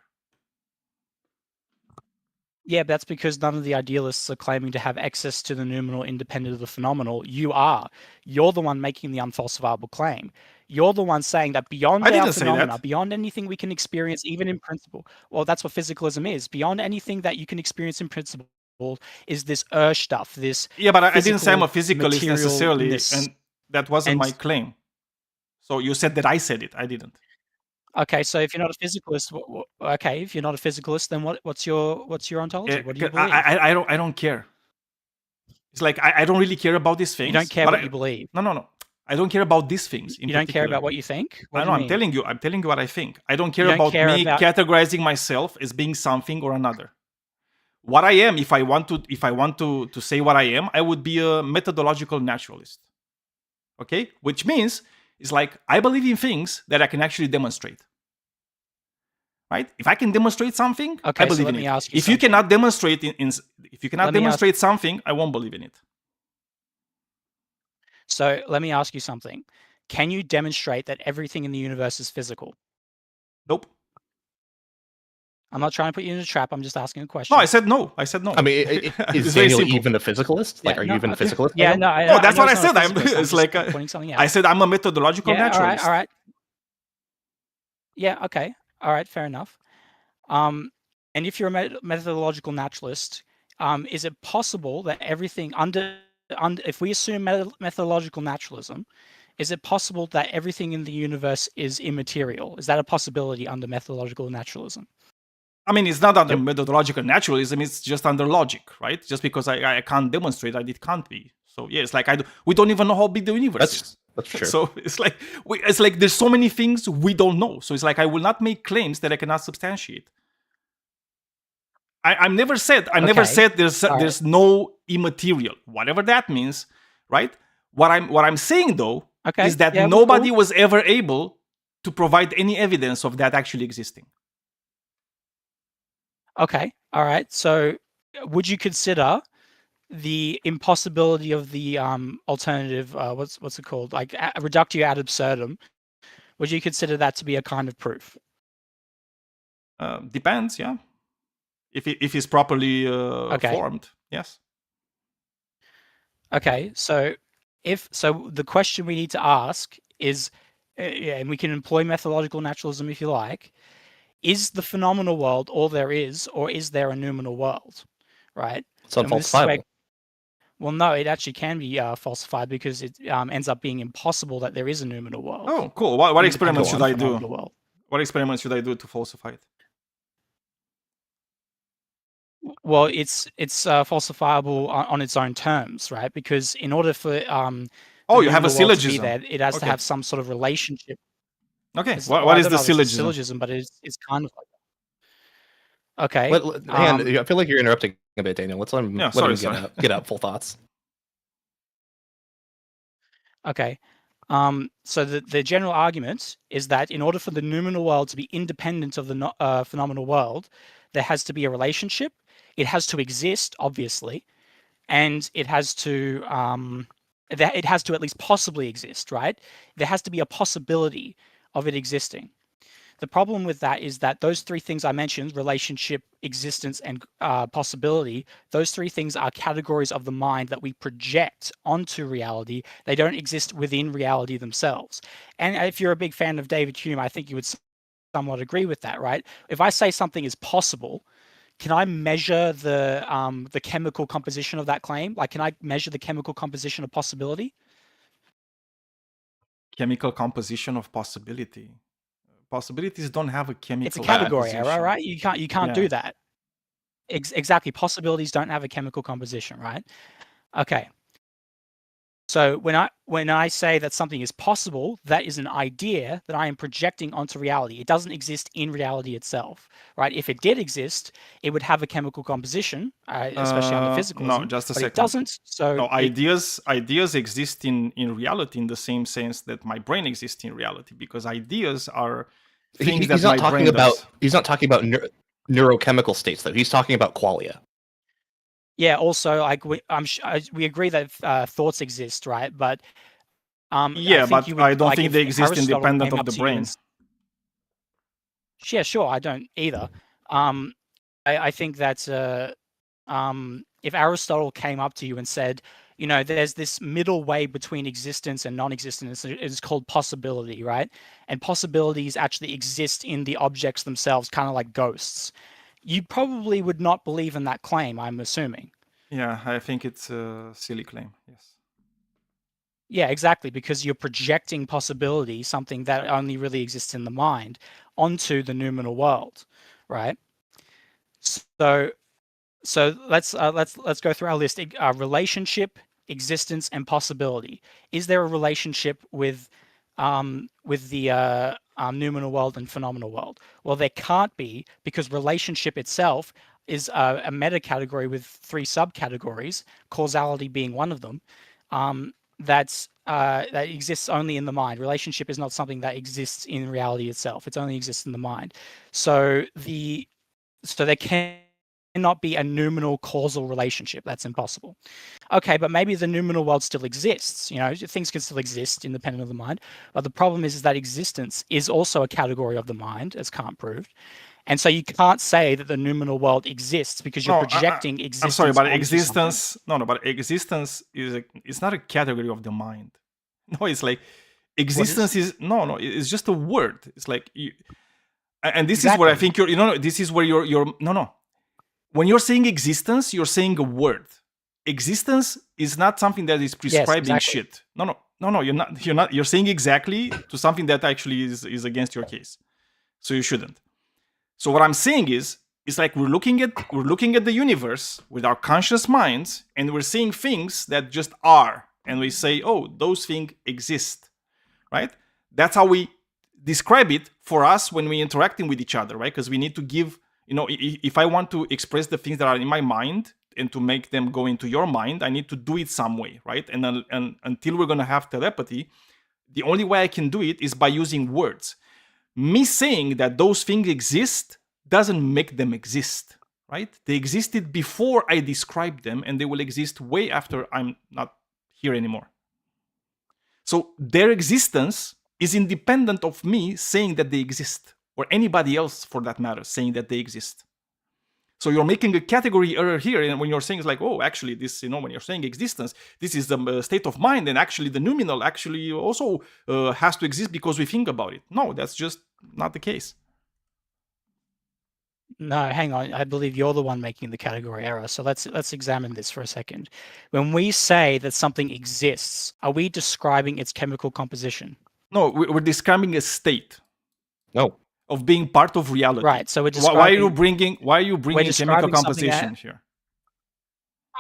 yeah, that's because none of the idealists are claiming to have access to the noumenal independent of the phenomenal. You are. You're the one making the unfalsifiable claim. You're the one saying that beyond I our didn't say phenomena, that. beyond anything we can experience, even in principle. Well, that's what physicalism is. Beyond anything that you can experience in principle is this stuff, this Yeah, but I didn't say I'm a physical physicalist necessarily, materialness. and that wasn't And- my claim. So you said that I said it. I didn't. Okay, so if you're not a physicalist, okay, if you're not a physicalist, then what's your ontology? What do you believe? I don't care. It's like I don't really care about these things. You don't care but what you believe. No. I don't care about these things. You don't care about what you think. What I do know. you I'm mean? telling you what I think. I don't care You don't about care me about- categorizing myself as being something or another. What I am, if I want to say what I am, I would be a methodological naturalist. Okay, which means it's like I believe in things that I can actually demonstrate. Right? If I can demonstrate something, Okay, I believe so let in me it. ask you If you something. cannot demonstrate if you cannot Let me ask- demonstrate something, I won't believe in it. So let me ask you something. Can you demonstrate that everything in the universe is physical? Nope. I'm not trying to put you in a trap. I'm just asking a question. No, I said no. I said no. I mean, It's is very Daniel simple. even a physicalist? Like, Yeah, are no, you even a okay. physicalist? Yeah, Daniel? no. No, that's know what I it's not said. a I'm physicalist, it's just like pointing something out. I said I'm a methodological Yeah, naturalist. all right. Yeah, okay. All right, fair enough. And if you're a methodological naturalist, is it possible that everything under if we assume methodological naturalism, is it possible that everything in the universe is immaterial? Is that a possibility under methodological naturalism? I mean, it's not under Yep. methodological naturalism. It's just under logic, right? Just because I can't demonstrate that it can't be. So yeah, it's like we don't even know how big the universe is. That's true. So it's like there's so many things we don't know. So it's like I will not make claims that I cannot substantiate. I've never said Okay. there's All right. there's no immaterial, whatever that means, right? What I'm saying though Okay. is that yeah, nobody cool. was ever able to provide any evidence of that actually existing. Okay. All right. So would you consider the impossibility of the alternative what's it called? Like reductio ad absurdum? Would you consider that to be a kind of proof? Depends, yeah. If it's properly Okay. formed, yes. Okay, so the question we need to ask is, and we can employ methodological naturalism if you like, is the phenomenal world all there is, or is there a noumenal world? Right? It's And this is where- unfalsifiable. Well, no, it actually can be falsified because it ends up being impossible that there is a noumenal world. Oh, cool. What experiments should I do? Phenomenal world. What experiments should I do to falsify it? Well, it's falsifiable on its own terms, right? Because in order for Oh, you have a noumenal world to be syllogism. there, it has to Okay. have some sort of relationship. Okay. It's- What well, I is don't the know if it's a syllogism? syllogism, but it's kind of like that. Okay. Hang on, I feel like you're interrupting a bit, Daniel. Let's let him, Yeah, let him sorry. get out full thoughts. Okay. So the general argument is that in order for the noumenal world to be independent of the phenomenal world, there has to be a relationship. It has to exist, obviously, and it has to at least possibly exist, right? There has to be a possibility of it existing. The problem with that is that those three things I mentioned, relationship, existence, and possibility, those three things are categories of the mind that we project onto reality. They don't exist within reality themselves. And if you're a big fan of David Hume, I think you would somewhat agree with that, right? If I say something is possible, can I measure the chemical composition of that claim? Like, can I measure the chemical composition of possibility? Chemical composition of possibility. Possibilities don't have a chemical. It's a category composition. error, right? You can't Yeah. do that. Exactly. Possibilities don't have a chemical composition, right? Okay. So when I say that something is possible, that is an idea that I am projecting onto reality. It doesn't exist in reality itself, right? If it did exist, it would have a chemical composition, especially under physicalism. No, just a but second. it doesn't. So No, ideas exist in reality in the same sense that my brain exists in reality, because ideas are things that He's my not talking brain about. does. He's not talking about neurochemical states, though. He's talking about qualia. yeah. Also, like we agree that thoughts exist, right? But Yeah, but I don't think they exist Aristotle independent came of up the to you brain. Yeah, sure. I don't either. I think that if Aristotle came up to you and said, you know, there's this middle way between existence and non-existence, it's called possibility, right? And possibilities actually exist in the objects themselves, kind of like ghosts. You probably would not believe in that claim, I'm assuming. Yeah, I think it's a silly claim. Yes. Yeah, exactly, because you're projecting possibility, something that only really exists in the mind, onto the noumenal world, right? So let's go through our list. Relationship, existence, and possibility. Is there a relationship with the noumenal world and phenomenal world? Well, there can't be, because relationship itself is a meta category with 3 subcategories, causality being one of them. That exists only in the mind. Relationship is not something that exists in reality itself. It only exists in the mind. So there cannot be a noumenal causal relationship. That's impossible. Okay, but maybe the noumenal world still exists. You know, things can still exist independent of the mind. But the problem is that existence is also a category of the mind, as Kant proved. And so you can't say that the noumenal world exists because you're projecting existence. I'm sorry, but onto existence. something. No, but existence it's not a category of the mind. No, it's like existence is no. It's just a word. It's like and this is where I think this is where you're no. When you're saying existence, you're saying a word. Existence is not something that is prescribing shit. No. You're not. You're saying exactly to something that actually is against your case. So you shouldn't. So what I'm saying is, it's like we're looking at the universe with our conscious minds, and we're seeing things that just are, and we say, oh, those things exist, right? That's how we describe it for us when we're interacting with each other, right? Because we need to give, if I want to express the things that are in my mind and to make them go into your mind, I need to do it some way, right? And until we're gonna have telepathy, the only way I can do it is by using words. Me saying that those things exist doesn't make them exist, right? They existed before I described them, and they will exist way after I'm not here anymore. So their existence is independent of me saying that they exist, or anybody else for that matter saying that they exist. So you're making a category error here, and when you're saying it's like, oh, actually, this, when you're saying existence, this is the state of mind, and actually the noumenal actually also has to exist because we think about it. No, that's just not the case. No, hang on. I believe you're the one making the category error. So let's examine this for a second. When we say that something exists, are we describing its chemical composition? No, we're describing a state No. of being part of reality. Right. So we're Why are you describing. bringing chemical describing something composition that- here?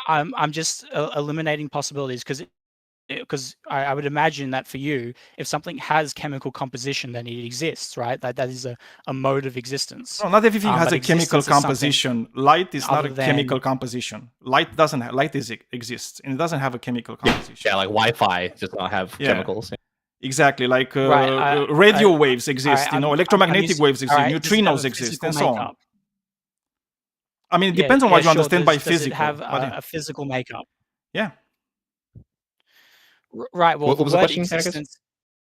I'm just eliminating possibilities because I would imagine that for you, if something has chemical composition, then it exists, right? That is a mode of existence. No, not everything has but a chemical existence is something composition. Light is not a other than- chemical composition. Light doesn't have, light exists and it doesn't have a chemical composition. Yeah, like Wi-Fi does not have Yeah. chemicals. Exactly, like Right, radio waves exist. I'm- I'm electromagnetic using- waves exist. all right, does it have Neutrinos a exist, physical and so on. makeup? I mean, it Yeah, depends on what you sure. understand by Does physical. it have but a physical makeup? yeah, Right. Well, What the was the word question, Atticus? existence.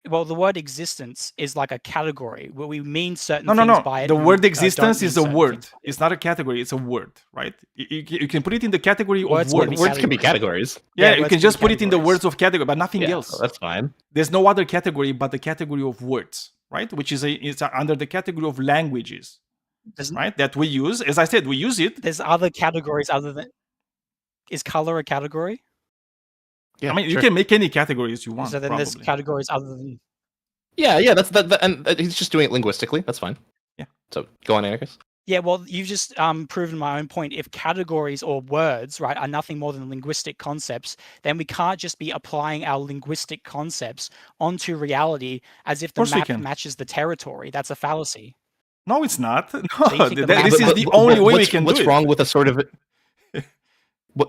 Well, the word existence is like a category where we mean certain no. things by it. The and word don't existence mean is a certain word. things by it. It's not a category. It's a word, right? You can put it in the category Words of can be words. Words can be categories. Yeah, Yeah, you words can can just be put it in the categories. words of category, but nothing Yeah, else. that's fine. There's no other category but the category of words, right? Which is it's under the category of languages, There's, right? That we use. As I said, we use it. there's other categories other than. Is color a category? Yeah, I mean, you sure. can make any categories you want. So then probably. there's categories other than. Yeah, that's that, and he's just doing it linguistically. That's fine. Yeah. So go on, Atticus. Yeah, well, you've just proven my own point. If categories or words, right, are nothing more than linguistic concepts, then we can't just be applying our linguistic concepts onto reality as if the course we map can. matches the territory. That's a fallacy. No, it's not. No, you think the this map- is But the only way we what's- can What's do wrong it. with a sort of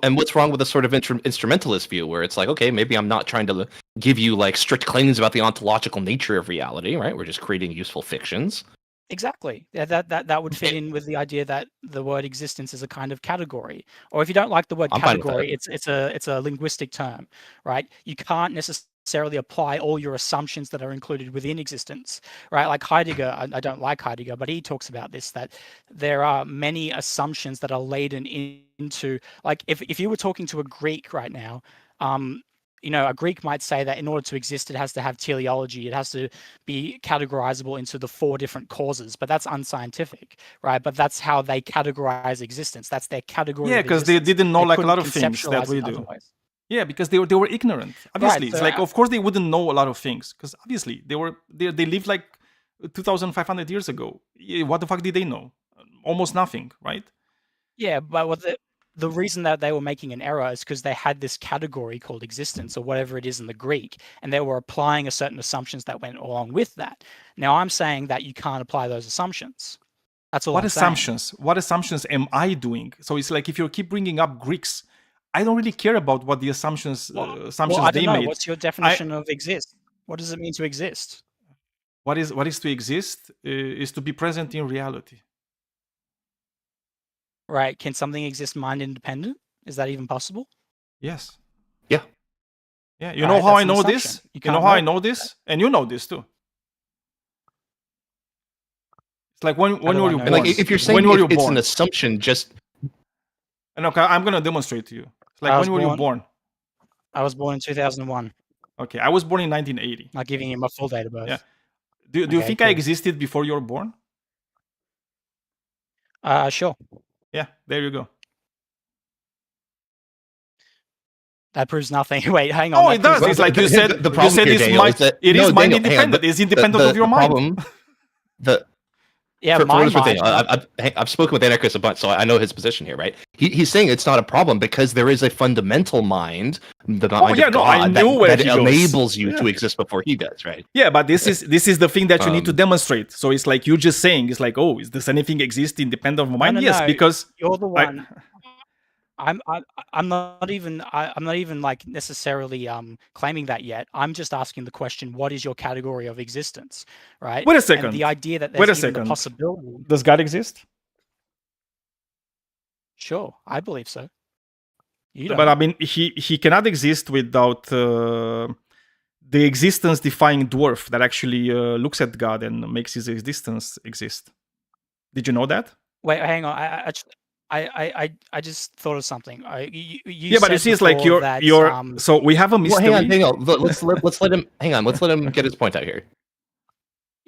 and what's wrong with a sort of instrumentalist view where it's like, okay, maybe I'm not trying to give you like strict claims about the ontological nature of reality, right? We're just creating useful fictions. Exactly. Yeah, that would fit in with the idea that the word existence is a kind of category. Or if you don't like the word I'm fine with category, it's a linguistic term, right? You can't necessarily apply all your assumptions that are included within existence, right? Like Heidegger, I don't like Heidegger, but he talks about this, that there are many assumptions that are laden into, like if you were talking to a Greek right now, a Greek might say that in order to exist, it has to have teleology. It has to be categorizable into the 4 different causes, but that's unscientific, right? But that's how they categorize existence. That's their category. Yeah, of because they existence. didn't know They like a couldn't lot of things that conceptualize we it do. otherwise. Yeah, because they were ignorant. Obviously, so it's like of course they wouldn't know a lot of things because obviously they lived like 2,500 years ago. What the fuck did they know? Almost nothing, right? Yeah, but what the reason that they were making an error is because they had this category called existence or whatever it is in the Greek, and they were applying a certain assumptions that went along with that. Now I'm saying that you can't apply those assumptions. That's all. What I'm saying. assumptions? What assumptions am I doing? So it's like if you keep bringing up Greeks, I don't really care about what the assumptions Well, I don't they know. made. What's your definition of exist? What does it mean to exist? What is to exist is to be present in reality. Right? Can something exist mind independent? Is that even possible? Yes. Yeah. Yeah. You Right, know how that's I an know this? assumption. You You know can't how I know. know this? And you know this too. It's like when do were I you know born? And like if you're saying when were you it's born? an assumption, just And okay, I'm gonna demonstrate to you. It's like I was when were you born- born? I was born in 2001. Okay, I was born in 1980. Not giving you my full date of birth. Yeah. Do you Okay, think I cool. existed before you were born? Sure. Yeah, there you go. That proves nothing. Wait, hang on. Oh, that it does. proves It's like nothing. you said. The You problem said here, it's Daniel, mind. is that- It no, is mind Daniel, hang on, independent. It's independent of your mind. Problem, Yeah, for my what it's worth, mind. Daniel, I've spoken with Anarchist a bunch, so I know his position here, right? He's saying it's not a problem because there is a fundamental mind, the mind yeah, of no, I God, knew where that he goes. enables you Yeah. to exist before he does, right? Yeah, but this is the thing that you need to Um, demonstrate. So it's like you just saying, it's like, oh, does anything exist independent of my mind? no, Yes, no. because You're the I- one. I'm not even like necessarily claiming that yet. I'm just asking the question: what is your category of existence, right? Wait a And second. the idea that Wait there's a even the second. possibility. does God exist? Sure, I believe so. You don't. But I mean, he cannot exist without the existence-defying dwarf that actually looks at God and makes his existence exist. Did you know that? Wait, hang on. I just thought of something. You Yeah, but you said see, it's like before that, you're. So we have a Well, mystery. hang on. Let's let him get his point out here.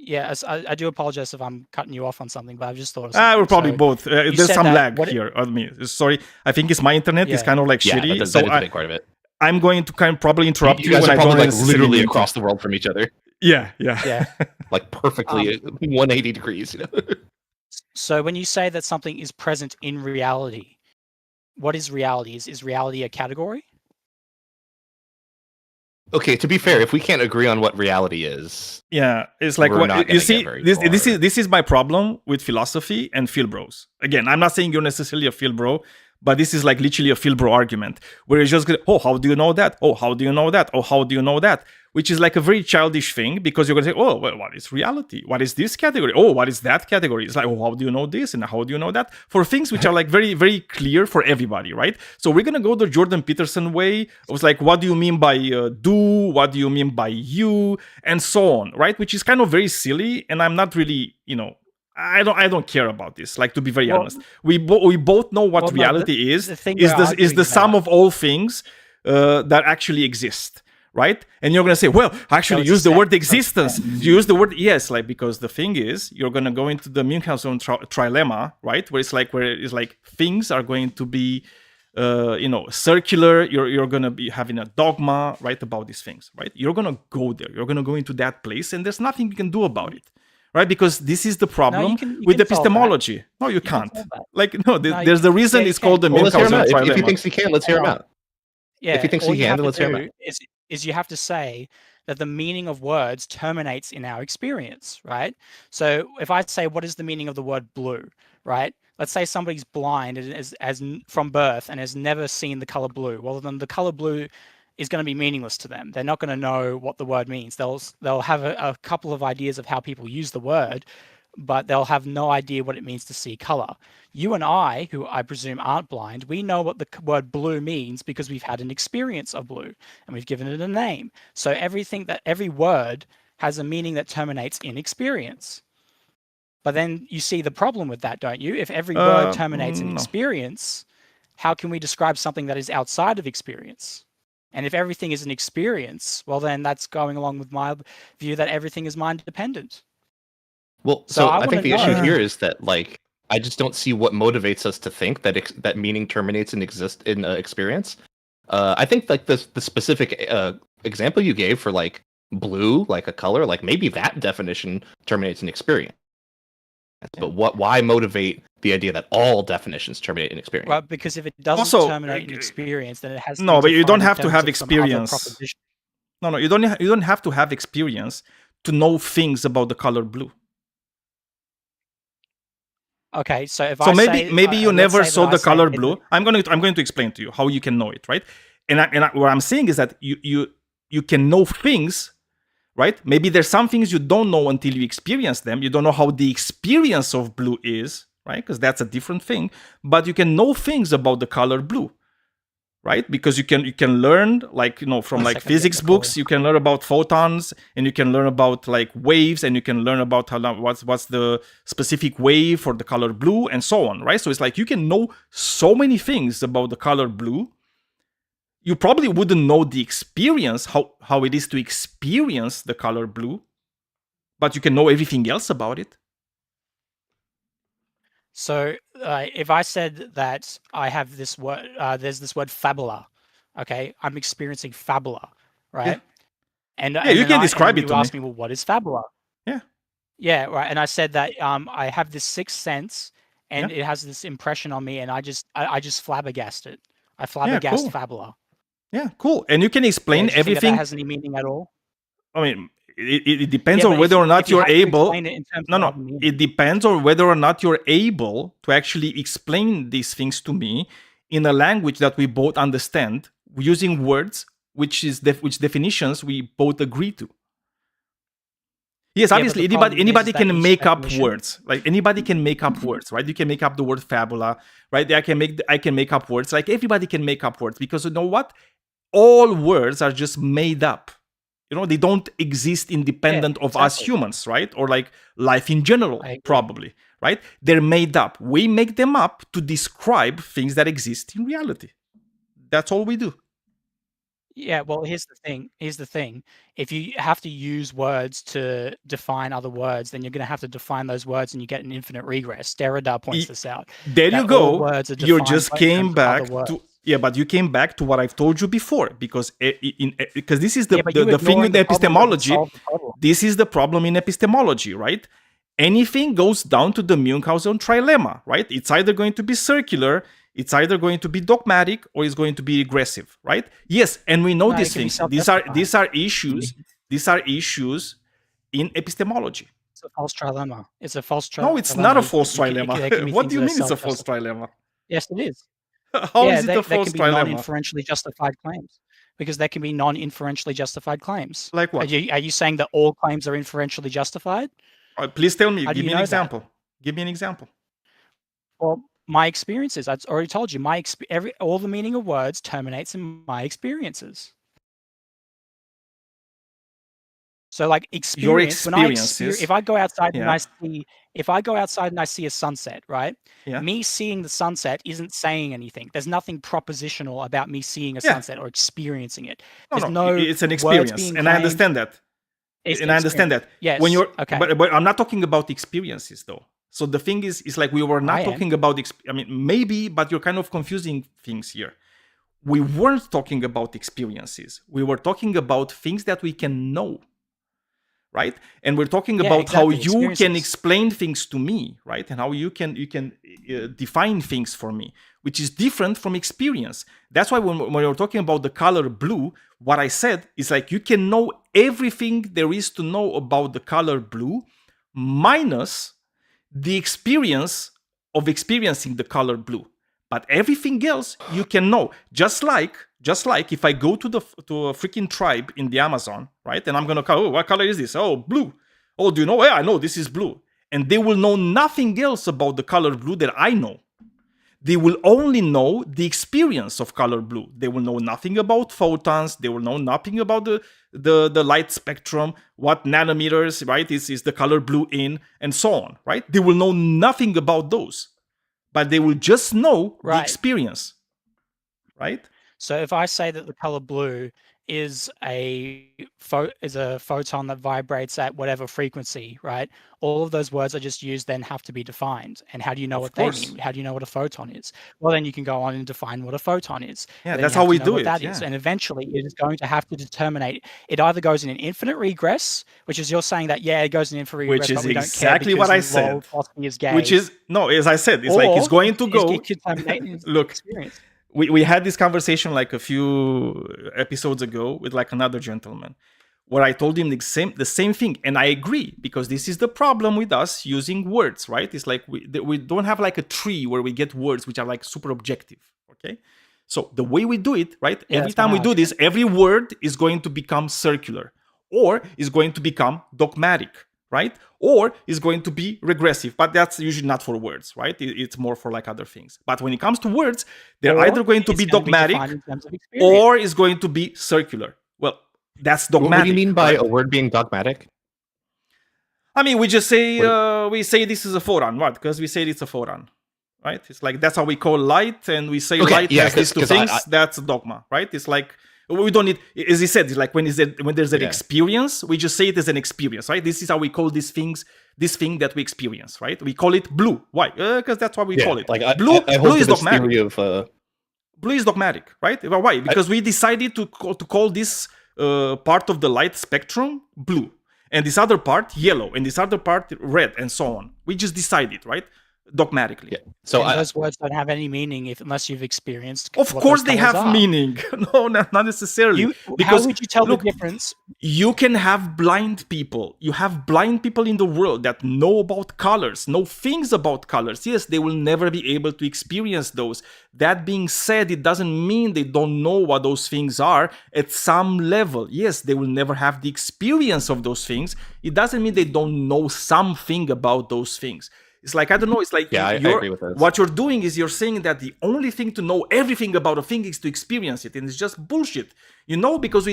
Yeah, I do apologize if I'm cutting you off on something, but I've just thought of something. We're probably So, both. There's said some that lag what- here on me. Sorry, I think it's my internet. It's Yeah. kind of like Yeah, shitty. that So is a big part of it. I'm going to kind of probably interrupt You you guys when are I don't probably like necessarily literally need to. across the world from each other, Yeah. Yeah. like perfectly 180 degrees. You know? So when you say that something is present in reality, what is reality? Is reality a category? Okay, to be fair, if we can't agree on what reality is, Yeah, it's like We're what not you gonna see. get very This is my problem with philosophy and Phil Bros. Again, I'm not saying you're necessarily a Phil Bro, but this is like literally a Phil Bro argument where it's just oh, how do you know that? Oh, how do you know that? Oh, how do you know that? Which is like a very childish thing because you're gonna say, oh, well, what is reality? What is this category? Oh, what is that category? It's like, oh, how do you know this and how do you know that? For things which are like very, very clear for everybody, right? So we're gonna go the Jordan Peterson way. It was like, what do you mean by do? What do you mean by you? And so on, right? Which is kind of very silly, and I'm not really, I don't care about this. Like, to be very honest, we both know what reality is. the thing Is we're the arguing sum about- of all things that actually exist, right? And you're gonna say, well, actually, it's use a the word set. existence. You use the word yes, like because the thing is, you're gonna go into the Munchausen trilemma, right? Where it's like things are going to be, circular. You're gonna be having a dogma, right, about these things, right? You're gonna go there. You're gonna go into that place, and there's nothing you can do about it. Right, because this is the problem you can with solve that. epistemology. No, you can can't. solve that. Like, no, No, there's the reason you it's called the can. well, let's hear him Munchausen out. If he trilemma. thinks he can, let's hear him out. Yeah, If he thinks all he you can, have then to let's hear him do out. is you have to say that the meaning of words terminates in our experience, right? So if I say, what is the meaning of the word blue, right? Let's say somebody's blind and as from birth and has never seen the color blue. Well, then the color blue is going to be meaningless to them. They're not going to know what the word means. They'll have a couple of ideas of how people use the word, but they'll have no idea what it means to see color. You and I, who I presume aren't blind, we know what the word blue means because we've had an experience of blue and we've given it a name. So every word has a meaning that terminates in experience. But then you see the problem with that, don't you? If every word terminates in no. experience, how can we describe something that is outside of experience? And if everything is an experience, well, then that's going along with my view that everything is mind dependent. Well, So so I I think the wanna issue know- here is that like I just don't see what motivates us to think that that meaning terminates in experience. I think like the specific example you gave for like blue, like a color, like maybe that definition terminates in experience. But why motivate the idea that all definitions terminate in experience? Well, because if it doesn't Also, terminate in experience, then it has no, to but you don't define in have to terms have of some other experience. proposition. No, you don't have to have experience to know things about the color blue. Okay, so if So I maybe say, maybe you let's never say that saw I the say color it's a- blue. I'm going to explain to you how you can know it, right? And what I'm saying is that you can know things, right? Maybe there's some things you don't know until you experience them. You don't know how the experience of blue is, right? Because that's a different thing. But you can know things about the color blue, right? Because you can learn from One like second, physics get the call. books. You can learn about photons, and you can learn about like waves, and you can learn about what's the specific wave for the color blue, and so on, right? So it's like you can know so many things about the color blue. You probably wouldn't know the experience, how it is to experience the color blue, but you can know everything else about it. So if I said that I have this word, there's this word fabula, okay? I'm experiencing fabula, right? And Yeah, you can describe it you to me. asked me, well, what is fabula? Yeah. Yeah, right. And I said that I have this sixth sense, and Yeah. it has this impression on me, and I just flabbergast it. I flabbergast cool. fabula. Yeah, cool. And you can Yeah, explain do you think that everything. has any meaning at all? I mean, it depends Yeah, on but whether if- or not if you you're have to able. explain it in terms No, of no. other meaning. It depends on whether or not you're able to actually explain these things to me in a language that we both understand, using words which definitions we both agree to. Yes, Yeah, but obviously, the problem anybody is that can each make up definition- words. Like anybody can make up words, right? You can make up the word fabula, right? I can make up words. Like everybody can make up words because you know what? All words are just made up. They don't exist independent of us exactly. humans, right? Or like life in general, I agree. probably, right? They're made up. We make them up to describe things that exist in reality. That's all we do. Yeah, well, here's the thing. Here's the thing. If you have to use words to define other words, then you're going to have to define those words, and you get an infinite regress. Derrida points this out. There you that all go. words are You defined just by came terms of other back words. to but you came back to what I've told you before, because because this is the Yeah, but you're the thing ignoring with the problem doesn't epistemology. solve the problem. This is the problem in epistemology, right? Anything goes down to the Munchausen trilemma, right? It's either going to be circular, it's either going to be dogmatic, or it's going to be regressive, right? Yes, and we know No, it these can be things. These are issues. These are issues in epistemology. It's a false trilemma. It's a false trilemma. No, it's not a false There can trilemma. be What things do you that are mean it's a false self-justified. trilemma? Yes, it is. How Yeah, is it they a false can be trilemma? non-inferentially justified claims, because they can be non-inferentially justified claims. Like what? Are you saying that all claims are inferentially justified? Please tell me. How do Give you me an know that? example. Give me an example. Well, my experiences. I've already told you. All the meaning of words terminates in my experiences. So, like experience. experiences. If I go outside and Yeah. if I go outside and I see a sunset, right? Yeah. Me seeing the sunset isn't saying anything. There's nothing propositional about me seeing a Yeah. sunset or experiencing it. No, There's no, no it's an words experience, being and I claimed. understand that. It's And an I understand that. Yes. When you're okay. but I'm not talking about experiences though. So the thing is like we were not I am. talking about I mean maybe, but you're kind of confusing things here. We weren't talking about experiences. We were talking about things that we can know. Right? And we're talking Yeah, about how exactly, you can experiences. explain things to me, right? And how you can define things for me, which is different from experience. That's why when we're talking about the color blue, what I said is like you can know everything there is to know about the color blue minus the experience of experiencing the color blue. But everything else you can know. Just like if I go to a freaking tribe in the Amazon, right? And I'm gonna call, oh, what color is this? Oh, blue. Oh, do you know? Yeah, I know this is blue. And they will know nothing else about the color blue that I know. They will only know the experience of color blue. They will know nothing about photons. They will know nothing about the light spectrum, what nanometers, right, is the color blue in, and so on, right? They will know nothing about those, but they will just know the Right. experience, right? So if I say that the color blue is a photon that vibrates at whatever frequency, right? All of those words I just used then have to be defined. And how do you know Of what course. they mean? How do you know what a photon is? Well, then you can go on and define what a photon is. Yeah, Then that's you have how we to know do what it, that is. yeah. And eventually it is going to have to determine it either goes in an infinite regress, which is you're saying that, yeah, it goes in infinite Which regress, is but we don't exactly care what I because lol, said. philosophy is gay. Which is, no, as I said, it's like it's Or going to it go. could terminate in Look, experience. we had this conversation like a few episodes ago with like another gentleman where I told him the same thing, and I agree, because this is the problem with us using words, right? It's like we don't have like a tree where we get words which are like super objective, okay? So the way we do it, right? Yeah, every that's time we my do this, every word is going to become circular, or is going to become dogmatic, right? Or is going to be regressive, but that's usually not for words, right? It's more for like other things. But when it comes to words, they're Or either going to it's be gonna dogmatic defined in terms of experience. or is going to be circular. Well, that's What dogmatic. do you mean by right? a word being dogmatic? I mean, we just say What- we say this is a photon, right? Because we say it's a photon, right? It's like that's how we call light, and we say Okay, light yeah, has these two 'cause I- things. That's dogma, right? It's like we don't need, as he said, it's like when there's an Yeah. experience, we just say it as an experience, right? This is how we call these things, this thing that we experience, right? We call it blue. Why? Because that's what we call it. Like blue. I Blue hold is to this dogmatic. theory of Blue is dogmatic, right? Well, why? Because we decided to call this part of the light spectrum blue, and this other part yellow, and this other part red, and so on. We just decided, right? Dogmatically. yeah. So And I, those words don't have any meaning unless you've experienced. Of what course those they colours have are. meaning. No, not necessarily. How because would you tell look, the difference? you can have blind people. You have blind people in the world that know about colors, know things about colors. Yes, they will never be able to experience those. That being said, it doesn't mean they don't know what those things are at some level. Yes, they will never have the experience of those things. It doesn't mean they don't know something about those things. It's like, I don't know, it's like Yeah, I agree with this. what you're doing is you're saying that the only thing to know everything about a thing is to experience it, and it's just bullshit. You know, because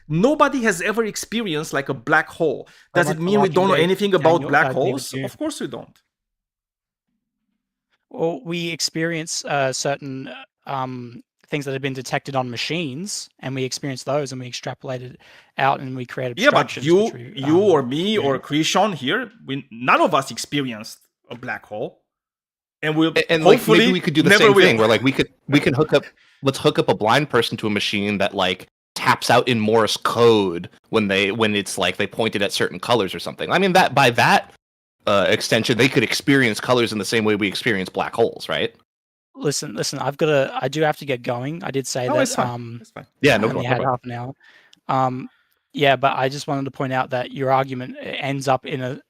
nobody has ever experienced like a black hole. Does Like it mean we Walking don't know Dead, anything about Daniel, black David holes? Hume. Of course we don't. Well, we experience certain things that have been detected on machines, and we experience those, and we extrapolate it out, and we create Yeah, but abstractions. you, which we, you or me yeah. or Christian here, none of us experienced a black hole, and we'll And like hopefully maybe we could do the never same will. thing where like we can hook up. Let's hook up a blind person to a machine that like taps out in Morse code when it's like they pointed at certain colors or something. I mean that by that extension, they could experience colors in the same way we experience black holes, right? Listen. I do have to get going. I did say No, that. it's fine. It's fine. Yeah, no I only problem. had half an hour. Yeah, but I just wanted to point out that your argument ends up in an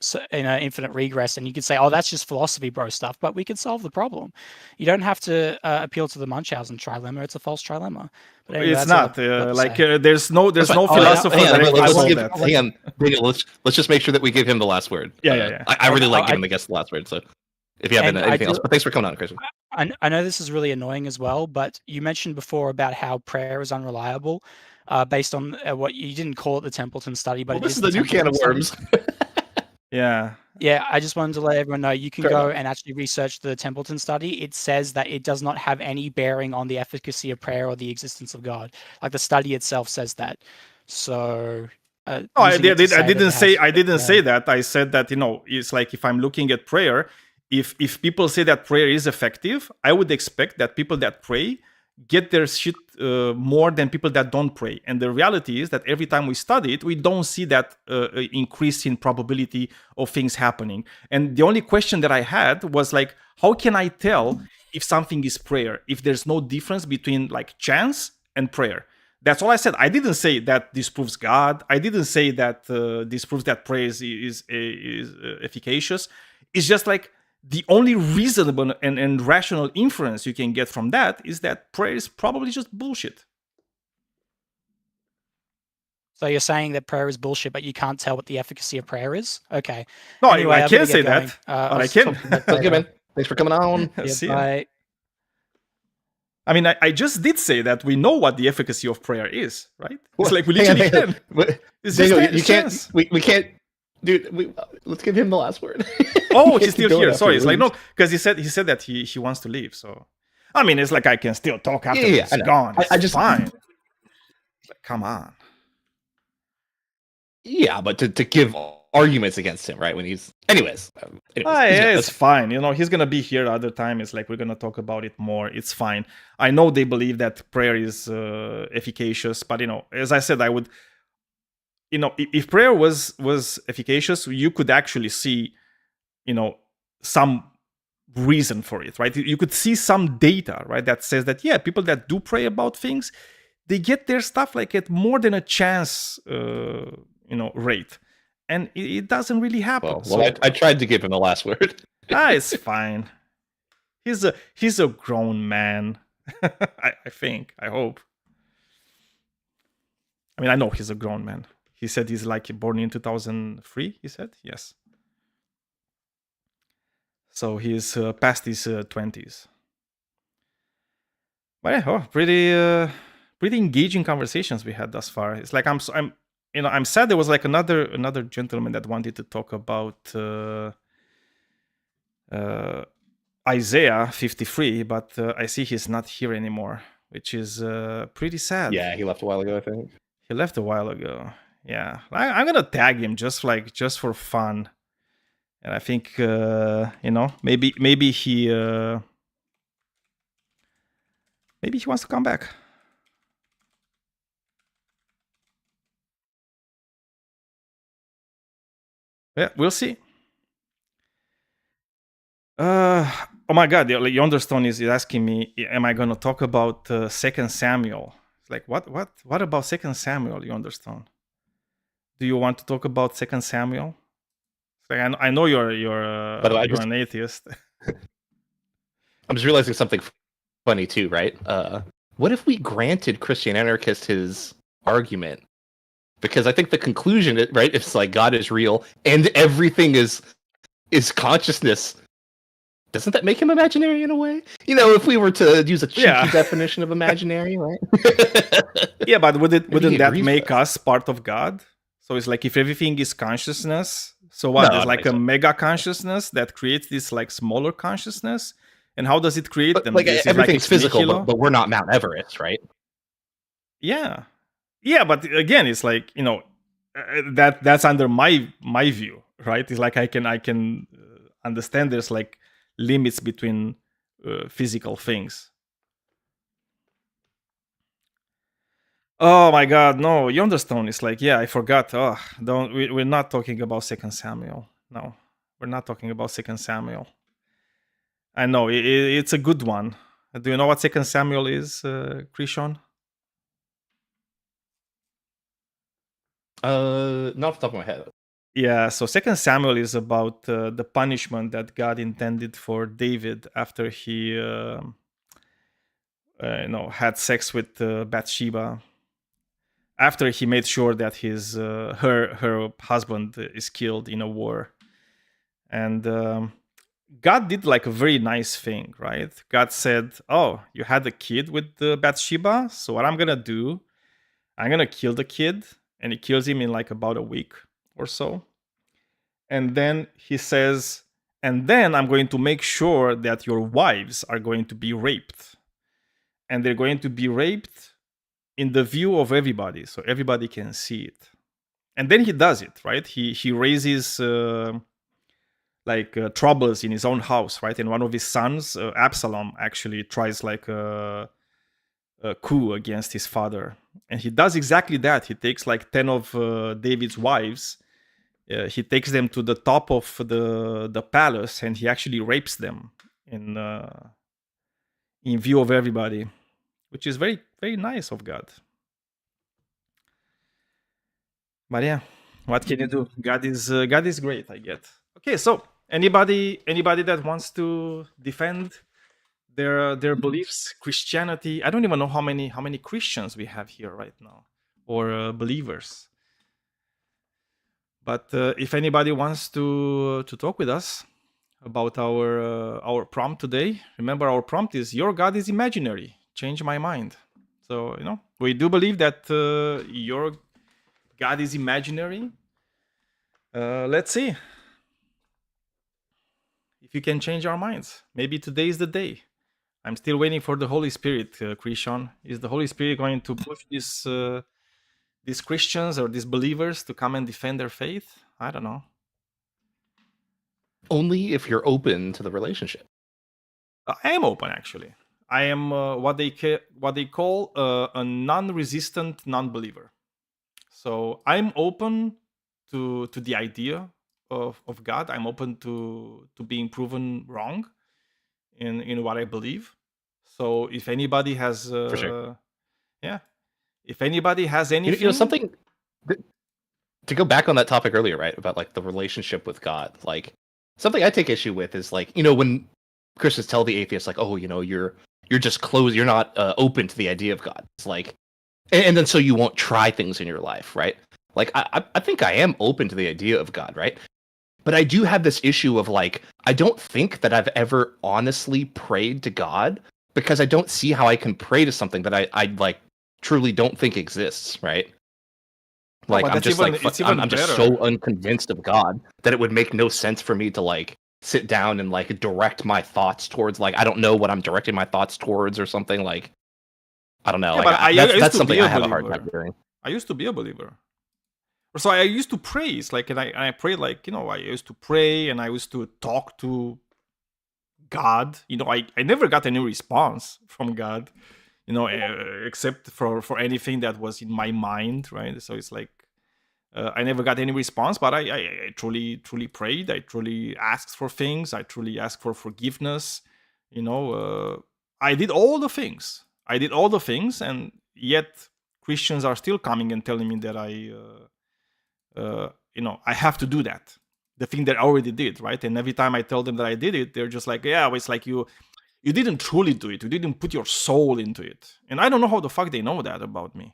infinite regress, and you could say, "Oh, that's just philosophy, bro stuff." But we could solve the problem. You don't have to appeal to the Munchausen trilemma. It's a false trilemma. But anyway, It's that's all not I've got to like say. there's no That's fine. philosopher Hang on, that let's solved give- that. hang on, Daniel, let's just make sure that we give him the last word. Yeah. I really like I- giving the guest the last word. So if you have And I anything do- else, but thanks for coming on, Christian. I know this is really annoying as well, but you mentioned before about how prayer is unreliable, based on what you didn't call it the Templeton study, but Well, it this is the new can of Templeton study. worms. Yeah. Yeah, I just wanted to let everyone know you can Fair go enough. and actually research the Templeton study. It says that it does not have any bearing on the efficacy of prayer or the existence of God. Like the study itself says that. So. No, I using it to that didn't it say. has- I didn't yeah. say that. I said that it's like if I'm looking at prayer, if people say that prayer is effective, I would expect that people that pray get their shit more than people that don't pray. And the reality is that every time we study it, we don't see that increase in probability of things happening. And the only question that I had was like, how can I tell if something is prayer if there's no difference between like chance and prayer? That's all I said. I didn't say that this proves God. I didn't say that this proves that prayer is efficacious. It's just like the only reasonable and rational inference you can get from that is that prayer is probably just bullshit. So you're saying that prayer is bullshit, but you can't tell what the efficacy of prayer is? Okay. No, Anyway, I I'm can gonna say get going. that, I'll but I talk can. to you guys Okay, later. man. Thanks for coming on. Yeah, See ya. bye. I mean, I just did say that we know what the efficacy of prayer is, right? It's Well, like we hang on, literally hang on. can. But, It's Daniel, just you can't. chance. We can't, dude. Let's give him the last word. Oh, You he's have to still go here. after Sorry, he it's like leaves. no, because he said that he wants to leave. So, I mean, it's like I can still talk after Yeah, he's I know. gone. I It's just- fine. It's like, come on. Yeah, but to give arguments against him, right? When he's, anyways. Yeah, it's fine. He's gonna be here other time. It's like we're gonna talk about it more. It's fine. I know they believe that prayer is efficacious, but as I said, I would, if prayer was efficacious, you could actually see, some reason for it, right? You could see some data, right, that says that people that do pray about things, they get their stuff like at more than a chance, rate. And it doesn't really happen. Well, I tried to give him the last word. It's fine. He's a grown man. I think. I hope. I mean, I know he's a grown man. He said he's like born in 2003. He said yes. So he's past his 20s. But yeah, pretty engaging conversations we had thus far. It's like I'm sad there was like another gentleman that wanted to talk about Isaiah 53, but I see he's not here anymore, which is pretty sad. Yeah, he left a while ago, I think. He left a while ago. Yeah, I'm gonna tag him just for fun, and I think maybe he wants to come back. Yeah, we'll see. Oh my God, Yonderstone is asking me, am I going to talk about 2 Samuel? It's like, what about 2 Samuel, Yonderstone? Do you want to talk about 2 Samuel? It's like, I know you're an atheist. I'm just realizing something funny too, right? What if we granted Christian Anarchist his argument? Because I think the conclusion, right, if it's like God is real and everything is consciousness, doesn't that make him imaginary in a way? If we were to use a cheeky definition of imaginary, right? Yeah, but wouldn't that agrees make with us part of God? So it's like if everything is consciousness, so what? No, There's I don't like think a so. mega consciousness that creates this like smaller consciousness, And how does it create But them? like This is everything's ex physical, nihilo? but we're not Mount Everest, right? Yeah, yeah, but again, it's like, you know, that's under my view, right? It's like I can understand there's like limits between physical things. Oh my God, no, Yonderstone is like, yeah, I forgot. Oh, we're not talking about Second Samuel. No, we're not talking about Second Samuel. I know it's a good one. Do you know what Second Samuel is, Krishon? Not off the top of my head. Yeah, so Second Samuel is about the punishment that God intended for David after he, had sex with Bathsheba. After he made sure that his her husband is killed in a war, and God did like a very nice thing, right? God said, "Oh, you had a kid with Bathsheba, so what I'm gonna do, I'm gonna kill the kid," and he kills him in like about a week or so. And then he says, "And then I'm going to make sure that your wives are going to be raped, and they're going to be raped in the view of everybody, so everybody can see it." And then he does it, right? He raises troubles in his own house, right? And one of his sons, Absalom, actually tries like a coup against his father, and he does exactly that. He takes like 10 of David's wives. He takes them to the top of the palace, and he actually rapes them in view of everybody, which is very, very nice of God. But yeah, what can you do? God is great, I get. Okay, so anybody that wants to defend their beliefs, Christianity. I don't even know how many Christians we have here right now, or believers. But if anybody wants to talk with us about our prompt today, remember our prompt is "Your God is imaginary. Change my mind." So we do believe that your God is imaginary. Let's see if you can change our minds. Maybe today is the day. I'm still waiting for the Holy Spirit, Krishon. Is the Holy Spirit going to push these Christians or these believers to come and defend their faith? I don't know. Only if you're open to the relationship. I am open, actually. I am what they call a non-resistant non-believer. So I'm open to the idea of God. I'm open to being proven wrong in what I believe. So if anybody has, For sure. if anybody has anything, something to go back on that topic earlier, right? About like the relationship with God. Like something I take issue with is like, when Christians tell the atheists like, "Oh, you're just closed. You're not open to the idea of God." It's like, and then so you won't try things in your life, right? Like I think I am open to the idea of God, right? But I do have this issue of like, I don't think that I've ever honestly prayed to God, because I don't see how I can pray to something that I like truly don't think exists, right? Like I'm just I'm just so unconvinced of God that it would make no sense for me to like sit down and like direct my thoughts towards, like, I don't know what I'm directing my thoughts towards or something. Like, I don't know. Yeah, like, but that's something I have a hard time doing. I used to be a believer. So I used to pray. It's like, and I prayed like, I used to pray and I used to talk to God. I never got any response from God, except for anything that was in my mind, right? So it's like, I never got any response, but I truly prayed. I truly asked for things. I truly asked for forgiveness. I did all the things. And yet Christians are still coming and telling me that I have to do that. The thing that I already did, right? And every time I tell them that I did it, they're just like, yeah, well, it's like you didn't truly do it. You didn't put your soul into it. And I don't know how the fuck they know that about me.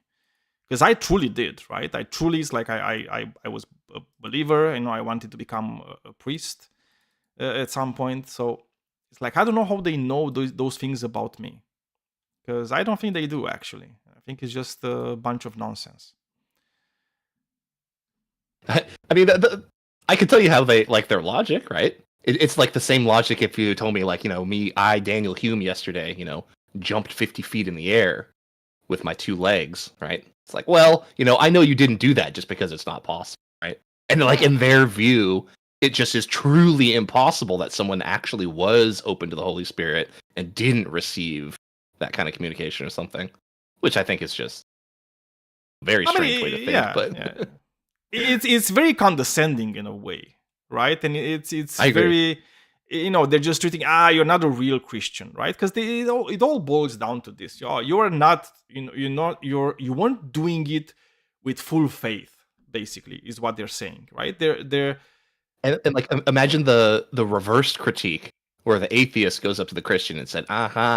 Because I truly did, right? I truly, it's like I was a believer. I wanted to become a priest at some point. So it's like, I don't know how they know those things about me. Because I don't think they do, actually. I think it's just a bunch of nonsense. I mean, I can tell you how they like their logic, right? It's like the same logic if you told me, like, I, Daniel Hume, yesterday, jumped 50 feet in the air with my 2 legs, right? It's like, well, I know you didn't do that just because it's not possible, right? And like in their view, it just is truly impossible that someone actually was open to the Holy Spirit and didn't receive that kind of communication or something, which I think is just a very strange way to think. Yeah, but yeah. It's very condescending in a way, right? And it's I agree. very, they're just treating, you're not a real Christian, right? Because it all boils down to this. You're not, you weren't doing it with full faith, basically, is what they're saying, right? They're And like, imagine the reversed critique where the atheist goes up to the Christian and said,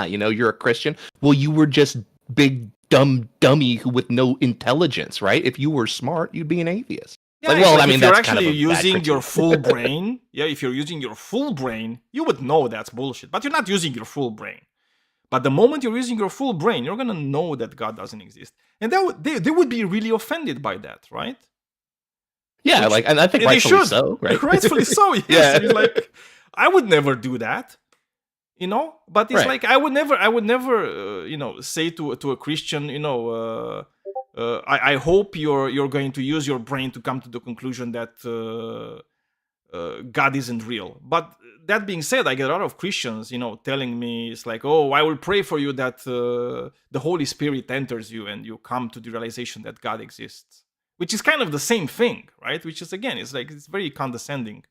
you're a Christian. Well, you were just big dumb dummy who with no intelligence, right? If you were smart, you'd be an atheist. Yeah, Like, well, like I mean, if you're that's kind of actually a bad using your critique. full brain, if you're using your full brain, you would know that's bullshit. But you're not using your full brain. But the moment you're using your full brain, you're gonna know that God doesn't exist, and they would be really offended by that, right? Yeah, Which- like, and I think they rightfully should. so, right? Rightfully so. Yes. Yeah. It's like I would never do that, But it's Right. like I would never, say to a Christian, I hope you're going to use your brain to come to the conclusion that God isn't real. But that being said, I get a lot of Christians, telling me it's like, oh, I will pray for you that the Holy Spirit enters you and you come to the realization that God exists, which is kind of the same thing, right? Which is, again, it's like, it's very condescending.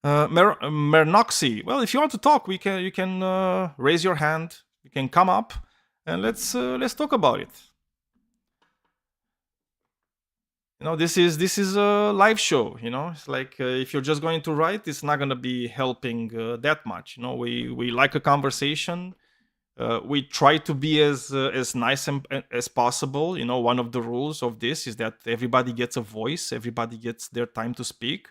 Mernoxy, well, if you want to talk, you can raise your hand, you can come up, and let's talk about it. This is a live show. It's like if you're just going to write, it's not gonna be helping that much. We like a conversation. We try to be as nice as possible. One of the rules of this is that everybody gets a voice, everybody gets their time to speak.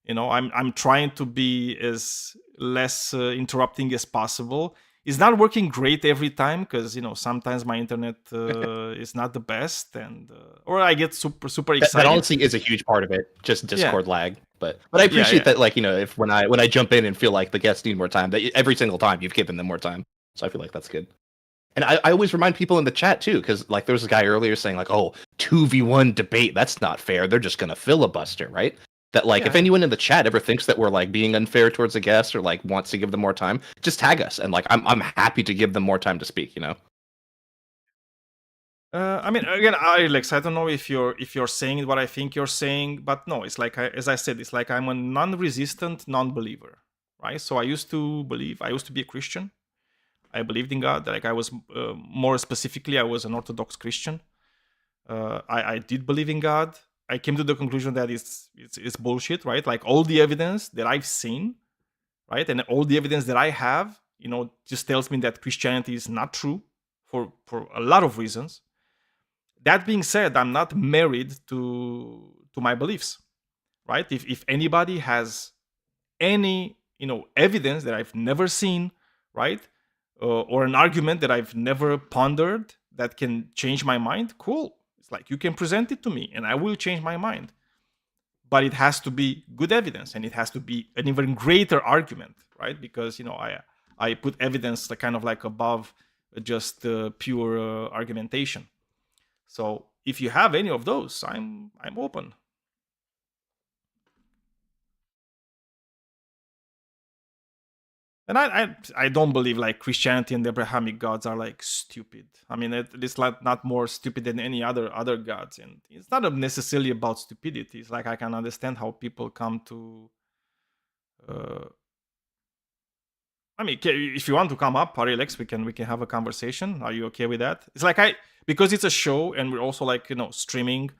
I'm trying to be as less interrupting as possible. It's not working great every time because sometimes my internet is not the best, and or I get super excited. That honestly is a huge part of it, just Discord lag. But I Yeah, appreciate yeah. that, like, if when I jump in and feel like the guests need more time, that every single time you've given them more time. So I feel like that's good. And I always remind people in the chat too, because like there was a guy earlier saying like, oh, 2v1 debate, that's not fair. They're just gonna filibuster, right? That like if Yeah. anyone in the chat ever thinks that we're like being unfair towards a guest or like wants to give them more time, just tag us and like I'm happy to give them more time to speak, I mean, again, Alex, I don't know if you're saying what I think you're saying, but no, it's like as I said, it's like I'm a non-resistant non-believer, right? So I used to be a Christian. I believed in God. Like I was more specifically, I was an Orthodox Christian. I did believe in God. I came to the conclusion that it's bullshit, right? Like all the evidence that I've seen, right, and all the evidence that I have, just tells me that Christianity is not true for a lot of reasons. That being said, I'm not married to my beliefs, right? If anybody has any evidence that I've never seen, right, or an argument that I've never pondered that can change my mind, cool. It's like you can present it to me, and I will change my mind. But it has to be good evidence, and it has to be an even greater argument, right? Because I put evidence kind of like above just pure argumentation. So if you have any of those, I'm open. And I don't believe like Christianity and the Abrahamic gods are like stupid. I mean, it's like not more stupid than any other gods, and it's not necessarily about stupidity. It's like I can understand how people come to. I mean, if you want to come up, Arilex, we can have a conversation. Are you okay with that? It's like because it's a show and we're also like streaming,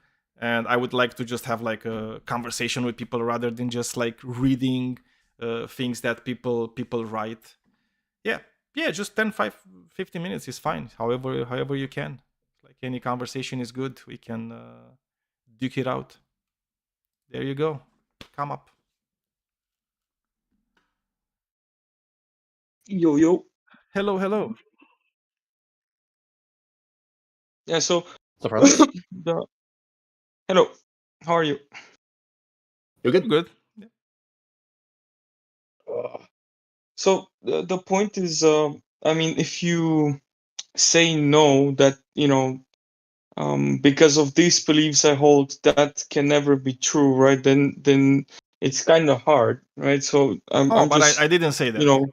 and I would like to just have like a conversation with people rather than just like reading things that people write. Yeah, just 15 minutes is fine. However you can. Like any conversation is good. We can duke it out. There you go. Come up. Yo. Hello. Yeah, so So, brother, hello. How are you? You're good. Good. So the point is, I mean, if you say no, that because of these beliefs I hold, that can never be true, right? Then it's kind of hard, right? So I'm but just I didn't say that. So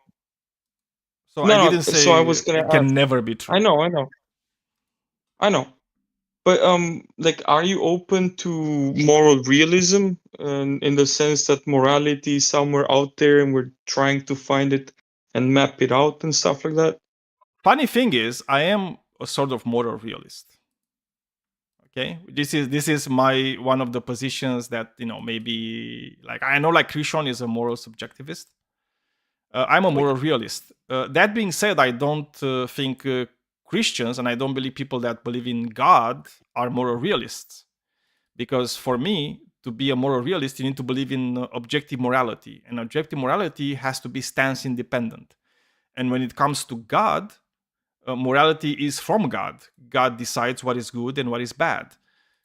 No, I no. didn't So say I was gonna it can ask. never be true. I know. But like, are you open to moral realism, in the sense that morality is somewhere out there and we're trying to find it and map it out and stuff like that? Funny thing is, I am a sort of moral realist. Okay, this is my one of the positions that maybe like I know like Krishon is a moral subjectivist. I'm a moral realist. That being said, I don't think Christians and I don't believe people that believe in God are moral realists. Because for me, to be a moral realist, you need to believe in objective morality. And objective morality has to be stance independent. And when it comes to God, morality is from God. God decides what is good and what is bad.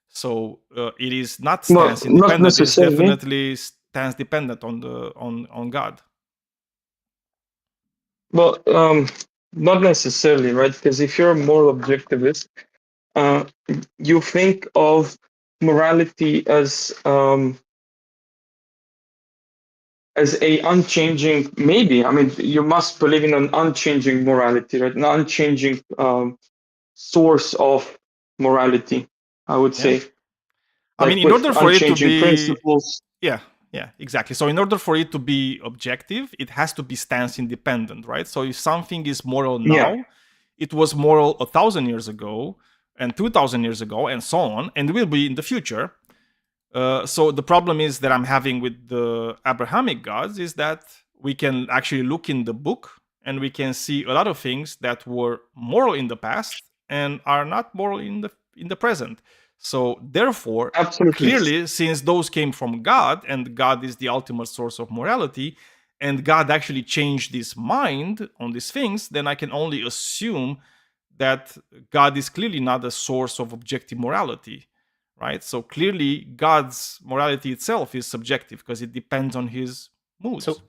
So it is not stance Well, not independent. It's necessarily. definitely stance dependent on God. Well, not necessarily, right? Because if you're a moral objectivist, you think of morality as a unchanging, maybe. I mean, you must believe in an unchanging morality, right? An unchanging source of morality, I would say. I mean, in with order for it to unchanging be principles. Yeah, exactly. So in order for it to be objective, it has to be stance independent, right? So if something is moral now, it was moral 1,000 years ago and 2,000 years ago and so on, and will be in the future. So the problem is that I'm having with the Abrahamic gods is that we can actually look in the book and we can see a lot of things that were moral in the past and are not moral in the present. So therefore, Absolutely. clearly, since those came from God and God is the ultimate source of morality, and God actually changed his mind on these things, then I can only assume that God is clearly not a source of objective morality, right? So clearly, God's morality itself is subjective because it depends on his moods. So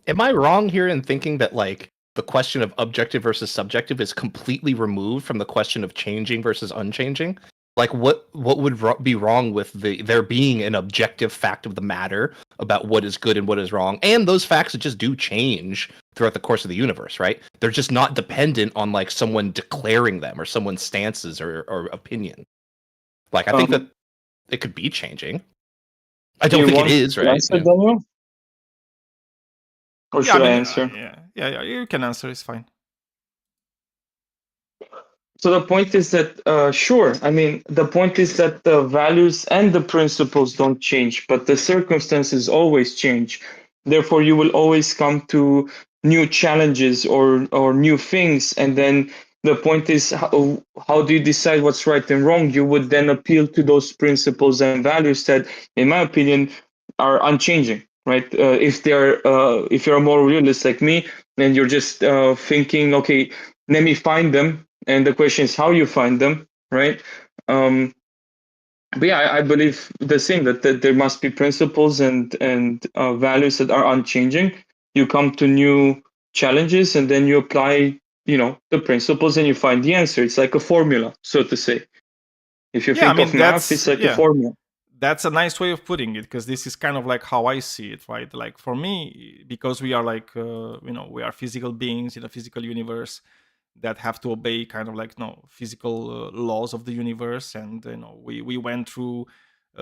am I wrong here in thinking that like the question of objective versus subjective is completely removed from the question of changing versus unchanging? Like what would be wrong with there being an objective fact of the matter about what is good and what is wrong? And those facts just do change throughout the course of the universe, right? They're just not dependent on like someone declaring them or someone's stances or opinion. Like I think that it could be changing. I don't think it is, right? Answer, Daniel? Or should I answer? Yeah, you can answer. It's fine. So the point is that, sure, I mean, the point is that the values and the principles don't change, but the circumstances always change. Therefore, you will always come to new challenges or new things. And then the point is, how do you decide what's right and wrong? You would then appeal to those principles and values that, in my opinion, are unchanging, right? If you're a more realist like me, then you're just thinking, okay, let me find them. And the question is how you find them, right? But yeah, I believe the same, that there must be principles and values that are unchanging. You come to new challenges and then you apply, the principles and you find the answer. It's like a formula, so to say. If you think of math, it's like a formula. That's a nice way of putting it, because this is kind of like how I see it, right? Like for me, because we are like, we are physical beings in a physical universe that have to obey kind of like physical laws of the universe, and we went through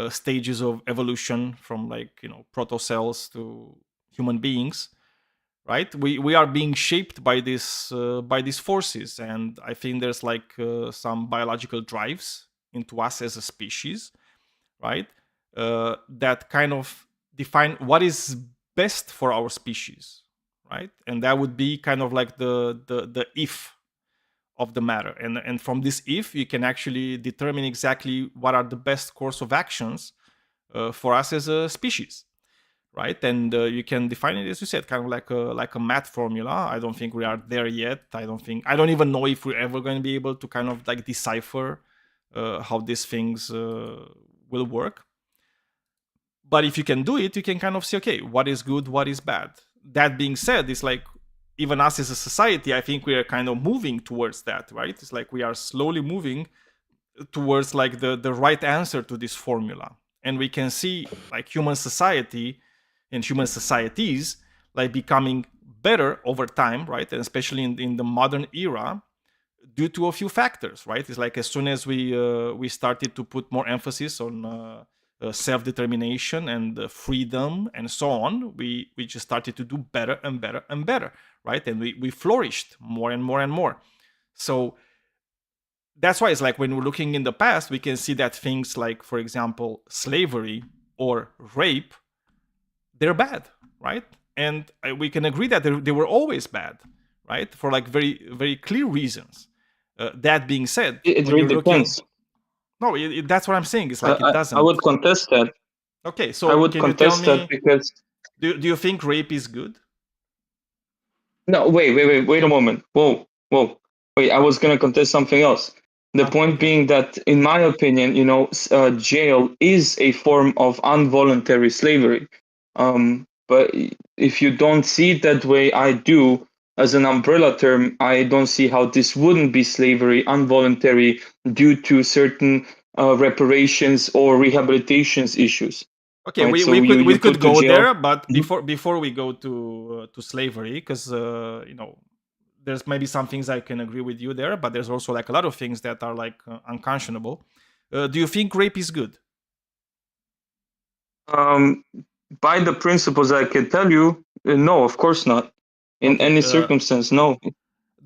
stages of evolution from like proto cells to human beings, right? We are being shaped by these forces, and I think there's like some biological drives into us as a species, right? That kind of define what is best for our species, right? And that would be kind of like the if of the matter, and from this if you can actually determine exactly what are the best course of actions for us as a species, right? And you can define it, as you said, kind of like a math formula. I don't think we are there yet. I don't even know if we're ever going to be able to kind of like decipher how these things will work. But if you can do it, you can kind of see, okay, what is good, what is bad. That being said, it's like even us as a society, I think we are kind of moving towards that, right? It's like we are slowly moving towards like the right answer to this formula. And we can see like human society and human societies like becoming better over time, right? And especially in the modern era, due to a few factors, right? It's like as soon as we started to put more emphasis on self-determination and freedom and so on, we just started to do better and better and better, right? And we flourished more and more and more. So that's why it's like when we're looking in the past, we can see that things like, for example, slavery or rape, they're bad, right? And we can agree that they were always bad, right? For like very, very clear reasons. That being said, It when really you're looking- depends. No, that's what I'm saying. It's like it doesn't. I would contest that. Okay, so I would can you tell contest me? that because Do you think rape is good? no, wait a moment. Whoa. Wait, I was gonna contest something else. The point being that, in my opinion, jail is a form of involuntary slavery. But if you don't see it that way, I do. As an umbrella term, I don't see how this wouldn't be slavery, involuntary, due to certain reparations or rehabilitations issues. Okay, Right, we so could you we could put to go jail- there, but Mhm. before we go to slavery, because there's maybe some things I can agree with you there, but there's also like a lot of things that are like unconscionable. Do you think rape is good? By the principles I can tell you, no, of course not. In Okay, any circumstance, no.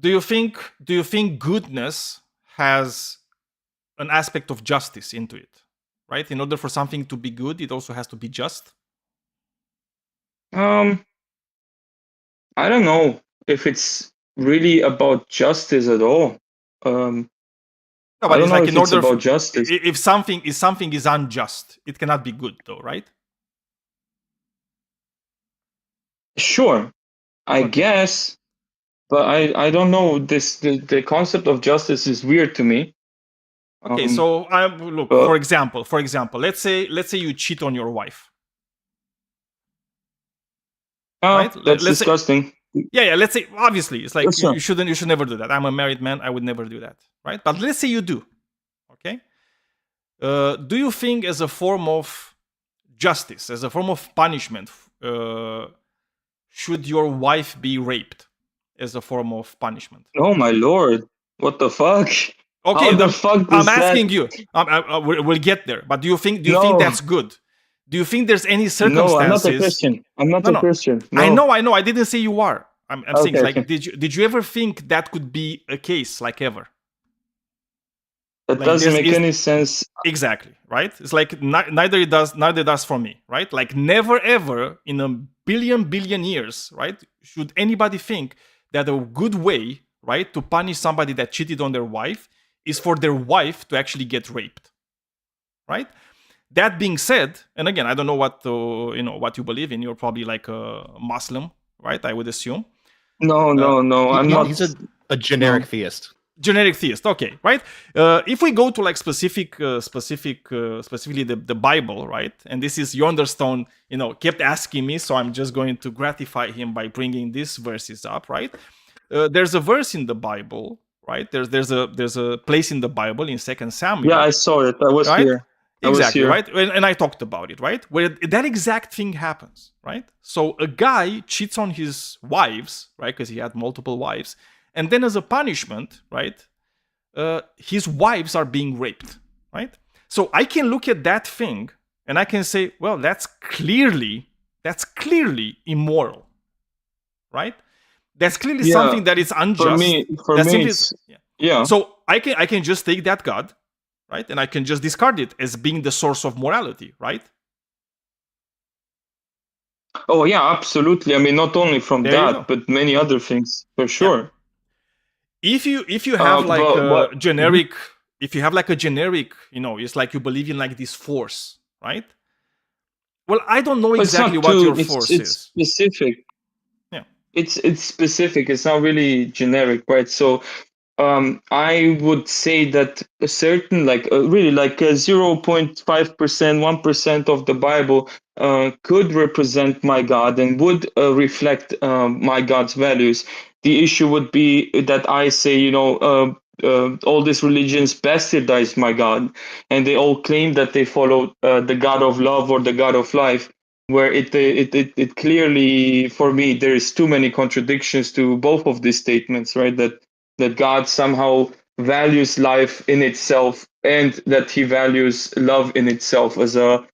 Do you think goodness has an aspect of justice into it? Right? In order for something to be good, it also has to be just. I don't know if it's really about justice at all. No, I but don't it's know like if in it's order about justice. if something is unjust, it cannot be good, though, right? Sure, I Okay. guess, but I don't know. The concept of justice is weird to me. Okay, so look, but- for example, let's say you cheat on your wife. right? That's Let's say- disgusting. Yeah, let's say obviously it's like Yes, sir. you should never do that. I'm a married man, I would never do that, right? But let's say you do. Okay? Do you think as a form of justice, as a form of punishment, should your wife be raped as a form of punishment? Oh my lord! What the fuck? Okay, How the fuck does I'm asking that... you. We'll get there. But do you think No. that's good? Do you think there's any No, circumstances? I'm not a Christian. I'm not No. a Christian. No. I know. I didn't say you are. I'm saying, Okay, like, okay. did you ever think that could be a case, like ever? That Like, doesn't this make is- any sense. Exactly, right? It's like neither does for me, right? Like never ever in a billion years, right? Should anybody think that a good way, right, to punish somebody that cheated on their wife is for their wife to actually get raped, right? That being said, and again, I don't know what what you believe in. You're probably like a Muslim, right? I would assume. No, I'm not. He's a generic theist. Generic theist, okay, right? If we go to like specifically the Bible, right? And this is Yonderstone, kept asking me, so I'm just going to gratify him by bringing these verses up, right? There's a verse in the Bible, right? There's a place in the Bible in 2 Samuel. Yeah, I saw it. I was Right? here. I was Exactly, here. right? And I talked about it, right? Where that exact thing happens, right? So a guy cheats on his wives, right? Because he had multiple wives. And then as a punishment, right? His wives are being raped, right? So I can look at that thing and I can say, well, that's clearly immoral, right? That's clearly Yeah, something that is unjust. For That's me, simply- it's, yeah. So I can just take that God, right? And I can just discard it as being the source of morality, right? Oh yeah, absolutely. I mean, not only from There you go. that, but many other things for sure. If you have like but- a generic, if you have like a generic, it's like you believe in like this force, right? Well, I don't know But it's not exactly what too- your it's- force it's is. specific. Yeah. It's specific. It's not really generic, right? So I would say that a certain, really, 0.5%, 1% of the Bible could represent my God and would reflect my God's values. The issue would be that I say, all these religions bastardize my God, and they all claim that they follow the God of love or the God of life. Where it clearly, for me, there is too many contradictions to both of these statements, right? That God somehow values life in itself and that he values love in itself as a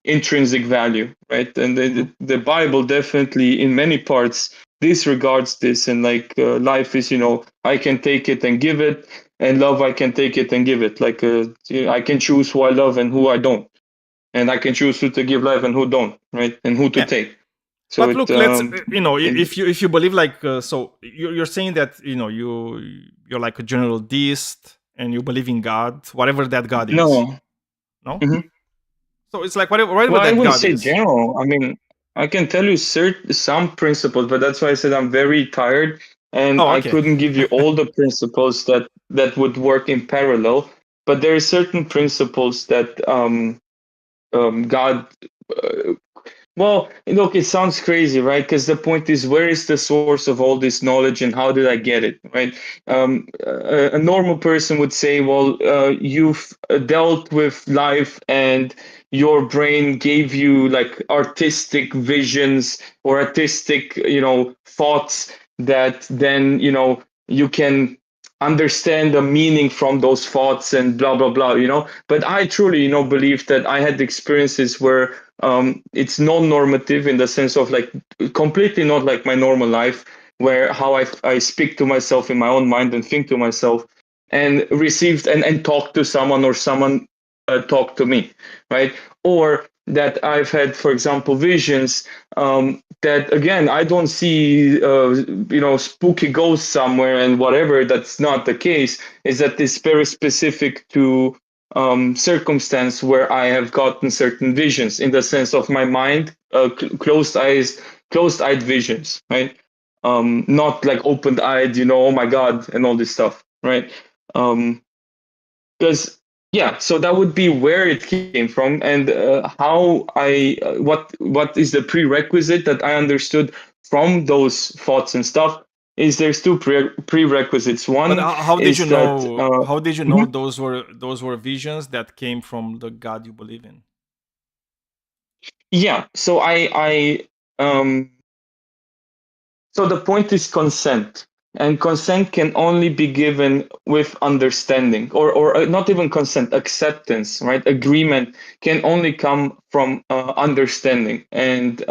intrinsic value, right? And the Bible definitely in many parts disregards this, and life is, I can take it and give it, and love, I can take it and give it. I can choose who I love and who I don't, and I can choose who to give life and who don't, right? And who to Yeah. take. So But look, let's it- if you believe so you're saying that you're like a general deist and you believe in God, whatever that God is. No. No. Mhm. So it's like whatever Well, I that wouldn't God say is. general. I mean, I can tell you some principles, but that's why I said I'm very tired, and Oh, I okay. couldn't give you all the principles that would work in parallel. But there are certain principles that God. Well, look, it sounds crazy, right? Because the point is, where is the source of all this knowledge, and how did I get it, right? A normal person would say, well, you've dealt with life, and your brain gave you like artistic visions or artistic, thoughts that then, you can understand the meaning from those thoughts and blah blah blah. But I truly, believe that I had experiences where it's non-normative in the sense of like completely not like my normal life, where how I speak to myself in my own mind and think to myself, and received and talk to someone, or someone talk to me, right? Or that I've had, for example, visions that, again, I don't see spooky ghosts somewhere and whatever. That's not the case. Is that it's very specific to circumstance where I have gotten certain visions, in the sense of my mind, closed-eyed visions, right? Not like open-eyed, oh my God, and all this stuff, right? Because so that would be where it came from, and how what is the prerequisite that I understood from those thoughts and stuff is there's two prerequisites. One But how did is you that know? How did you know those were visions that came from the God you believe in? yeah. So so the point is consent, and consent can only be given with understanding, or not even consent, acceptance, right? Agreement can only come from understanding, and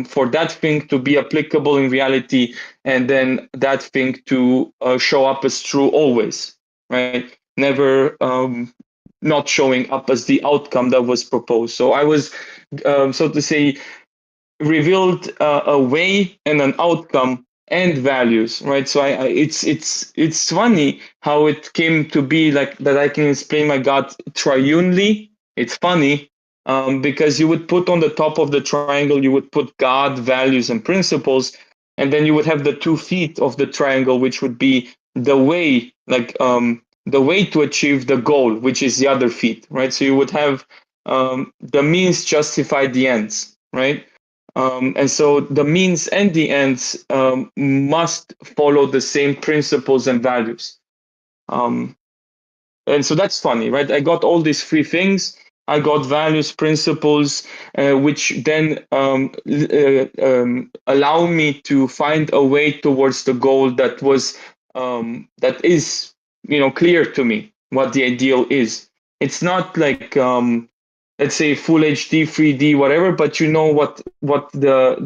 for that thing to be applicable in reality, and then that thing to show up as true always, right? Never not showing up as the outcome that was proposed. So I was, so to say, revealed a way and an outcome and values, right? So it's funny how it came to be like that. I can explain my God triunely. It's funny because you would put on the top of the triangle, you would put God, values, and principles, and then you would have the 2 feet of the triangle, which would be the way, the way to achieve the goal, which is the other feet, right? So you would have the means justify the ends, right? And so the means and the ends must follow the same principles and values. And so that's funny, right? I got all these 3 things. I got values, principles, which then allow me to find a way towards the goal that was that is, clear to me what the ideal is. It's not like let's say full HD, 3D, whatever, but you know what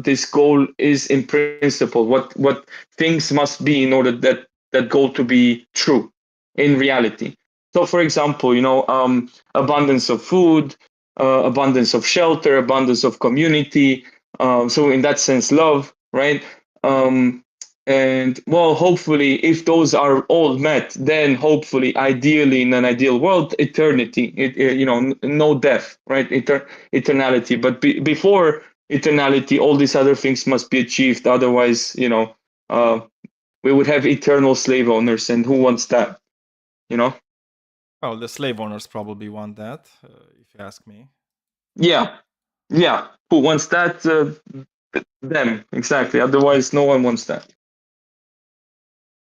this goal is in principle, what things must be in order that goal to be true in reality. So, for example, abundance of food, abundance of shelter, abundance of community. So, in that sense, love, right? And well, hopefully, if those are all met, then hopefully, ideally, in an ideal world, eternity, no death, right? Eternality. But before eternality, all these other things must be achieved. Otherwise, we would have eternal slave owners, and who wants that? You know? Well, the slave owners probably want that, if you ask me. Yeah. Who wants that? Them, exactly. Otherwise, no one wants that.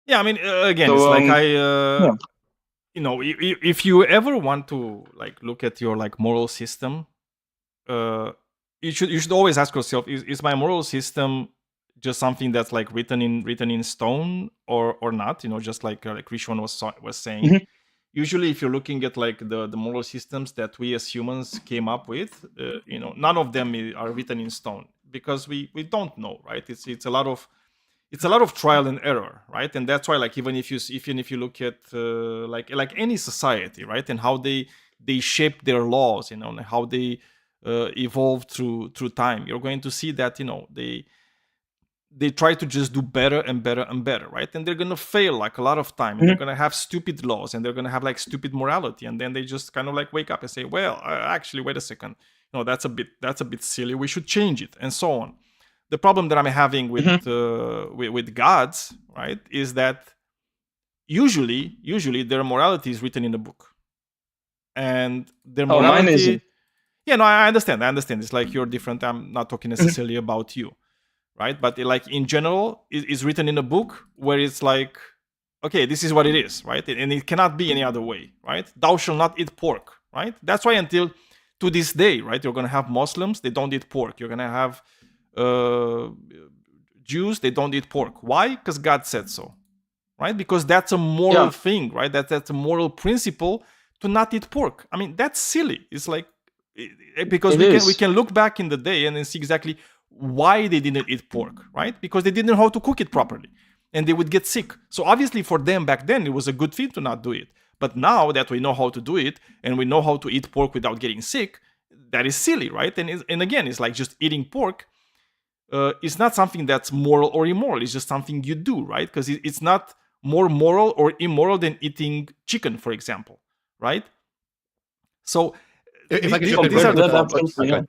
Yeah, I mean, again, So, it's like yeah. you know, if you ever want to like look at your like moral system, you should always ask yourself: is my moral system just something that's like written in stone or not? You know, just like Rishon was saying. Mhm. Usually, if you're looking at like the moral systems that we as humans came up with, you know, none of them are written in stone because we don't know, right? It's a lot of trial and error, right? And that's why, like, even if you look at like any society, right, and how they shape their laws, you know, and how they evolve through time, you're going to see that, you know, they try to just do better and better and better, right? And they're gonna fail like a lot of time, and they're gonna have stupid laws, and they're gonna have like stupid morality, and then they just kind of like wake up and say, well, actually, wait a second, no, that's a bit silly. We should change it, and so on. The problem that I'm having with gods, right, is that usually their morality is written in a book, and their morality. Mine isn't. Yeah, no, I understand. It's like you're different. I'm not talking necessarily about you, right? But like in general, it's written in a book where it's like, okay, this is what it is, right? And it cannot be any other way, right? Thou shalt not eat pork, right? That's why until to this day, right, you're gonna have Muslims, they don't eat pork. You're gonna have Jews, they don't eat pork. Why? Because God said so, right? Because that's a moral thing, right? That's a moral principle to not eat pork. I mean, that's silly. It's like because we can look back in the day and then see exactly why they didn't eat pork, right? Because they didn't know how to cook it properly, and they would get sick. So obviously for them back then it was a good thing to not do it. But now that we know how to do it and we know how to eat pork without getting sick, that is silly, right? And again, it's like just eating pork. It's not something that's moral or immoral. It's just something you do, right? Because it's not more moral or immoral than eating chicken, for example, right? So if I could jump in,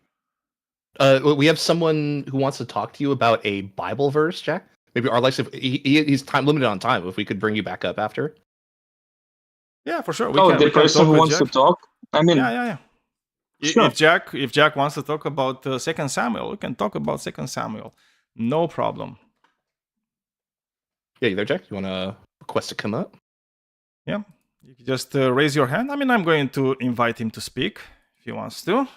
we have someone who wants to talk to you about a Bible verse, Jack. Maybe our life, he's time limited on time. If we could bring you back up after. Yeah, for sure. The person who wants to talk. I mean, yeah. Sure. If Jack wants to talk about 2 Samuel, we can talk about 2 Samuel. No problem. Yeah, you there, Jack? You want to request to come up? Yeah, you can just raise your hand. I mean, I'm going to invite him to speak if he wants to.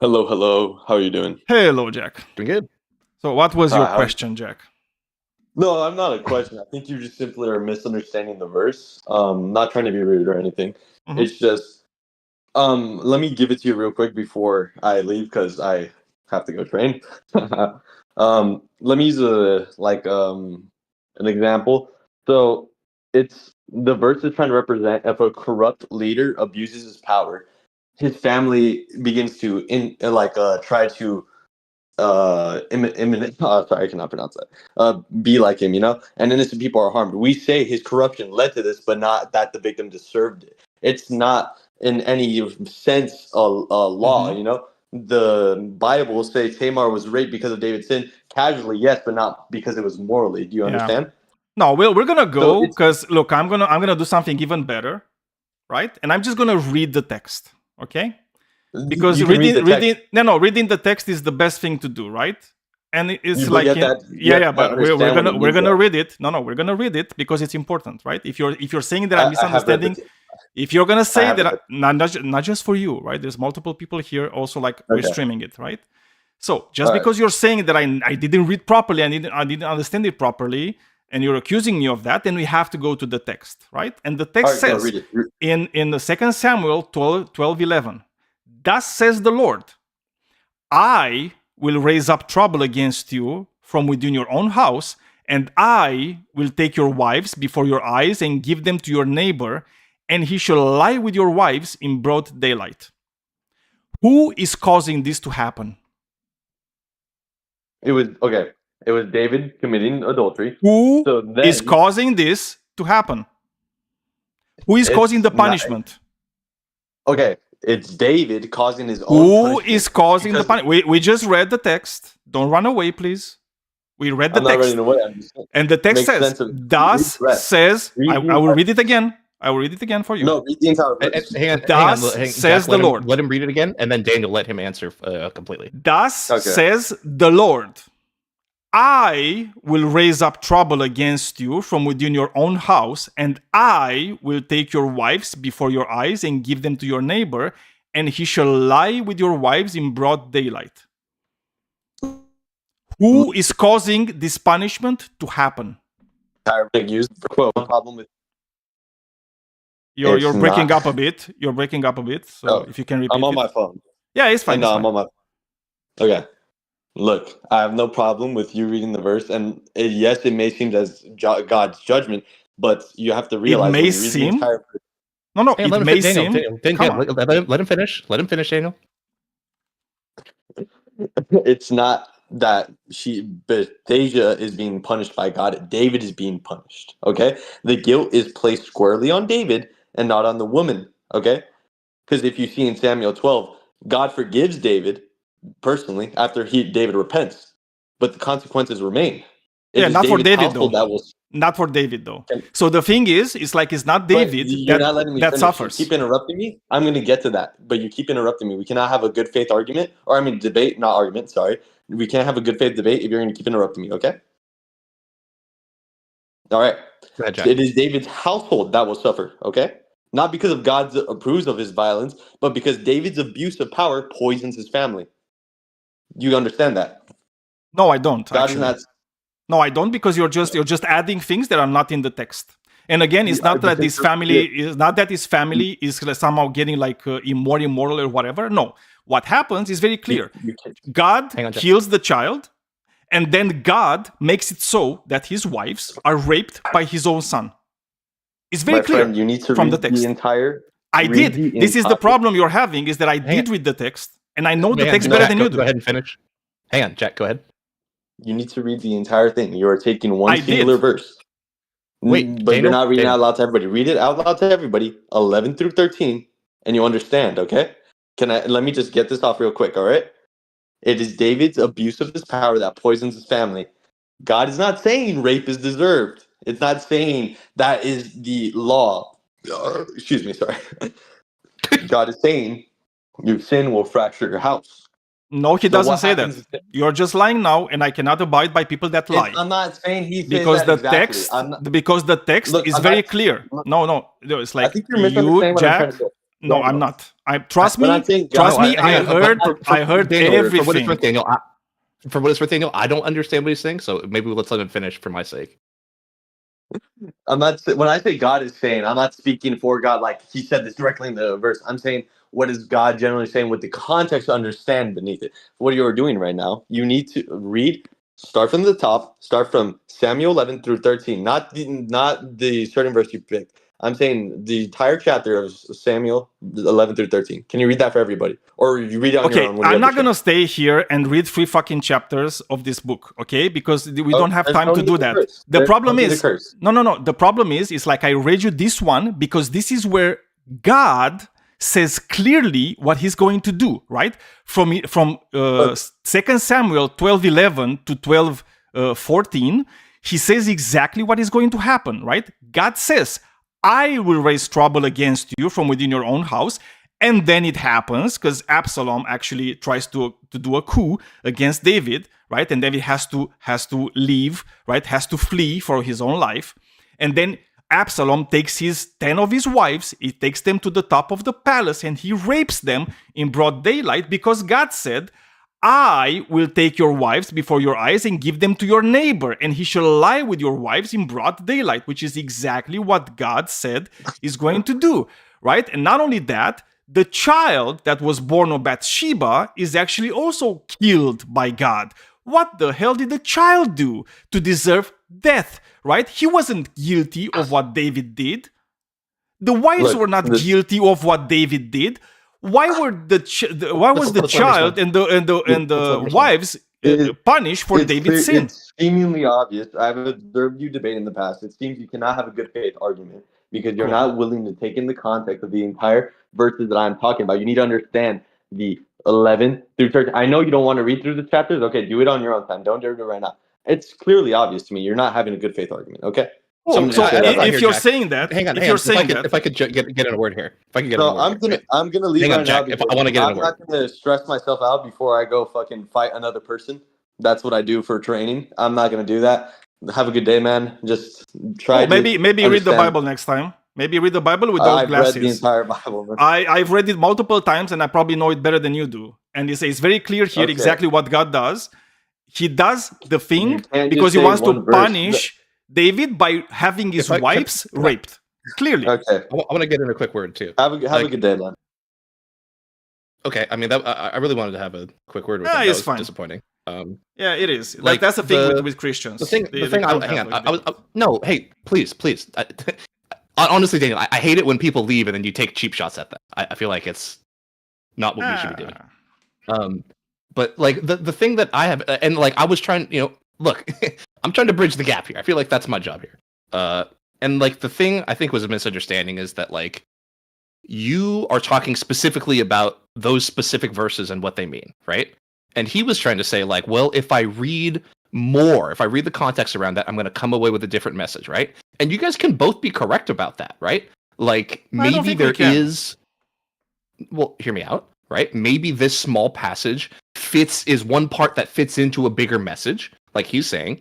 Hello. How are you doing? Hello, Jack. Doing good. So what was your question, Jack? No, I'm not a question. I think you just simply are misunderstanding the verse. Not trying to be rude or anything. Mm-hmm. It's just, let me give it to you real quick before I leave because I have to go train. Let me use an example. So it's the verse is trying to represent if a corrupt leader abuses his power, his family begins to try to sorry, I cannot pronounce that. Be like him, you know, and innocent people are harmed. We say his corruption led to this, but not that the victim deserved it. It's not in any sense a law, you know. The Bible says Tamar was raped because of David's sin. Casually, yes, but not because it was morally. Do you understand? No, we're gonna go because look, I'm gonna do something even better, right? And I'm just gonna read the text, okay? Because reading the text is the best thing to do, right? And it's but we're gonna read it. No, we're gonna read it because it's important, right? If you're saying that I'm misunderstanding, if you're gonna say that not just for you, right? There's multiple people here also we're streaming it, right? So just because you're saying that I didn't read properly, I didn't understand it properly, and you're accusing me of that, then we have to go to the text, right? And the text says in the 2 Samuel 12:11. Thus says the Lord, I will raise up trouble against you from within your own house, and I will take your wives before your eyes and give them to your neighbor, and he shall lie with your wives in broad daylight. Who is causing this to happen? It was David committing adultery. Who is causing this to happen? Who is causing the punishment? It's David causing his own punishment. Who is causing the punishment? We just read the text. Don't run away, please. We read the I'm not text. running away. I'm just saying. And the text Makes says, sense of- thus read. says, Read I the will entire- read it again. I will read it again for you. No, read the entire verse. Hang on, Thus says Jack, the let Lord. Let him read it again, and then Daniel let him answer completely. Thus Okay. says the Lord, I will raise up trouble against you from within your own house, and I will take your wives before your eyes and give them to your neighbor, and he shall lie with your wives in broad daylight. Who is causing this punishment to happen? Entire big use for quote problem with You're It's breaking not. up a bit. You're breaking up a bit. So Oh, if you can repeat I'm on it. my phone. Yeah, it's fine. No, it's I'm fine. on my. Okay, look, I have no problem with you reading the verse, and yes, it may seem as God's judgment, but you have to realize may when you read seem? the entire. No, Hey, it let him may fin- Daniel, seem. Daniel, Come on. let him finish. Let him finish, Daniel. It's not that Bethsaida is being punished by God. David is being punished. Okay, the guilt is placed squarely on David and not on the woman. Okay, because if you see in Samuel 12, God forgives David personally after David repents, but the consequences remain. It Yeah, is not for David's David, household though. that will. Not for David, though. Okay. So the thing is, it's like it's not But David you're not letting me that finish. suffers. You keep interrupting me. I'm going to get to that, but you keep interrupting me. We cannot have a good faith argument, or I mean debate, not argument. Sorry, we can't have a good faith debate if you're going to keep interrupting me. Okay. All right. Go ahead, Jack. It is David's household that will suffer. Okay. Not because of God's approves of his violence, but because David's abuse of power poisons his family. You understand that? No, I don't. God Actually. is not. No, I don't, because you're just adding things that are not in the text. And again, it's not that this family is somehow getting like more immoral or whatever. No, what happens is very clear. God Hang on, Jack. kills the child, and then God makes it so that his wives are raped by his own son. It's very My clear friend, you need to from read the text. entire. I read did. the This is the entire- problem you're having, is that I did read the text, and I know the text better Jack, than go, you do. Go ahead and finish. Hang on, Jack. Go ahead. You need to read the entire thing. You are taking one I did. singular verse. Wait, but you're Daniel? not reading Daniel. out loud to everybody. Read it out loud to everybody, 11 through 13, and you understand, okay? Let me just get this off real quick, all right? It is David's abuse of his power that poisons his family. God is not saying rape is deserved. It's not saying that is the law. Excuse me, sorry. God is saying your sin will fracture your house. No, he So doesn't what say happens that. You're just lying now, and I cannot abide by people that lie. I'm not saying he says Because that the exactly. text, I'm not- because the text Look, is I'm very not- clear. No, it's like I think you're misunderstanding you, what I'm trying Jack. to say. No, Daniel. I'm not. Trust When me. I'm saying Trust God- me. hang I on, heard. For I heard Daniel, everything. For what it's worth, Daniel, I don't understand what he's saying, so maybe let's let him finish for my sake. I'm not. When I say God is saying, I'm not speaking for God like he said this directly in the verse. I'm saying what is God generally saying with the context to understand beneath it. What you're doing right now, you need to read. Start from the top. Start from Samuel 11 through 13. Not the certain verse you picked. I'm saying the entire chapter of Samuel 11 through 13. Can you read that for everybody, or you read it on your Okay, own? when you I'm have not the chance? gonna stay here and read 3 fucking chapters of this book, okay? Because we Oh, don't have there's time no to need do to that. curse. The There's problem no need to is curse. no. The problem is like I read you this one because this is where God says clearly what he's going to do, right? From 2 Samuel 12:11 to 12:14, he says exactly what is going to happen, right? God says, I will raise trouble against you from within your own house. And then it happens because Absalom actually tries to do a coup against David, right? And David has to leave, right? Has to flee for his own life. And then Absalom takes 10 of his wives, he takes them to the top of the palace and he rapes them in broad daylight because God said, I will take your wives before your eyes and give them to your neighbor, and he shall lie with your wives in broad daylight, which is exactly what God said is going to do, right? And not only that, the child that was born of Bathsheba is actually also killed by God. What the hell did the child do to deserve death, right? He wasn't guilty of what David did. The wives were not guilty of what David did. Why were why was the child and the wives punished for David's sin? It's seemingly obvious. I've observed you debate in the past. It seems you cannot have a good faith argument because you're not willing to take in the context of the entire verses that I'm talking about. You need to understand the 11 through 13. I know you don't want to read through the chapters. Okay, do it on your own time. Don't do it right now. It's clearly obvious to me you're not having a good faith argument. Okay. Oh, I'm so gonna say that right if here, you're Jack. saying that, Hang on, if you're saying if I could get in a word here. If I could get in a So word. I'm gonna leave Hang on, right Jack, now. if I wanna get in a I'm word. not gonna stress myself out before I go fucking fight another person. That's what I do for training. I'm not gonna do that. Have a good day, man. Just try. Oh, maybe read the understand. Bible next time. Maybe read the Bible without I've glasses. read the entire Bible. Man. I've read it multiple times, and I probably know it better than you do. And it's very clear here Okay. exactly what God does. He does the You thing can't because just he say wants to one verse. punish David by having his If I- can- wives raped. Clearly. Okay. I want to get in a quick word too. Have a Like- good day, man. Okay, I mean, I really wanted to have a quick word with Yeah, him. That it's was fine. disappointing. Yeah, it is. Like, That's the thing the- with Christians. The thing. They Hang can't on. have, like, I was no. Hey, please. Honestly, Daniel, I hate it when people leave and then you take cheap shots at them. I feel like it's not what we should be doing. But like the thing that I have, and like I was trying, look, I'm trying to bridge the gap here. I feel like that's my job here. And like the thing I think was a misunderstanding is that like you are talking specifically about those specific verses and what they mean, right? And he was trying to say like, well, if I read the context around that, I'm going to come away with a different message, right? And you guys can both be correct about that, right? Like I don't maybe think we there can. is. Well, hear me out, right? Maybe this small passage is one part that fits into a bigger message, like he's saying.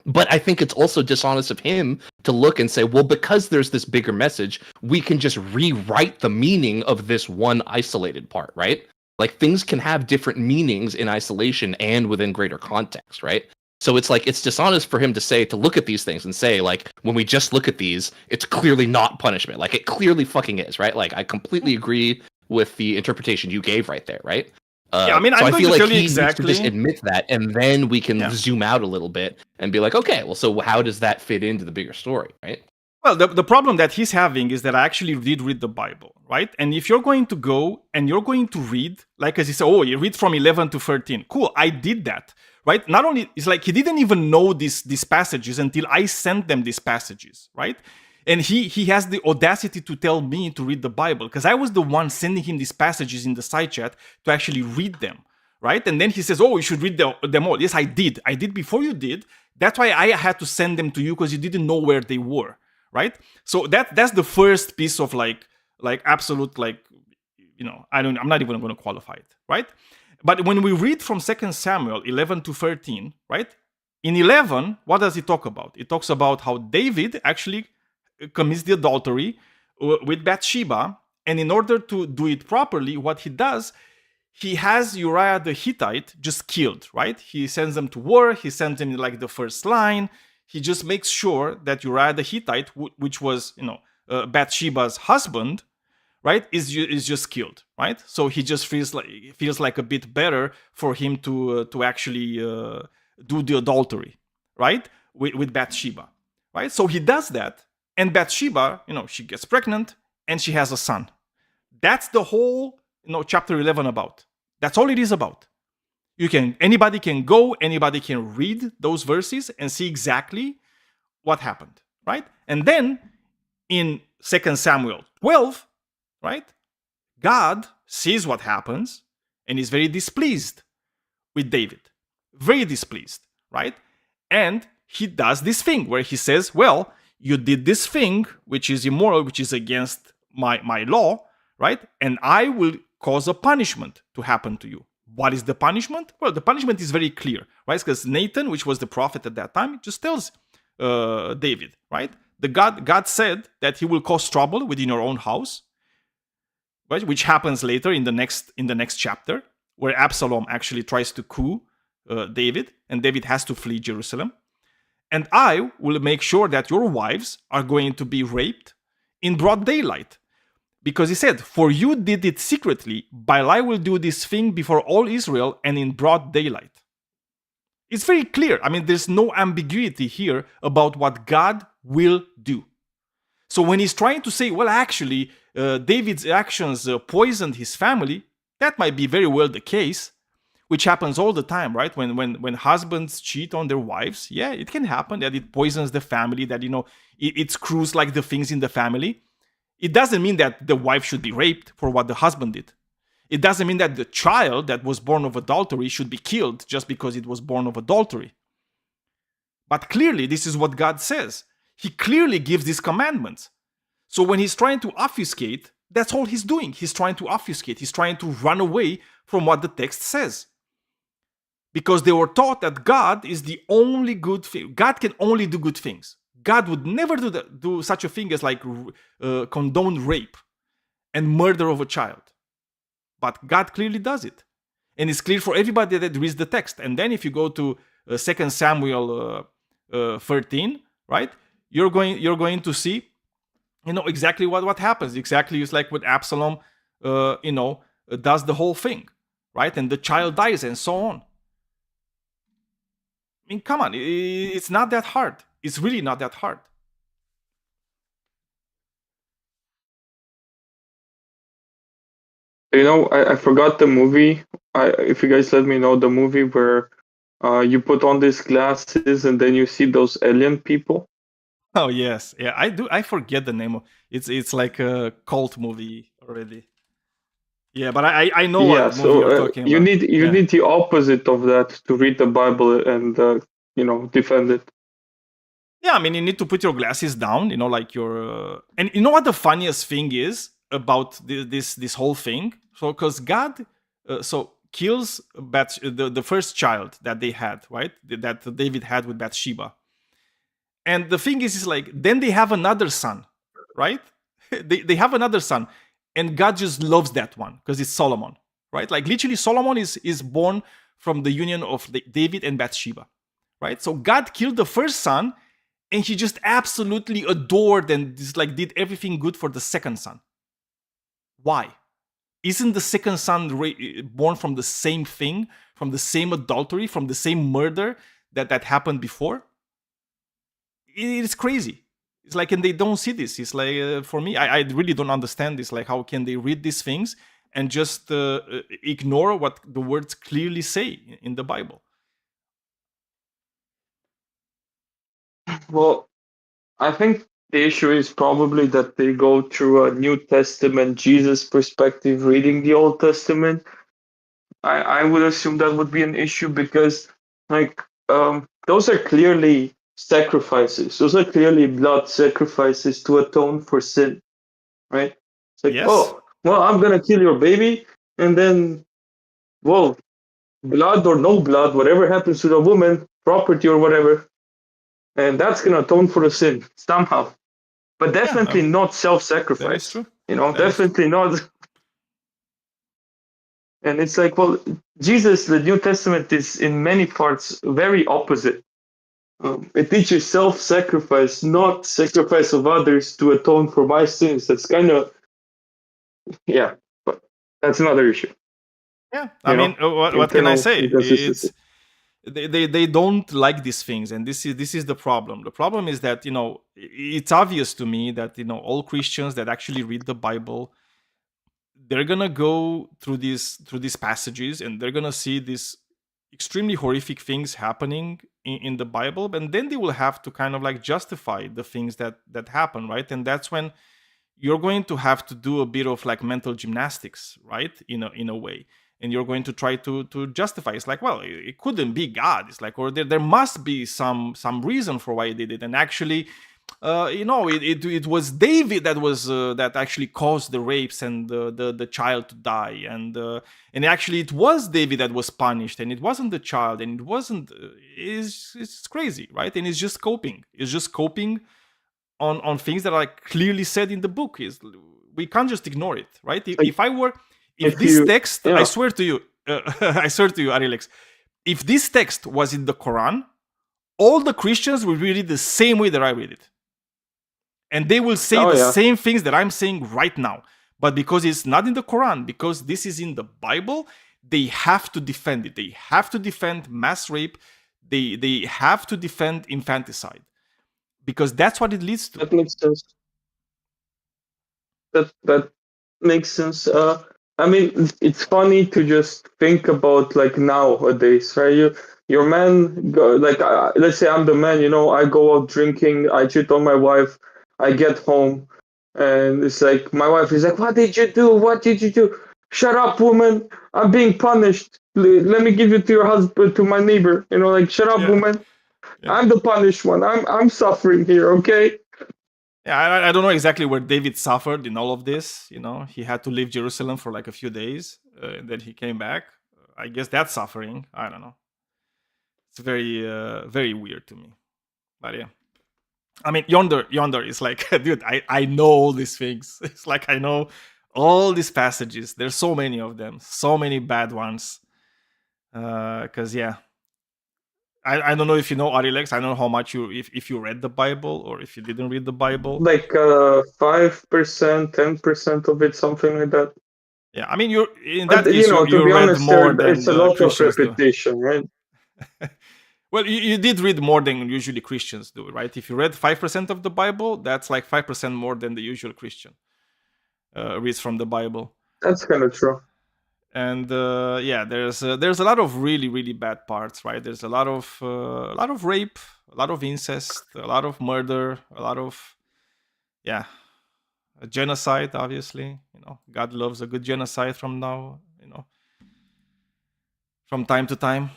But I think it's also dishonest of him to look and say, well, because there's this bigger message, we can just rewrite the meaning of this one isolated part, right? Like things can have different meanings in isolation and within greater context, right? So it's like it's dishonest for him to look at these things and say, like, when we just look at these, it's clearly not punishment. Like it clearly fucking is, right? Like I completely agree with the interpretation you gave right there, right? Yeah, I mean, so I'm I going feel to like tell you he needs to exactly. just admit that, and then we can Yeah. zoom out a little bit and be like, okay, well, so how does that fit into the bigger story, right? Well, the problem that he's having is that I actually did read the Bible, right? And if you're going to go and you're going to read, like as he said, oh, you read from 11 to 13. Cool, I did that, right? Not only, it's like he didn't even know these passages until I sent them these passages, right? And he has the audacity to tell me to read the Bible because I was the one sending him these passages in the side chat to actually read them, right? And then he says, oh, you should read them all. Yes, I did. I did before you did. That's why I had to send them to you because you didn't know where they were. Right, so that's the first piece of like absolute I'm not even going to qualify it, right? But when we read from 2 Samuel 11 to 13, right? In 11, what does it talk about? It talks about how David actually commits the adultery with Bathsheba, and in order to do it properly, what he does, he has Uriah the Hittite just killed, right? He sends them to war. He sends them in like the first line. He just makes sure that Uriah the Hittite, which was, Bathsheba's husband, right, is just killed, right? So he just feels like a bit better for him to actually do the adultery, right, with Bathsheba, right? So he does that, and Bathsheba, she gets pregnant and she has a son. That's the whole, chapter 11 about. That's all it is about. Anybody can go, anybody can read those verses and see exactly what happened, right? And then in 2 Samuel 12, right, God sees what happens and is very displeased with David. Very displeased, right? And he does this thing where he says, well, you did this thing, which is immoral, which is against my law, right? And I will cause a punishment to happen to you. What is the punishment? Well, the punishment is very clear, right? Because Nathan, which was the prophet at that time, just tells David, right? God said that he will cause trouble within your own house, right? Which happens later in the next chapter, where Absalom actually tries to coup David, and David has to flee Jerusalem. And I will make sure that your wives are going to be raped in broad daylight. Because he said, for you did it secretly, but I will do this thing before all Israel and in broad daylight. It's very clear. I mean, there's no ambiguity here about what God will do. So when he's trying to say, well, actually, David's actions poisoned his family, that might be very well the case, which happens all the time, right? When husbands cheat on their wives, yeah, it can happen that it poisons the family, that, it screws like the things in the family. It doesn't mean that the wife should be raped for what the husband did. It doesn't mean that the child that was born of adultery should be killed just because it was born of adultery. But clearly, this is what God says. He clearly gives these commandments. So when he's trying to obfuscate, that's all he's doing. He's trying to obfuscate. He's trying to run away from what the text says. Because they were taught that God is the only good thing. God can only do good things. God would never do such a thing as like condone rape and murder of a child. But God clearly does it. And it's clear for everybody that reads the text. And then if you go to 2 Samuel 13, right? You're going to see, exactly what happens. Exactly, it's like with Absalom, does the whole thing, right? And the child dies and so on. I mean, come on, it's not that hard. It's really not that hard. I forgot the movie. If you guys let me know the movie where you put on these glasses and then you see those alien people. Oh yes, yeah, I do. I forget the name of it's like a cult movie already. Yeah, but I know what movie you're talking about. You need the opposite of that to read the Bible and defend it. Yeah, I mean, you need to put your glasses down, like your and you know what the funniest thing is about this whole thing? So because God kills the first child that they had, right? That David had with Bathsheba. And the thing is like, then they have another son, right? they have another son. And God just loves that one because it's Solomon, right? Like literally Solomon is born from the union of David and Bathsheba, right? So God killed the first son and he just absolutely adored and just like did everything good for the second son. Why? Isn't the second son born from the same thing, from the same adultery, from the same murder that happened before? It's crazy. It's like, and they don't see this. It's like, for me, I really don't understand this. Like, how can they read these things and just ignore what the words clearly say in the Bible? Well, I think the issue is probably that they go through a New Testament Jesus perspective reading the Old Testament. I would assume that would be an issue because, like, those are clearly sacrifices. Those are clearly blood sacrifices to atone for sin, right? It's like, yes. Oh, well, I'm gonna kill your baby, and then, well, blood or no blood, whatever happens to the woman, property or whatever, and that's gonna atone for the sin somehow. But definitely not self-sacrifice. That is true. Definitely not. And it's like, well, Jesus, the New Testament is in many parts very opposite. It teaches self-sacrifice, not sacrifice of others to atone for my sins. That's kind of, but that's another issue. Yeah, I mean, what can I say? It's they don't like these things, and this is the problem. The problem is that it's obvious to me that all Christians that actually read the Bible, they're gonna go through these passages, and they're gonna see these extremely horrific things happening in the Bible, and then they will have to kind of like justify the things that happen, right? And that's when you're going to have to do a bit of like mental gymnastics, right? In a way, and you're going to try to justify. It's like, well, it couldn't be God. It's like, or there must be some reason for why he did it, and actually. It was David that actually caused the rapes and the child to die, and actually it was David that was punished, and it wasn't the child, and it wasn't. It's crazy, right? And it's just coping. It's just coping on things that are clearly said in the book. We can't just ignore it, right? If this text, I swear to you, Arilex, if this text was in the Quran, all the Christians will read it the same way that I read it. And they will say the same things that I'm saying right now. But because it's not in the Quran, because this is in the Bible, they have to defend it. They have to defend mass rape. They have to defend infanticide. Because that's what it leads to. That makes sense. That makes sense. I mean, it's funny to just think about like nowadays, right? Your man, let's say I'm the man, I go out drinking, I cheat on my wife, I get home, and it's like, my wife is like, what did you do? What did you do? Shut up, woman. I'm being punished. Let me give you to your husband, to my neighbor. Shut up, woman. I'm the punished one. I'm suffering here. Okay. Yeah, I don't know exactly where David suffered in all of this. You know, he had to leave Jerusalem for like a few days, and then he came back. I guess that's suffering. I don't know. It's very, very weird to me. But yeah, I mean, yonder is like, dude, I know all these things. It's like I know all these passages. There's so many of them, so many bad ones. Because yeah. I don't know if you know Arilex. I don't know how much if you read the Bible or if you didn't read the Bible. Like 5%, 10% of it, something like that. Yeah, I mean, you're in that But, case, you to be read honest, more than it's a lot of Christians do. repetition, right? Well, you did read more than usually Christians do, right? If you read 5% of the Bible, that's like 5% more than the usual Christian reads from the Bible. That's kind of true. And yeah, there's a lot of really, really bad parts, right? There's a lot of rape, a lot of incest, a lot of murder, a lot of a genocide. Obviously, you know, God loves a good genocide from now, you know, from time to time.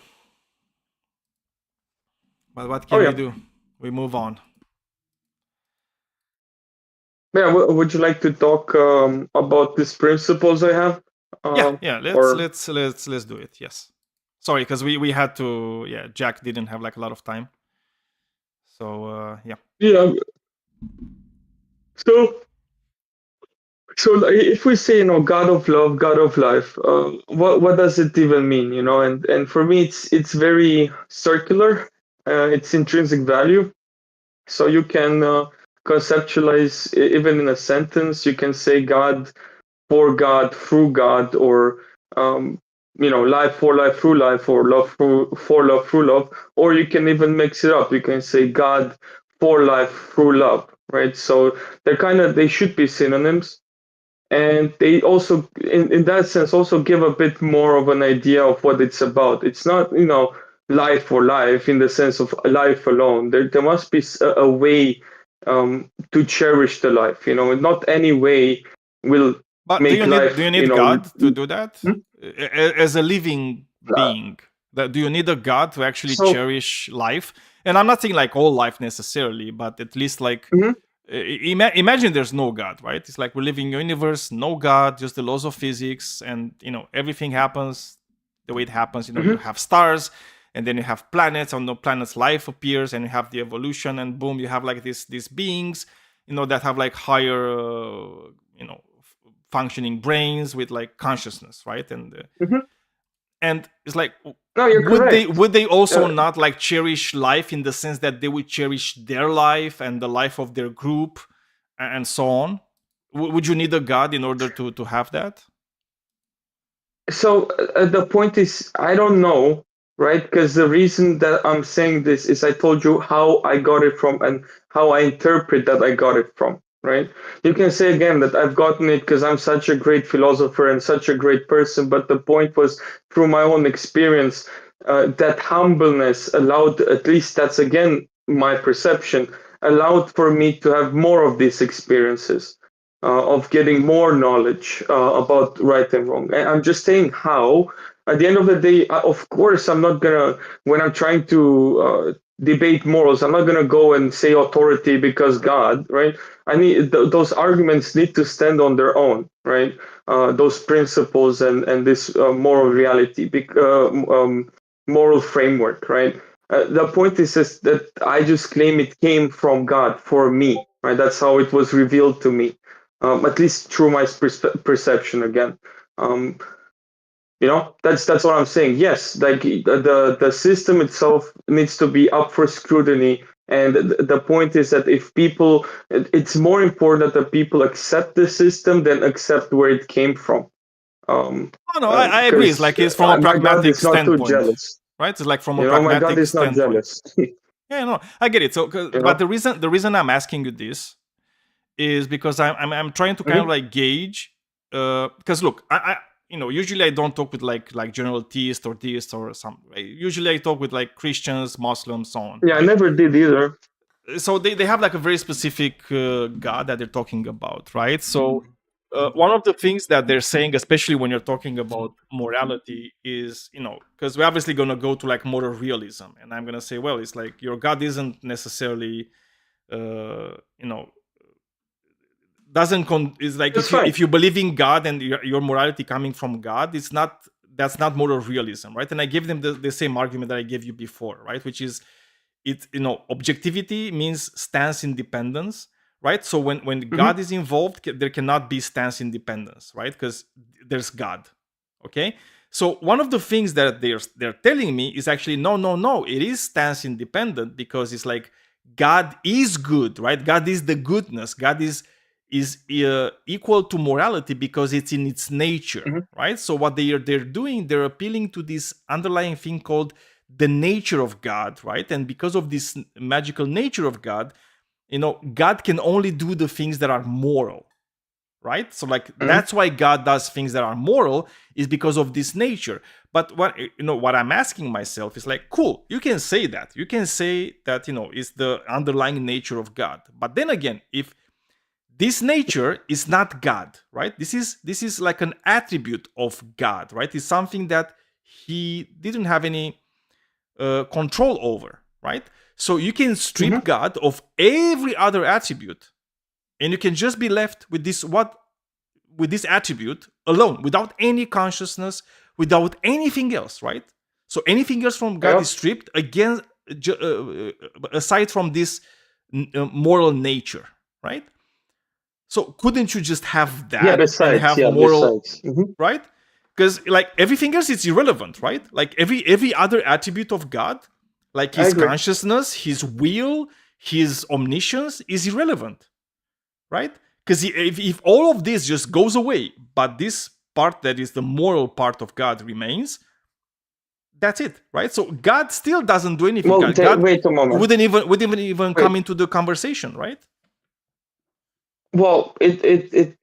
But what can we do? We move on. Yeah, would you like to talk about these principles I have? Yeah. Let's do it. Yes. Sorry, because we had to. Yeah, Jack didn't have like a lot of time. So yeah. Yeah. So if we say, you know, God of love, God of life, what does it even mean? You know, and for me, it's very circular. It's intrinsic value. So you can conceptualize even in a sentence. You can say God, for God, through God, or you know, life for life through life, or love for love through love, or you can even mix it up. You can say God for life through love, right? So they should be synonyms, and they also, in that sense, also give a bit more of an idea of what it's about. It's not, you know, life for life in the sense of life alone. There must be a way to cherish the life. You know, not any way will. But do you need God to do that? As a living being, do you need a God to actually cherish life? And I'm not saying like all life necessarily, but at least like imagine there's no God, right? It's like we're living in a universe, no God, just the laws of physics, and you know everything happens the way it happens. You know, you have stars, and then you have planets. On the planets, life appears, and you have the evolution, and boom, you have like these beings, you know, that have like higher, you know, functioning brains with like consciousness, right? And and it's like, would they also not like cherish life in the sense that they would cherish their life and the life of their group and so on? Would you need a God in order to have that? So the point is, I don't know, right? Because the reason that I'm saying this is I told you how I got it from and how I interpret that I got it from. Right? You can say again that I've gotten it because I'm such a great philosopher and such a great person, but the point was through my own experience, that humbleness allowed, at least that's again my perception, allowed for me to have more of these experiences, of getting more knowledge about right and wrong. And I'm just saying how. At the end of the day, of course, I'm not gonna, when I'm trying to debate morals, I'm not gonna go and say authority because God, right? I need those arguments need to stand on their own, right? Those principles and this moral reality, moral framework, right? The point is just that I just claim it came from God for me, right? That's how it was revealed to me, at least through my perception again. You know, that's what I'm saying. Yes, like the system itself needs to be up for scrutiny. And the point is that if people, it's more important that the people accept the system than accept where it came from. I agree. It's like it's from a pragmatic standpoint, right? It's like from a pragmatic my God is not jealous. Yeah, no, I get it. So, but the reason I'm asking you this is because I'm trying to kind of like gauge, because look, I you know, usually I don't talk with like general theists or some. Usually I talk with like Christians, Muslims, so on. Yeah, right? I never did either. So they have like a very specific God that they're talking about, right? So one of the things that they're saying, especially when you're talking about morality, is, because we're obviously going to go to like moral realism, and I'm going to say, well, it's like your God isn't necessarily, it's like if you believe in God and your morality coming from God, that's not moral realism, right? And I gave them the same argument that I gave you before, right? Which is, objectivity means stance independence, right? So when God is involved, there cannot be stance independence, right? Because there's God. Okay. So one of the things that they're telling me is actually no, it is stance independent, because it's like God is good, right? God is the goodness. God is equal to morality because it's in its nature, right? So what they're doing, they're appealing to this underlying thing called the nature of God, right? And because of this magical nature of God, God can only do the things that are moral, right? So like that's why God does things that are moral, is because of this nature. But what I'm asking myself is like, cool, you can say that. You can say that, it's the underlying nature of God. But then again, if this nature is not God, right? This is like an attribute of God, right? It's something that he didn't have any control over, right? So you can strip God of every other attribute, and you can just be left with this attribute alone, without any consciousness, without anything else, right? So anything else from God is stripped aside from this moral nature, right? So couldn't you just have that and have moral, right? Because like everything else, it's irrelevant, right? Like every other attribute of God, like his consciousness, his will, his omniscience, is irrelevant, right? Because if all of this just goes away, but this part that is the moral part of God remains, that's it, right? So God still doesn't do anything. Well, God wait a moment. wouldn't even come into the conversation, right? Well, it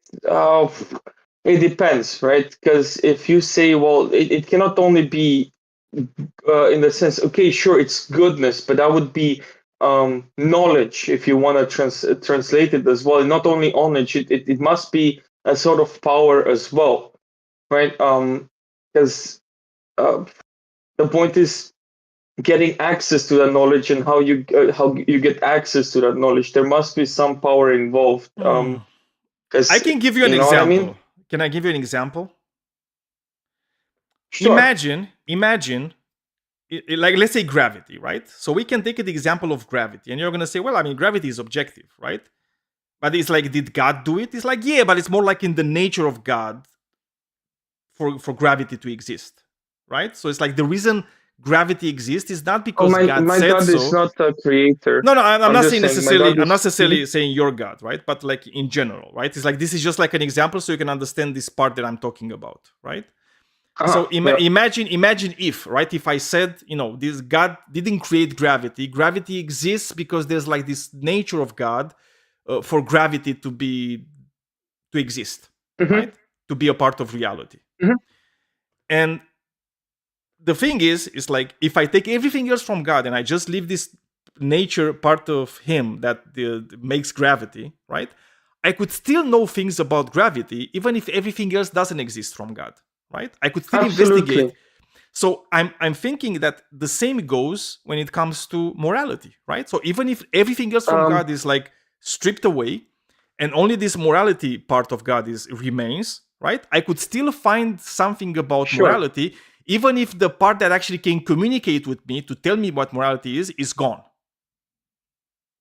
depends, right? Because if you say, well, it cannot only be in the sense, okay, sure, it's goodness, but that would be knowledge, if you want to translate it as well. And not only knowledge, it must be a sort of power as well, right? Because the point is getting access to that knowledge, and how you get access to that knowledge. There must be some power involved. I can give you an example. I mean? Can I give you an example? Sure. Imagine, like, let's say gravity, right? So we can take the example of gravity, and you're going to say, well, I mean, gravity is objective, right? But it's like, did God do it? It's like, yeah, but it's more like in the nature of God for gravity to exist, right? So it's like the reason gravity exists is not because God said God so. is not a creator. No, I'm not saying necessarily. I'm not necessarily saying your God, right? But like in general, right? It's like, this is just like an example, so you can understand this part that I'm talking about, right? So imagine if, right? If I said, this God didn't create gravity. Gravity exists because there's like this nature of God for gravity to exist, right? To be a part of reality. And the thing is like, if I take everything else from God and I just leave this nature part of him that makes gravity, right? I could still know things about gravity, even if everything else doesn't exist from God, right? I could still investigate. So I'm thinking that the same goes when it comes to morality, right? So even if everything else from God is like stripped away, and only this morality part of God remains, right? I could still find something about morality, even if the part that actually can communicate with me to tell me what morality is gone.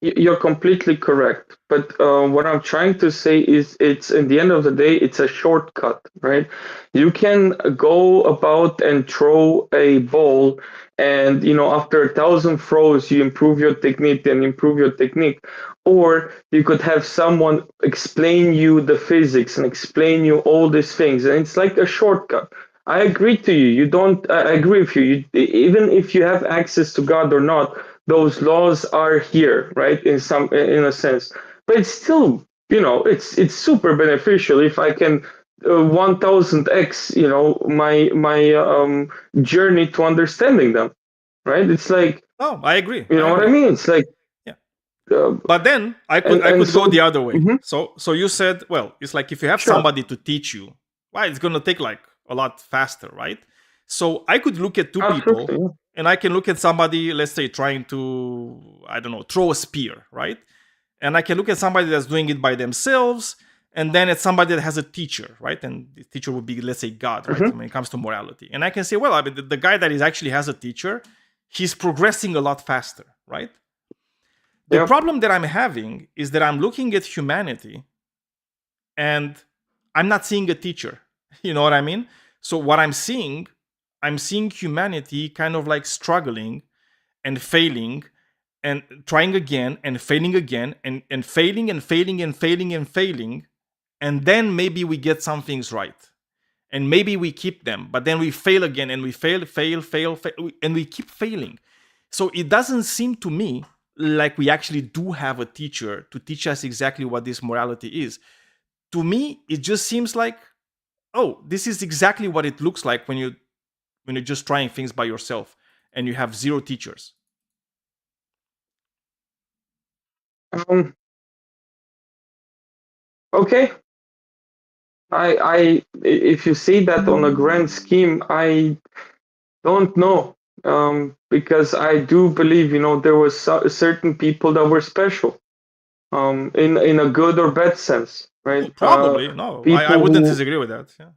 You're completely correct. But what I'm trying to say is, it's, in the end of the day, it's a shortcut, right? You can go about and throw a ball, and after 1,000 throws, you improve your technique. Or you could have someone explain you the physics and explain you all these things, and it's like a shortcut. I agree to you. I agree with you. Even if you have access to God or not, those laws are here, right? In a sense, but it's still, it's super beneficial if I can 1000x, my journey to understanding them, right? It's like, I agree. What I mean? It's like, But then I could go the other way. So you said, well, it's like if you have somebody to teach you, well, it's gonna take like a lot faster, right? So I could look at two people, and I can look at somebody, let's say, trying to, I don't know, throw a spear, right? And I can look at somebody that's doing it by themselves, and then it's somebody that has a teacher, right? And the teacher would be, let's say, God, right? When it comes to morality. And I can say, well, I mean, the guy that is actually has a teacher, he's progressing a lot faster, right? The problem that I'm having is that I'm looking at humanity and I'm not seeing a teacher. You know what I mean? So what I'm seeing humanity kind of like struggling and failing and trying again and failing again and failing and failing and failing and failing. And then maybe we get some things right. And maybe we keep them, but then we fail again and we fail, and we keep failing. So it doesn't seem to me like we actually do have a teacher to teach us exactly what this morality is. To me, it just seems like, oh, this is exactly what it looks like when you're just trying things by yourself and you have zero teachers. Okay. I if you say that on a grand scheme, I don't know. Because I do believe, there was certain people that were special, in a good or bad sense, right? Probably, no. I wouldn't disagree with that. Yeah.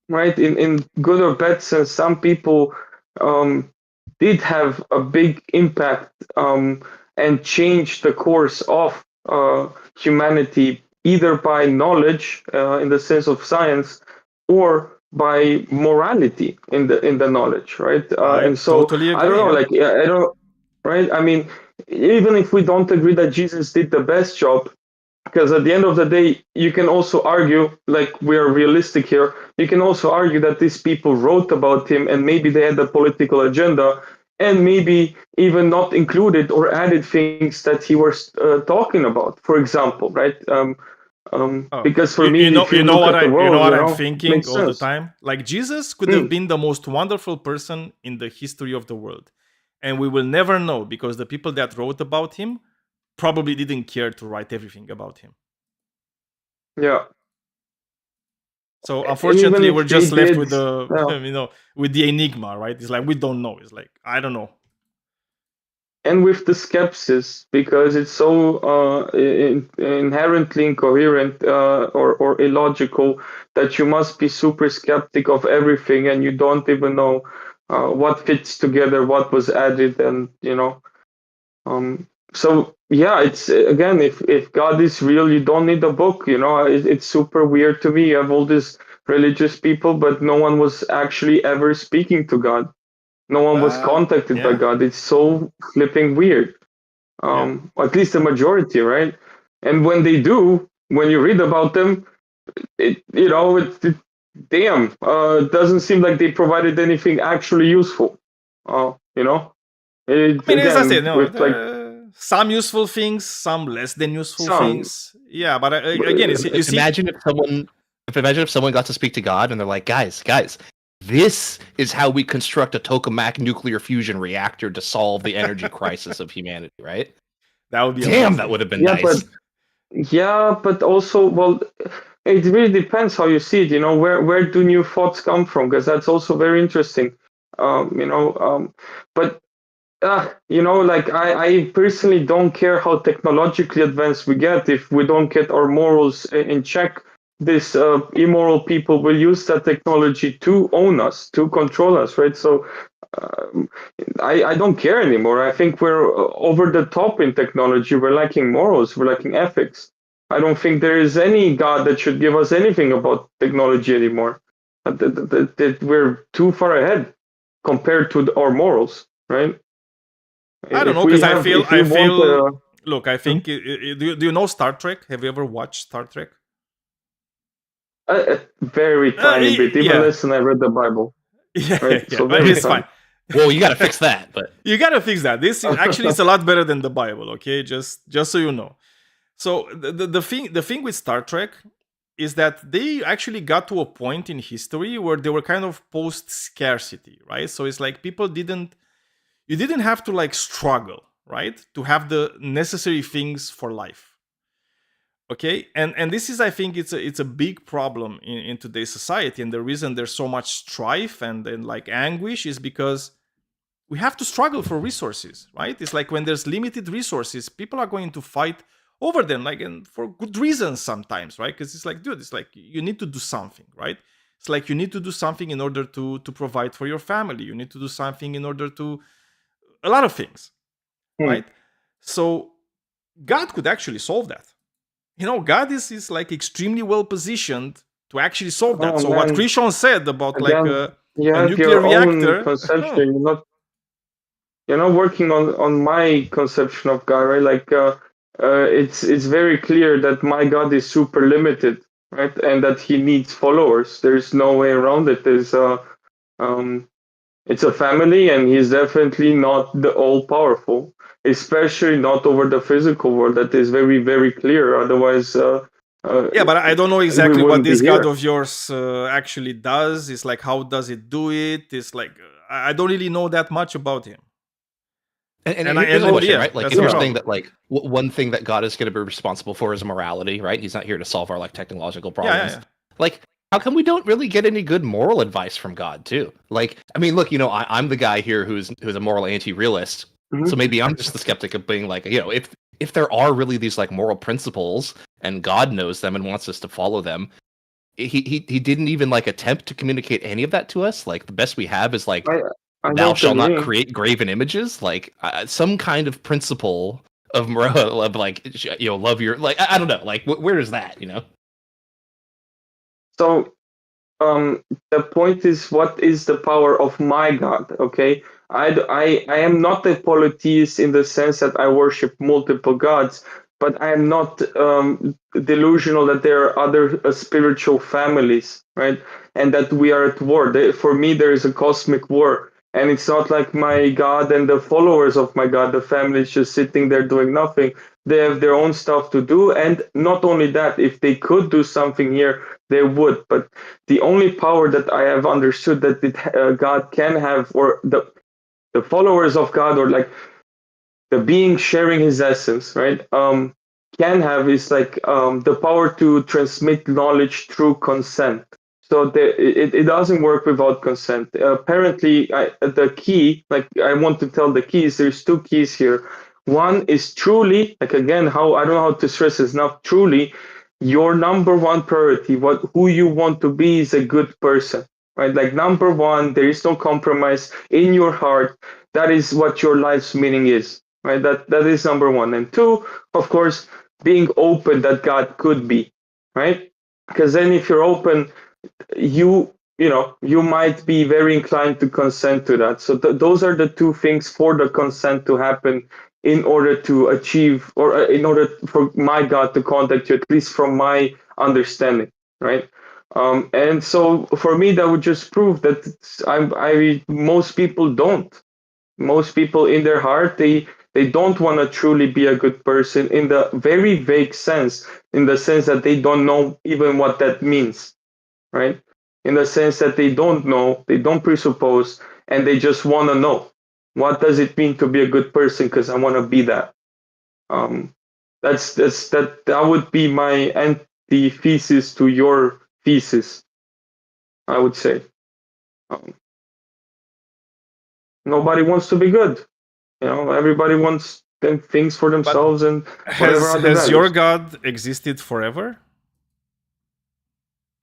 Right, in good or bad sense, some people did have a big impact and changed the course of humanity, either by knowledge in the sense of science, or by morality in the knowledge, right? And so totally agree, I don't know, I don't, right? I mean, even if we don't agree that Jesus did the best job, because at the end of the day, you can also argue, like we're realistic here, you can also argue that these people wrote about him and maybe they had a political agenda and maybe even not included or added things that he was talking about, for example, right? Because for me, you know what I'm thinking all the sense. time? Like Jesus could have been the most wonderful person in the history of the world. And we will never know because the people that wrote about him probably didn't care to write everything about him. Yeah. So unfortunately, we're just left with the with the enigma, right? It's like we don't know. It's like I don't know. And with the skepsis, because it's so inherently incoherent or illogical that you must be super skeptic of everything, and you don't even know what fits together, what was added, and So yeah, it's again, if God is real, you don't need a book. It's super weird to me. You have all these religious people, but no one was actually ever speaking to God. No one was contacted by God. It's so flipping weird. At least the majority, right? And when they do, when you read about them, it doesn't seem like they provided anything actually useful. Some useful things, some less than useful things. Yeah, but again, imagine if someone got to speak to God and they're like, guys, this is how we construct a tokamak nuclear fusion reactor to solve the energy crisis of humanity, right? That would be that would have been nice. But also, well, it really depends how you see it. Where do new thoughts come from? Because that's also very interesting. But I personally don't care how technologically advanced we get if we don't get our morals in check. This immoral people will use that technology to own us, to control us, right? So I don't care anymore. I think we're over the top in technology. We're lacking morals. We're lacking ethics. I don't think there is any God that should give us anything about technology anymore. That we're too far ahead compared to our morals, right? I don't know, because I feel. Look, I think. Do you know Star Trek? Have you ever watched Star Trek? A very tiny bit. Even less than I read the Bible. Yeah, right? So it's fine. Well, you gotta fix that, but you gotta fix that. This actually is a lot better than the Bible. Okay, just so you know. So the thing with Star Trek is that they actually got to a point in history where they were kind of post scarcity, right? So it's like you didn't have to like struggle, right? To have the necessary things for life. Okay, and this is, I think, it's a big problem in today's society, and the reason there's so much strife and like anguish is because we have to struggle for resources, right? It's like when there's limited resources, people are going to fight over them, like, and for good reasons sometimes, right? Because it's like, dude, it's like you need to do something, right? It's like you need to do something in order to provide for your family. You need to do something in order to a lot of things, right? So God could actually solve that. You know, God is like extremely well positioned to actually solve that. Oh, So what man. Christian said about Again, like you a have nuclear your reactor. own conception. You're not working on my conception of God, right? Like it's very clear that my God is super limited, right? And that he needs followers. There's no way around it. It's a family, and he's definitely not the all powerful, especially not over the physical world. That is very, very clear. Otherwise, Yeah, but I don't know exactly what wouldn't be this God here. of yours actually does. It's like, how does it do it? It's like, I don't really know that much about him. And And I- here's and the question, yeah, right? Like, that's if the you're problem. saying that, like, one thing that God is going to be responsible for is morality, right? He's not here to solve our like technological problems. Yeah. Like, how come we don't really get any good moral advice from God too? Like, I mean, look, you know, I'm the guy here who's a moral anti-realist, Mhm. so maybe I'm just the skeptic of being like, you know, if there are really these like moral principles and God knows them and wants us to follow them, he didn't even like attempt to communicate any of that to us. Like, the best we have is like, I thou don't shalt not agree. create graven images. Like, some kind of principle of moral, of like, you know, love your, like, I don't know, like, where is that, you know? So, the point is, what is the power of my God? Okay, I am not a polytheist in the sense that I worship multiple gods, but I am not delusional that there are other spiritual families, right? And that we are at war. For me, there is a cosmic war. And it's not like my God and the followers of my God, the family is just sitting there doing nothing. They have their own stuff to do. And not only that, if they could do something here, they would. But the only power that I have understood that God can have, or the followers of God, or like the being sharing his essence, right? Can have is like the power to transmit knowledge through consent. So it doesn't work without consent. Apparently, the key, like I want to tell the keys. There's two keys here. One is truly, like again, how I don't know how to stress this enough. Truly, your number one priority, who you want to be, is a good person, right? Like number one, there is no compromise in your heart. That is what your life's meaning is, right? That is number one. And two, of course, being open that God could be, right? Because then if you're open, you might be very inclined to consent to that. So those are the two things for the consent to happen in order to achieve, or in order for my God to contact you, at least from my understanding, right? And so for me, that would just prove that most people don't. Most people in their heart, they don't want to truly be a good person in the very vague sense, in the sense that they don't know even what that means, right? In the sense that they don't know, they don't presuppose, and they just want to know, what does it mean to be a good person? Because I want to be that. That would be my antithesis to your thesis, I would say. Nobody wants to be good. Everybody wants things for themselves and whatever other Has your values. God existed forever?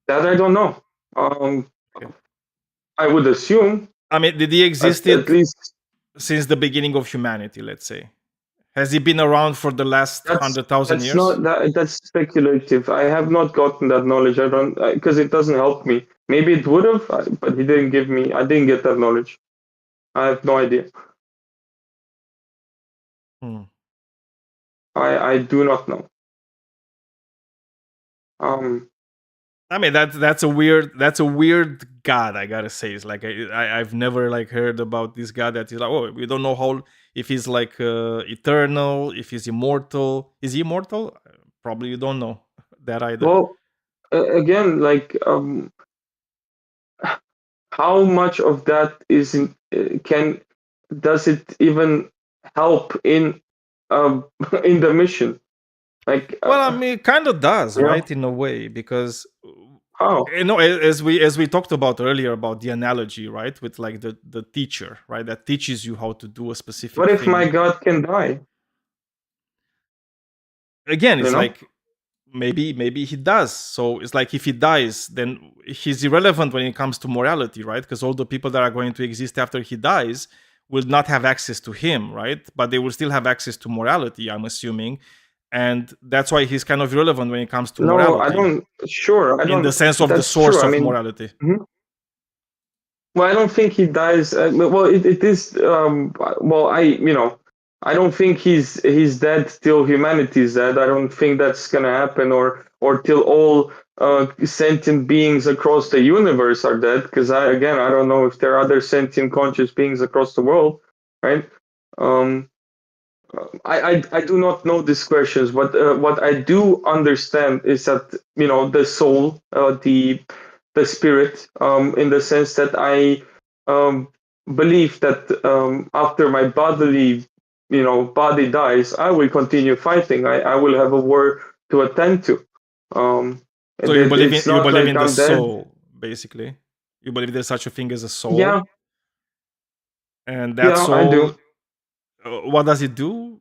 That I don't know. I would assume. I mean, did he exist at least since the beginning of humanity, let's say? Has he been around for the last 100,000 years? That's speculative. I have not gotten that knowledge. I don't, because it doesn't help me. Maybe it would have, but he didn't give me. I didn't get that knowledge. I have no idea. I do not know. I mean, that's a weird God, I gotta say. It's like I've never like heard about this God that is like, oh, we don't know if he's like eternal, if he's immortal. Is he immortal? Probably you don't know that either. Well, again, like how much of that does it even help in in the mission. Like, Well, I mean, it kind of does, yeah. right, in a way, because How? you know, as we talked about earlier about the analogy, right, with like the teacher, right, that teaches you how to do a specific What if thing. my God can die? Again, it's You know? like maybe he does. So it's like if he dies, then he's irrelevant when it comes to morality, right? Because all the people that are going to exist after he dies will not have access to him, right? But they will still have access to morality, I'm assuming. And that's why he's kind of irrelevant when it comes to No, morality. I don't. Sure, I don't. In the sense of the that's source true. I of mean, morality. Well, I don't think he dies. Well, it is. Well, I don't think he's dead till humanity's dead. I don't think that's gonna happen, or till all sentient beings across the universe are dead. Because I don't know if there are other sentient conscious beings across the world, right? I do not know these questions. What I do understand is that the soul, the spirit, in the sense that I believe that after my body dies, I will continue fighting. I will have a war to attend to. So you believe it's in, you not believe like in the I'm dead. soul, basically. You believe there's such a thing as a soul. Yeah, And that yeah, soul, I do. What does it do?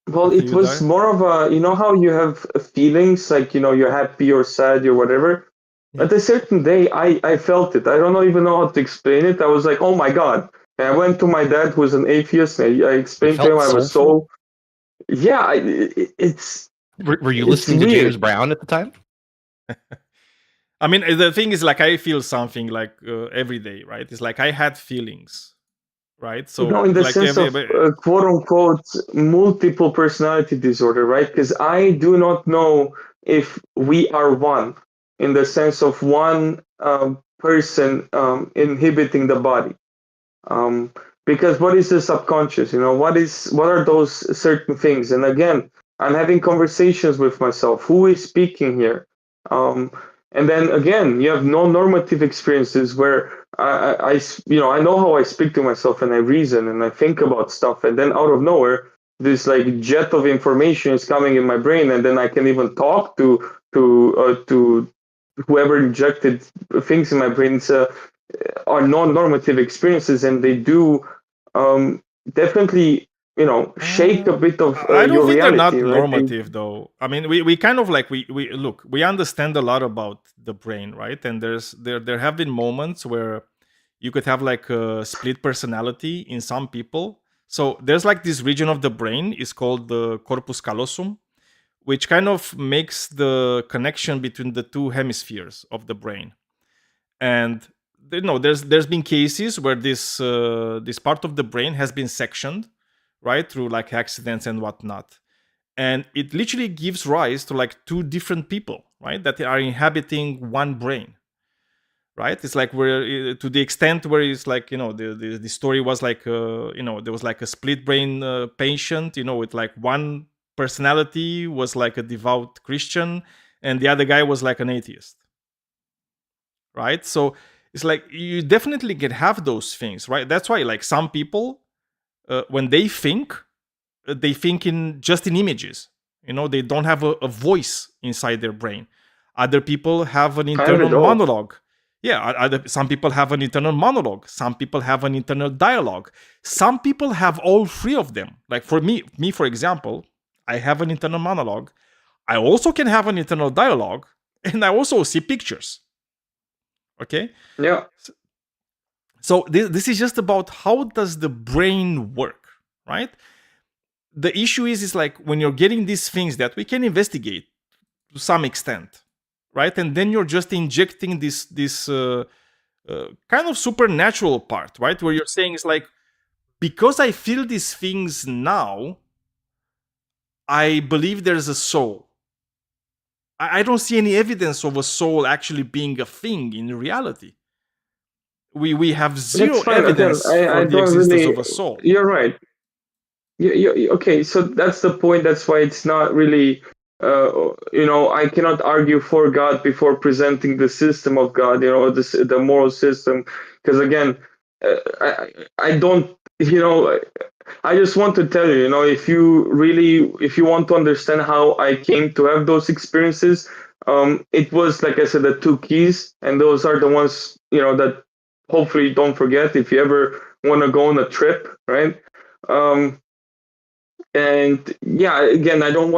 Well, after it you was die? more of a, how you have feelings, like, you're happy or sad or whatever. At a certain day, I felt it. I don't even know how to explain it. I was like, oh my God. And I went to my dad, who's an atheist, and I explained to him I was so. Yeah, it's. Were you it's listening to weird. James Brown at the time? I mean, the thing is, like, I feel something like every day, right? It's like I had feelings, right? So, No, in the like sense of quote unquote multiple personality disorder, right? Because I do not know if we are one in the sense of one person inhibiting the body. Because what is the subconscious? What are those certain things? And again, I'm having conversations with myself. Who is speaking here? And then again, you have non-normative experiences where I know how I speak to myself and I reason and I think about stuff, and then out of nowhere, this like jet of information is coming in my brain, and then I can even talk to whoever injected things in my brain. Are non-normative experiences, and they do definitely shake a bit of I don't your think reality, they're not right? normative, though. I mean, we kind of like we look, we understand a lot about the brain, right? And there have been moments where you could have like a split personality in some people. So there's like this region of the brain is called the corpus callosum, which kind of makes the connection between the two hemispheres of the brain. And there's been cases where this part of the brain has been sectioned, right, through like accidents and whatnot, and it literally gives rise to like two different people, right, that are inhabiting one brain, right? It's like where to the extent where it's like the story was like there was like a split brain patient, with like one personality was like a devout Christian and the other guy was like an atheist, right? So it's like you definitely can have those things, right? That's why like some people when they think in just in images, they don't have a voice inside their brain. Other people have an internal monologue. Some people have an internal monologue. Some people have an internal dialogue. Some people have all three of them. Like for me for example, I have an internal monologue. I also can have an internal dialogue, and I also see pictures. Okay. Yeah. So this is just about how does the brain work, right? The issue is like when you're getting these things that we can investigate to some extent, right? And then you're just injecting this kind of supernatural part, right? Where you're saying it's like, because I feel these things now, I believe there's a soul. I don't see any evidence of a soul actually being a thing in reality. We have zero evidence for the existence of a soul. You're right. Okay, so that's the point. That's why it's not really, I cannot argue for God before presenting the system of God, the moral system. Because again, I don't you know, I just want to tell you, you know, if you want to understand how I came to have those experiences, it was, like I said, the two keys, and those are the ones, you know, that hopefully you don't forget if you ever want to go on a trip, right? And yeah, again, I don't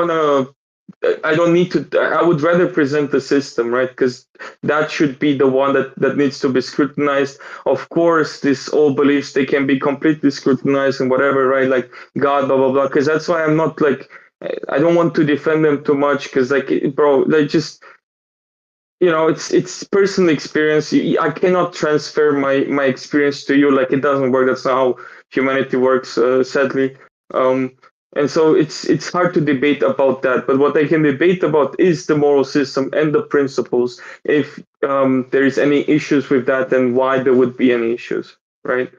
need to. I would rather present the system, right? Because that should be the one that needs to be scrutinized. Of course, these old beliefs, they can be completely scrutinized and whatever, right? Like God, blah blah blah. Because that's why I'm not like, I don't want to defend them too much. Because like, bro, like just, you know, it's personal experience. I cannot transfer my experience to you. Like, it doesn't work. That's not how humanity works, sadly. And so it's hard to debate about that. But what I can debate about is the moral system and the principles. If there is any issues with that, and why there would be any issues, right?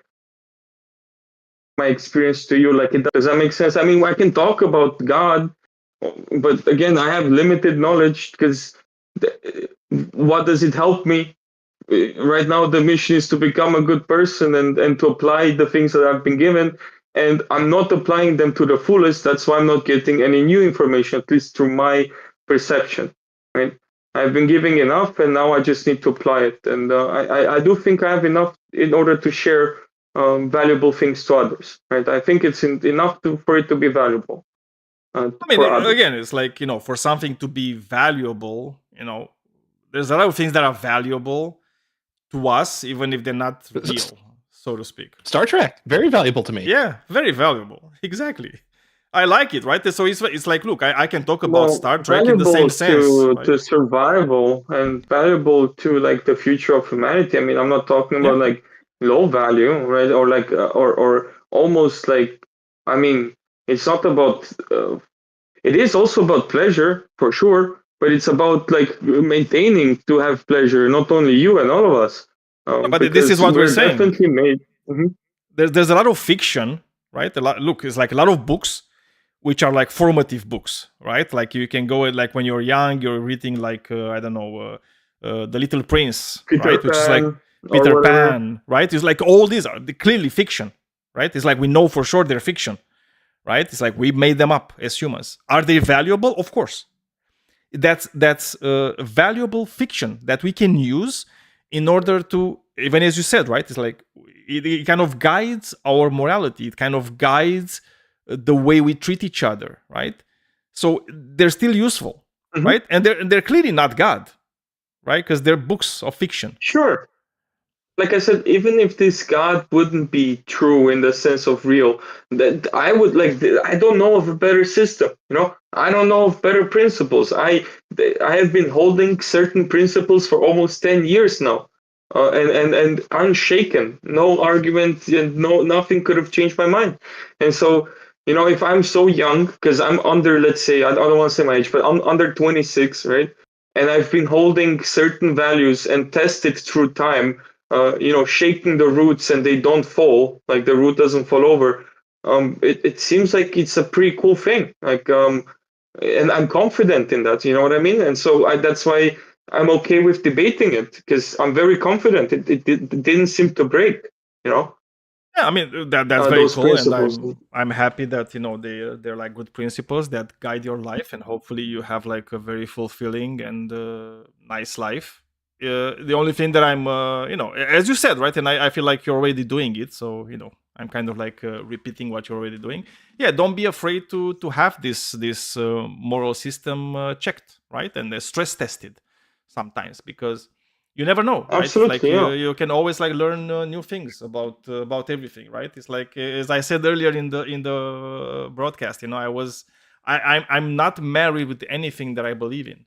My experience to you, like, does that make sense? I mean, I can talk about God, but again, I have limited knowledge, because what does it help me? Right now, the mission is to become a good person and to apply the things that I've been given. And I'm not applying them to the fullest. That's why I'm not getting any new information, at least through my perception. Right? I've been giving enough, and now I just need to apply it. And I do think I have enough in order to share valuable things to others. Right? I think it's enough for it to be valuable. I mean, again, it's like, you know, for something to be valuable, you know, there's a lot of things that are valuable to us, even if they're not real, so to speak. Star Trek, very valuable to me. Yeah, very valuable. Exactly. I like it, right? So it's like, look, I can talk about Star Trek in the same sense. Right? To survival, and valuable to like the future of humanity. I mean, I'm not talking about like low value, right? Or like, or almost like, I mean, it's not about, it is also about pleasure, for sure, but it's about like maintaining to have pleasure, not only you and all of us. But this is what we're saying. Definitely made. There's a lot of fiction, right? Look, it's like a lot of books, which are like formative books, right? Like you can go, like when you're young, you're reading like, I don't know, The Little Prince, right? Which is like Peter Pan, right? It's like all these are clearly fiction, right? It's like we know for sure they're fiction, right? It's like we made them up as humans. Are they valuable? Of course. That's valuable fiction that we can use in order to, even as you said, right? It's like it kind of guides our morality. It kind of guides the way we treat each other, right? So they're still useful, right? And they're clearly not God, right? Because they're books of fiction. Sure. Like I said, even if this God wouldn't be true in the sense of real, that I would like, I don't know of a better system, you know? I don't know of better principles. I have been holding certain principles for almost 10 years now, and unshaken. No argument, and nothing could have changed my mind. And so, you know, if I'm so young, because I'm under, let's say, I don't want to say my age, but I'm under 26, right? And I've been holding certain values and tested through time, you know, shaking the roots and they don't fall, like the root doesn't fall over. It seems like it's a pretty cool thing. Like, and I'm confident in that, you know what I mean? And so that's why I'm okay with debating it, because I'm very confident. It didn't seem to break, you know? Yeah, I mean, that's very cool, and I'm happy that, you know, they're like good principles that guide your life, and hopefully you have like a very fulfilling and nice life. The only thing that I'm, you know, as you said, right, and I feel like you're already doing it, so, you know, I'm kind of like repeating what you're already doing. Yeah, don't be afraid to have this moral system checked, right, and stress tested sometimes, because you never know, right? Absolutely, like you can always like learn new things about everything, right? It's like, as I said earlier in the broadcast, you know, I'm not married with anything that I believe in,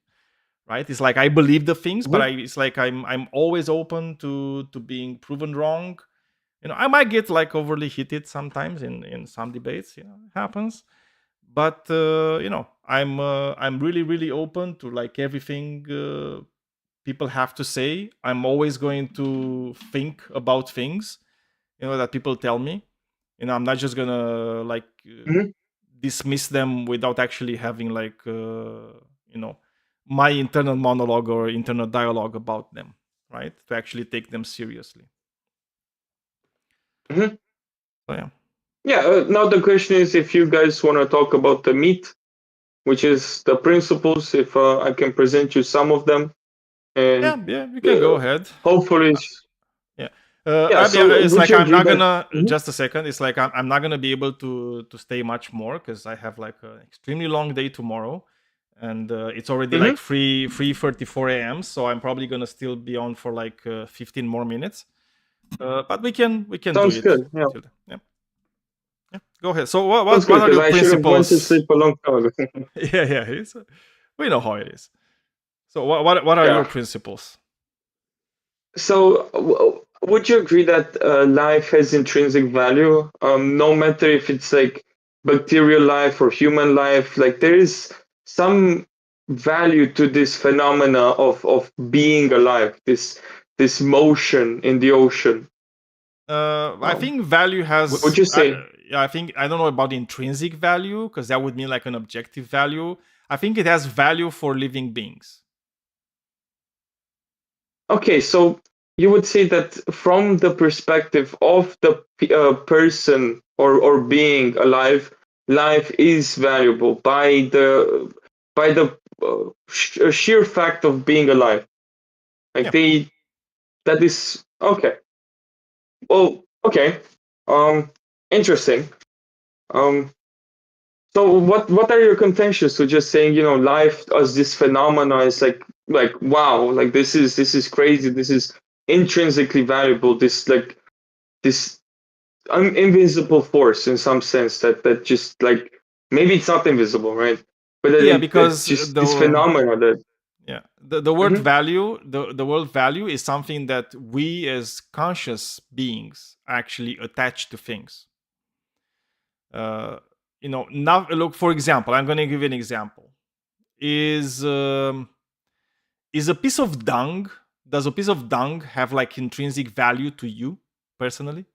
right? It's like I believe the things, but it's like I'm always open to being proven wrong. You know, I might get like overly heated sometimes in some debates, you know, it happens. But you know, I'm really, really open to like everything people have to say. I'm always going to think about things, you know, that people tell me. You know, I'm not just gonna like dismiss them without actually having like you know, my internal monologue or internal dialogue about them, right? To actually take them seriously. So yeah. Yeah. Now the question is if you guys want to talk about the meat, which is the principles. If I can present you some of them, and Yeah, you can go ahead. hopefully. Yeah. would It's like you I'm agree not that- gonna Mhm. just a second. It's like I'm not gonna be able to stay much more because I have like an extremely long day tomorrow, and it's already Mhm. like 3:34 a.m. So I'm probably gonna still be on for like 15 more minutes. But we can Sounds do it. good, yeah. till then. Yeah. Go ahead. So what Sounds good, are 'cause your I should have went to principles? sleep a long time ago. Yeah. We know how it is. So what are Yeah. your principles? So, would you agree that life has intrinsic value? No matter if it's like bacterial life or human life, like there is some value to this phenomena of being alive, this motion in the ocean. I think value has. Would you say? I think I don't know about intrinsic value because that would mean like an objective value. I think it has value for living beings. Okay, so you would say that from the perspective of the person or being alive, life is valuable by the sheer fact of being alive. Like Yeah. that is okay. Well, okay. Interesting. So what are your contentions to just saying, life as this phenomena is like wow, like this is crazy, this is intrinsically valuable, this like this invisible force in some sense that just like maybe it's not invisible, right? But that Yeah, it's because just this phenomena that yeah, the word Mhm. value, the word value is something that we as conscious beings actually attach to things. Now look, for example, I'm going to give you an example. Is a piece of dung? Does a piece of dung have like intrinsic value to you personally?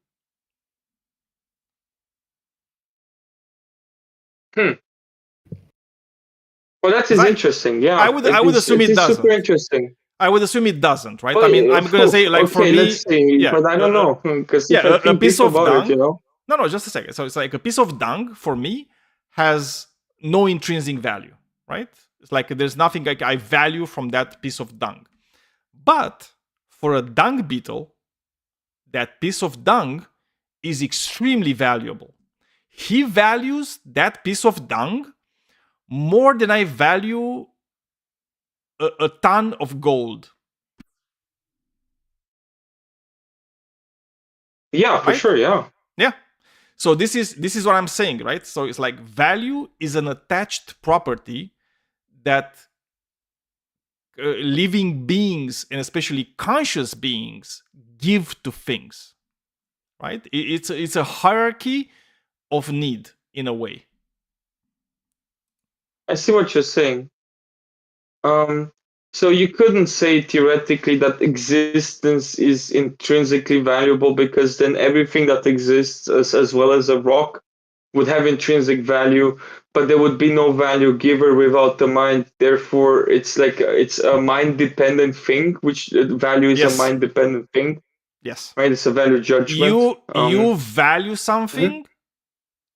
well, that is interesting. Yeah, I would assume it is super doesn't. interesting. I would assume it doesn't, right? Well, I mean, I'm gonna say like for okay, me, let's see, yeah, but I don't know because if I a think piece deep of about dung. it, No, just a second. So it's like a piece of dung for me has no intrinsic value, right? It's like there's nothing like I value from that piece of dung. But for a dung beetle, that piece of dung is extremely valuable. He values that piece of dung more than I value a ton of gold. Yeah, for Right? sure. Yeah. Yeah. So this is what I'm saying, right? So it's like value is an attached property that living beings and especially conscious beings give to things, right? It's a hierarchy of need in a way. I see what you're saying. So you couldn't say theoretically that existence is intrinsically valuable because then everything that exists as well as a rock would have intrinsic value, but there would be no value giver without the mind. Therefore, it's like it's a mind-dependent thing, which value is Yes. a mind-dependent thing. Yes. Right? It's a value judgment. You value something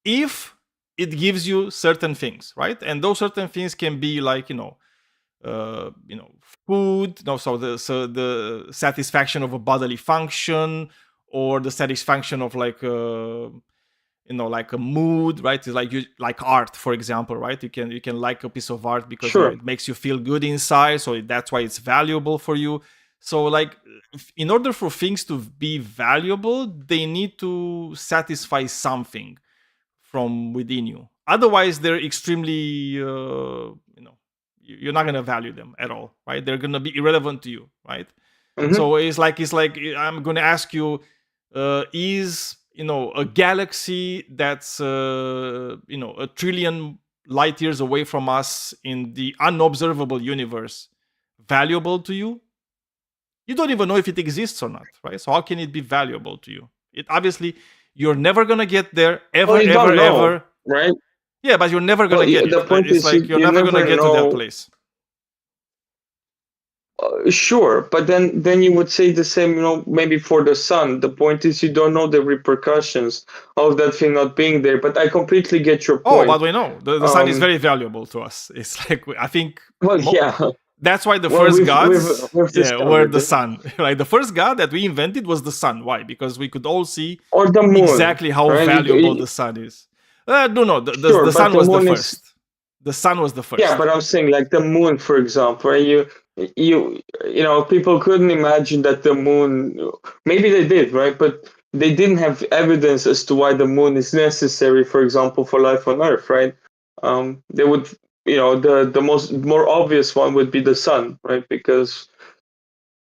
if it gives you certain things, right? And those certain things can be like food, so the satisfaction of a bodily function or the satisfaction of like like a mood, right? It's like like art, for example, right? You can like a piece of art because Sure. it makes you feel good inside, so that's why it's valuable for you. So like in order for things to be valuable, they need to satisfy something from within you. Otherwise, they're extremely you're not going to value them at all, right? They're going to be irrelevant to you, right? Mhm. So it's like I'm going to ask you, is a galaxy that's a trillion light years away from us in the unobservable universe valuable to you? You don't even know if it exists or not, right? So how can it be valuable to you? It obviously you're never gonna get there ever, Well, you don't ever, know, ever. right? Yeah, but you're never gonna Well, get the it. point It's is like you're you never gonna never get to that know. place. Sure, but then you would say the same, maybe for the sun. The point is you don't know the repercussions of that thing not being there. But I completely get your Oh, point. but we know the sun is very valuable to us. It's like I think. Well, yeah. That's why the Well, first we've gods were discovered the it. sun. Right, the first god that we invented was the sun. Why? Because we could all see Or the moon, exactly how right? valuable the sun is. No, the Sure, sun but was the moon first. The sun was the first. Yeah, but I'm saying like the moon, for example, right? People couldn't imagine that the moon. Maybe they did, right? But they didn't have evidence as to why the moon is necessary, for example, for life on Earth, right? They would, the more obvious one would be the sun, right? Because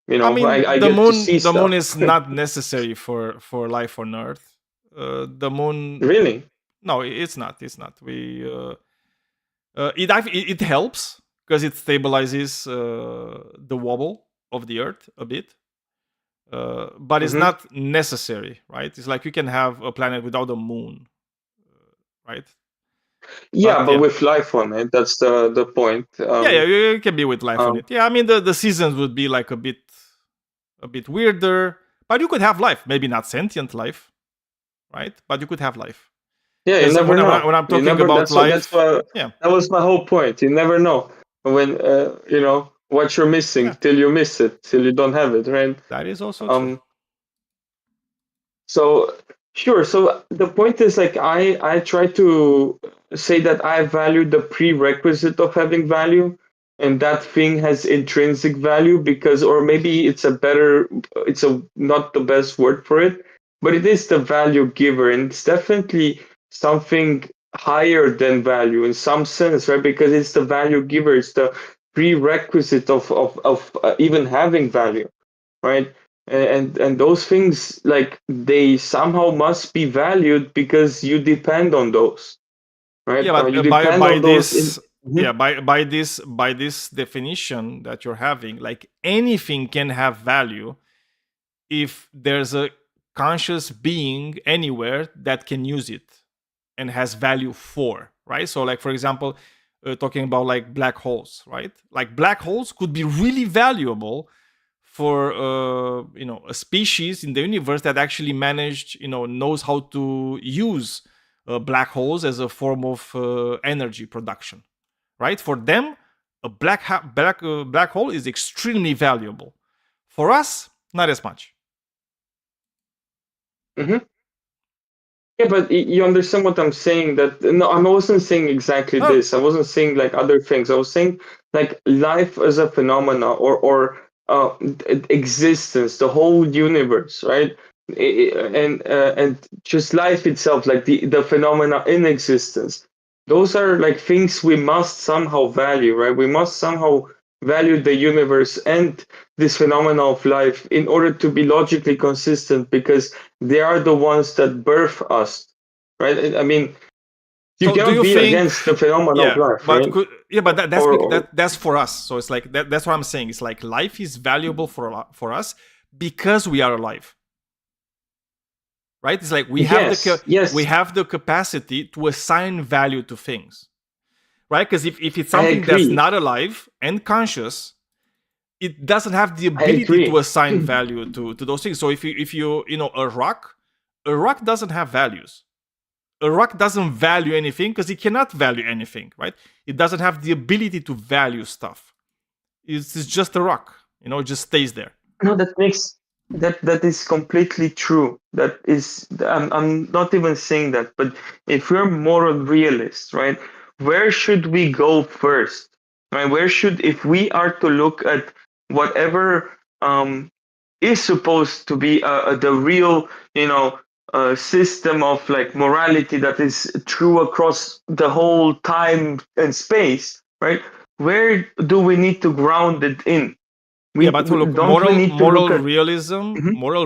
I mean, I the get moon. to see The moon stuff. is not necessary for life on Earth. The moon. Really? No, it's not. It's not. It helps because it stabilizes the wobble of the Earth a bit. But it's not necessary, right? It's like you can have a planet without a moon, right? Yeah, but with life on it, that's the point. Yeah, you can be with life on it. Yeah, I mean the seasons would be like a bit weirder, but you could have life. Maybe not sentient life, right? But you could have life. Yeah, you never know. When I'm talking about life, that was my whole point. You never know when what you're missing till you miss it, till you don't have it, right? That is also true. So sure. So the point is like I try to say that I value the prerequisite of having value, and that thing has intrinsic value because, or maybe it's not the best word for it, but it is the value giver, and it's definitely something higher than value in some sense, right? Because it's the value giver, it's the prerequisite of even having value, right? And those things, like, they somehow must be valued because you depend on those, right? Yeah, but You depend on those. By this definition that you're having, like anything can have value if there's a conscious being anywhere that can use it and has value for, right? So like, for example, talking about like black holes, right? Like black holes could be really valuable for a species in the universe that actually knows how to use black holes as a form of energy production, right? For them, a black hole is extremely valuable. For us, not as much. Yeah, but you understand what I'm saying? That no, I wasn't saying exactly this. I wasn't saying like other things. I was saying like life as a phenomena or existence, the whole universe, right? And just life itself, like the phenomena in existence. Those are like things we must somehow value, right? We must somehow value the universe and this phenomena of life in order to be logically consistent, because they are the ones that birth us, right? I mean, you cannot be against the phenomena of life, right? But that's for us. So it's like that's what I'm saying. It's like life is valuable for us because we are alive, right? It's like we have the capacity to assign value to things, right? Because if it's something that's not alive and conscious, it doesn't have the ability to assign value to those things. So if you a rock doesn't have values. A rock doesn't value anything because it cannot value anything, right? It doesn't have the ability to value stuff. It's just a rock, it just stays there. No, that is completely true. That is, I'm not even saying that, but if we're moral realists, right? Where should we go first, right? If we are to look at whatever is supposed to be the real, system of like morality that is true across the whole time and space, right? Where do we need to ground it in? Moral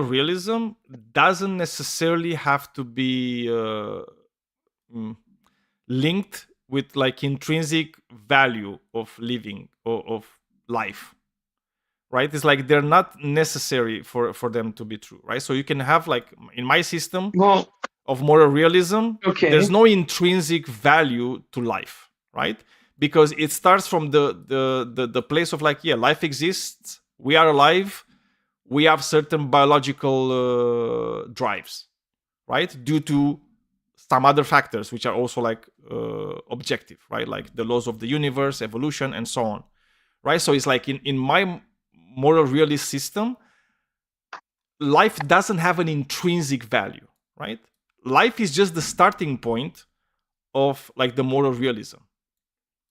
realism doesn't necessarily have to be linked with like intrinsic value of living or of life, right? It's like they're not necessary for them to be true, right? So you can have like in my system of moral realism, there's no intrinsic value to life, right? because it starts from the place of like, yeah, life exists, we are alive, we have certain biological drives, right, due to some other factors which are also like objective, right, like the laws of the universe, evolution, and so on, right? So it's like in my moral realist system, life doesn't have an intrinsic value, right? Life is just the starting point of like the moral realism,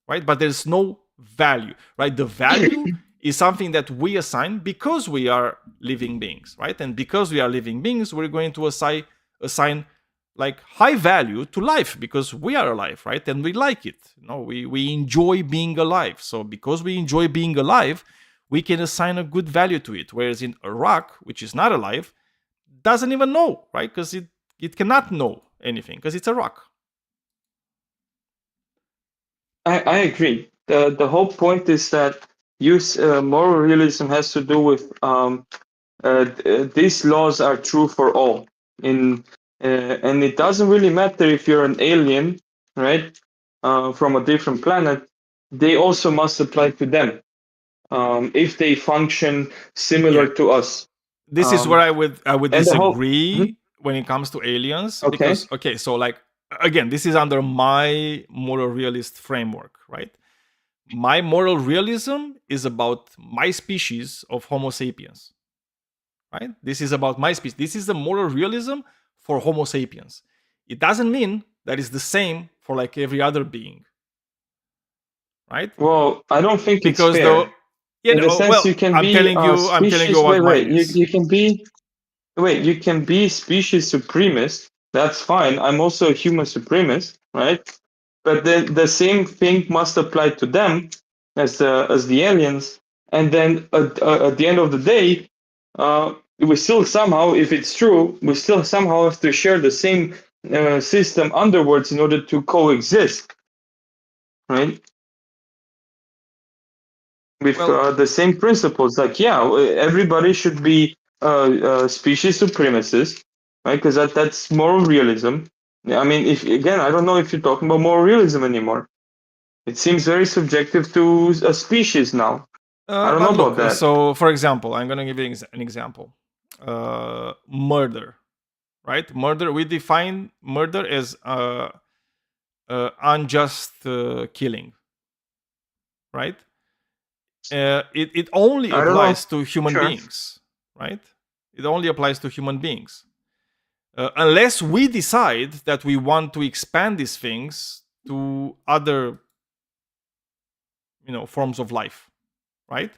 right? But there's no value, right? The value is something that we assign because we are living beings, right? And because we are living beings, we're going to assign like high value to life because we are alive, right? And we like it. You know, we enjoy being alive. So because we enjoy being alive, we can assign a good value to it. Whereas in a rock, which is not alive, doesn't even know, right? Because it cannot know anything because it's a rock. I agree. The whole point is that moral realism has to do with these laws are true for all. And it doesn't really matter if you're an alien, right, from a different planet. They also must apply to them if they function similar to us. This is where I would disagree Mhm. when it comes to aliens. Okay. Because, so like, again, this is under my moral realist framework, right? My moral realism is about my species of Homo sapiens, right? This is about my species. This is the moral realism for Homo sapiens. It doesn't mean that it's the same for like every other being, right? Well, I don't think Because it's fair. In the sense, well, you can I'm be telling you what mine is. you can be species supremacist. That's fine. I'm also a human supremacist, right? But then the same thing must apply to them as the aliens. And then at the end of the day, we still somehow, if it's true, we still somehow have to share the same system underwards in order to coexist, right? With the same principles, like everybody should be species supremacist, right? Because that's moral realism. I mean, if again, I don't know if you're talking about moral realism anymore. It seems very subjective to a species now. I don't know about that. So, for example, I'm going to give you an example. Murder, right? Murder. We define murder as unjust killing, right? It only applies to human beings, right? It only applies to human beings. Unless we decide that we want to expand these things to other, forms of life, right?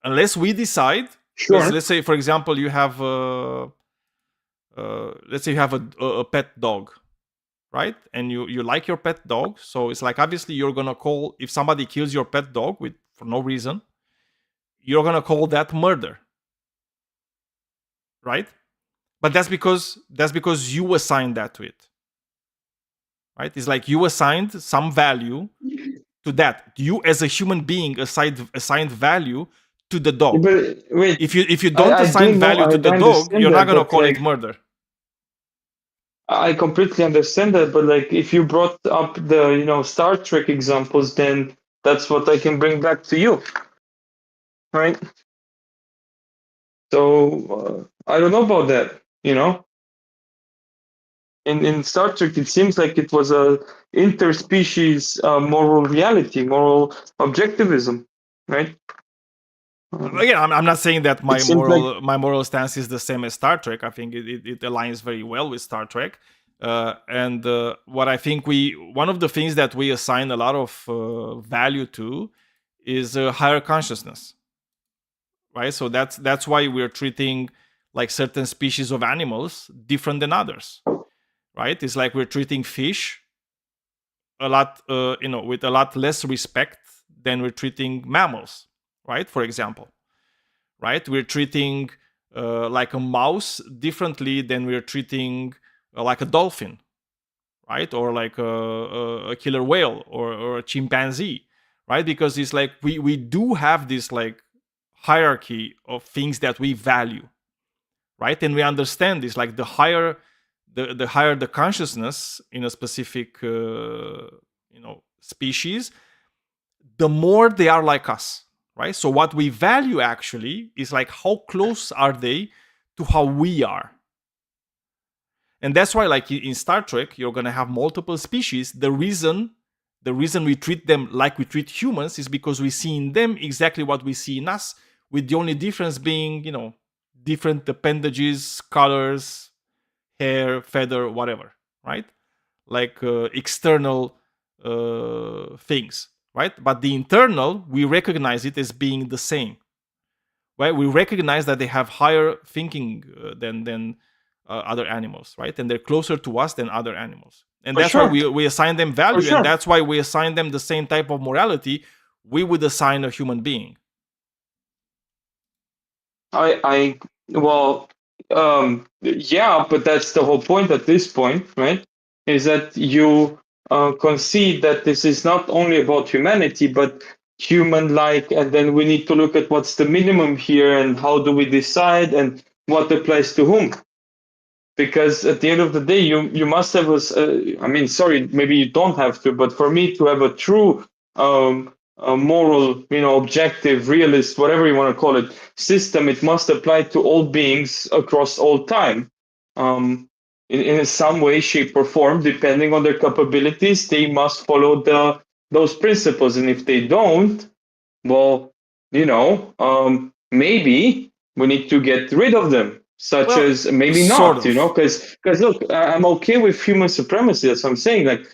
Unless we decide, let's say, for example, you have a pet dog, right? And you like your pet dog, so it's like obviously you're gonna call, if somebody kills your pet dog for no reason, you're gonna call that murder, right? But that's because you assigned that to it, right? It's like you assigned some value to that. You as a human being assigned value to the dog. But wait, if you don't assign value to the dog, you're not gonna call it murder. I completely understand that, but like if you brought up the Star Trek examples, then that's what I can bring back to you, right? So I don't know about that. In Star Trek, it seems like it was a interspecies moral reality, moral objectivism, right? Again, I'm not saying that my moral stance is the same as Star Trek. I think it aligns very well with Star Trek. And what I think one of the things that we assign a lot of value to is higher consciousness, right? So that's why we're treating like certain species of animals different than others, right? It's like we're treating fish a lot, with a lot less respect than we're treating mammals, right? For example, right? We're treating like a mouse differently than we're treating like a dolphin, right? Or like a killer whale or a chimpanzee, right? Because it's like we do have this like hierarchy of things that we value, right? And we understand this, like the higher the consciousness in a specific species, the more they are like us, right? So what we value actually is like how close are they to how we are. And that's why, like in Star Trek, you're gonna have multiple species. The reason we treat them like we treat humans is because we see in them exactly what we see in us, with the only difference being, you know, different appendages, colors, hair, feather, whatever, right? Like external things, right? But the internal, we recognize it as being the same, right? We recognize that they have higher thinking than other animals, right? And they're closer to us than other animals. And For that's sure. why we assign them value, For sure. and that's why we assign them the same type of morality we would assign a human being. Yeah, but that's the whole point at this point, right? Is that you concede that this is not only about humanity, but human-like, and then we need to look at what's the minimum here and how do we decide and what applies to whom. Because at the end of the day, you must have sorry, maybe you don't have to, but for me to have a true a moral, objective, realist, whatever you want to call it, system, it must apply to all beings across all time. In some way, shape, or form, depending on their capabilities, they must follow those principles. And if they don't, well, maybe we need to get rid of them. Such as maybe not, because look, I'm okay with human supremacy. That's what I'm saying. Like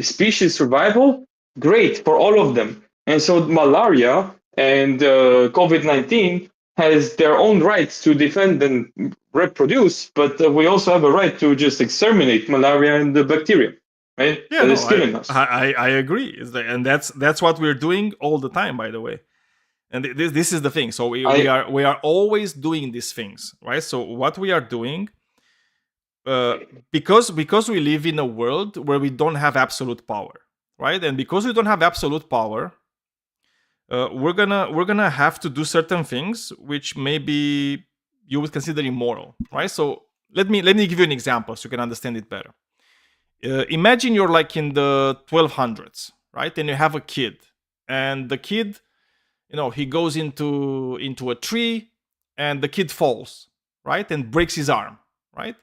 species survival, great for all of them. And so malaria and COVID-19 has their own rights to defend and reproduce, but we also have a right to just exterminate malaria and the bacteria, right? Yeah, that is killing us. I agree, and that's what we're doing all the time, by the way. And this is the thing. So we are always doing these things, right? So what we are doing, because we live in a world where we don't have absolute power, right? And because we don't have absolute power, we're gonna have to do certain things which maybe you would consider immoral, right? So let me give you an example so you can understand it better. Imagine you're like in the 1200s, right? And you have a kid, and the kid, he goes into a tree, and the kid falls, right? And breaks his arm, right?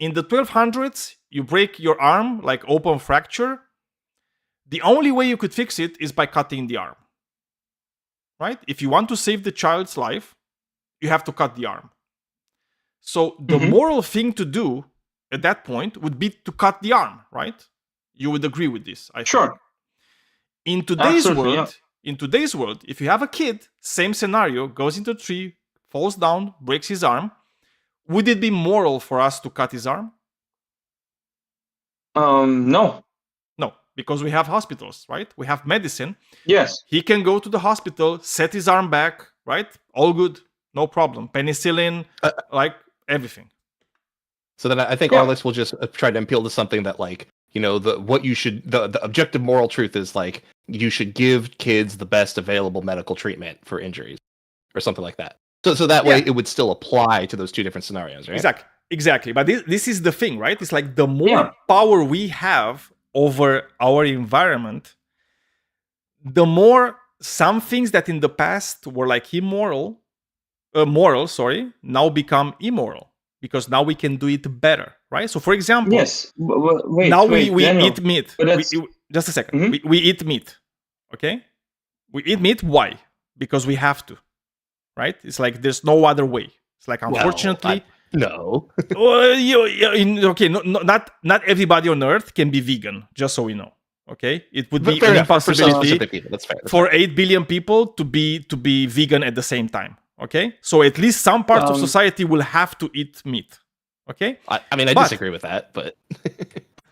In the 1200s, you break your arm, like open fracture. The only way you could fix it is by cutting the arm, right? If you want to save the child's life, you have to cut the arm. So the moral thing to do at that point would be to cut the arm, right? You would agree with this, I think. Sure. In today's Absolutely, world, in today's world, if you have a kid, same scenario, goes into a tree, falls down, breaks his arm, would it be moral for us to cut his arm? No. No, because we have hospitals, right? We have medicine. Yes. He can go to the hospital, set his arm back, right? All good, no problem. Penicillin, like everything. So then I think Arliss will just try to appeal to something that, like, the objective moral truth is, like, you should give kids the best available medical treatment for injuries or something like that. So that way it would still apply to those two different scenarios, right? Exactly. But this is the thing, right? It's like the more power we have over our environment, the more some things that in the past were like moral, now become immoral. Because now we can do it better, right? So, for example, we eat meat. Just a second. We eat meat, okay? We eat meat. Why? Because we have to, right? It's like there's no other way. It's like, unfortunately, no. Not everybody on Earth can be vegan. Just so we know, okay? It would be an impossibility for 8 billion people to be vegan at the same time. Okay, so at least some parts of society will have to eat meat. Okay, I disagree with that, but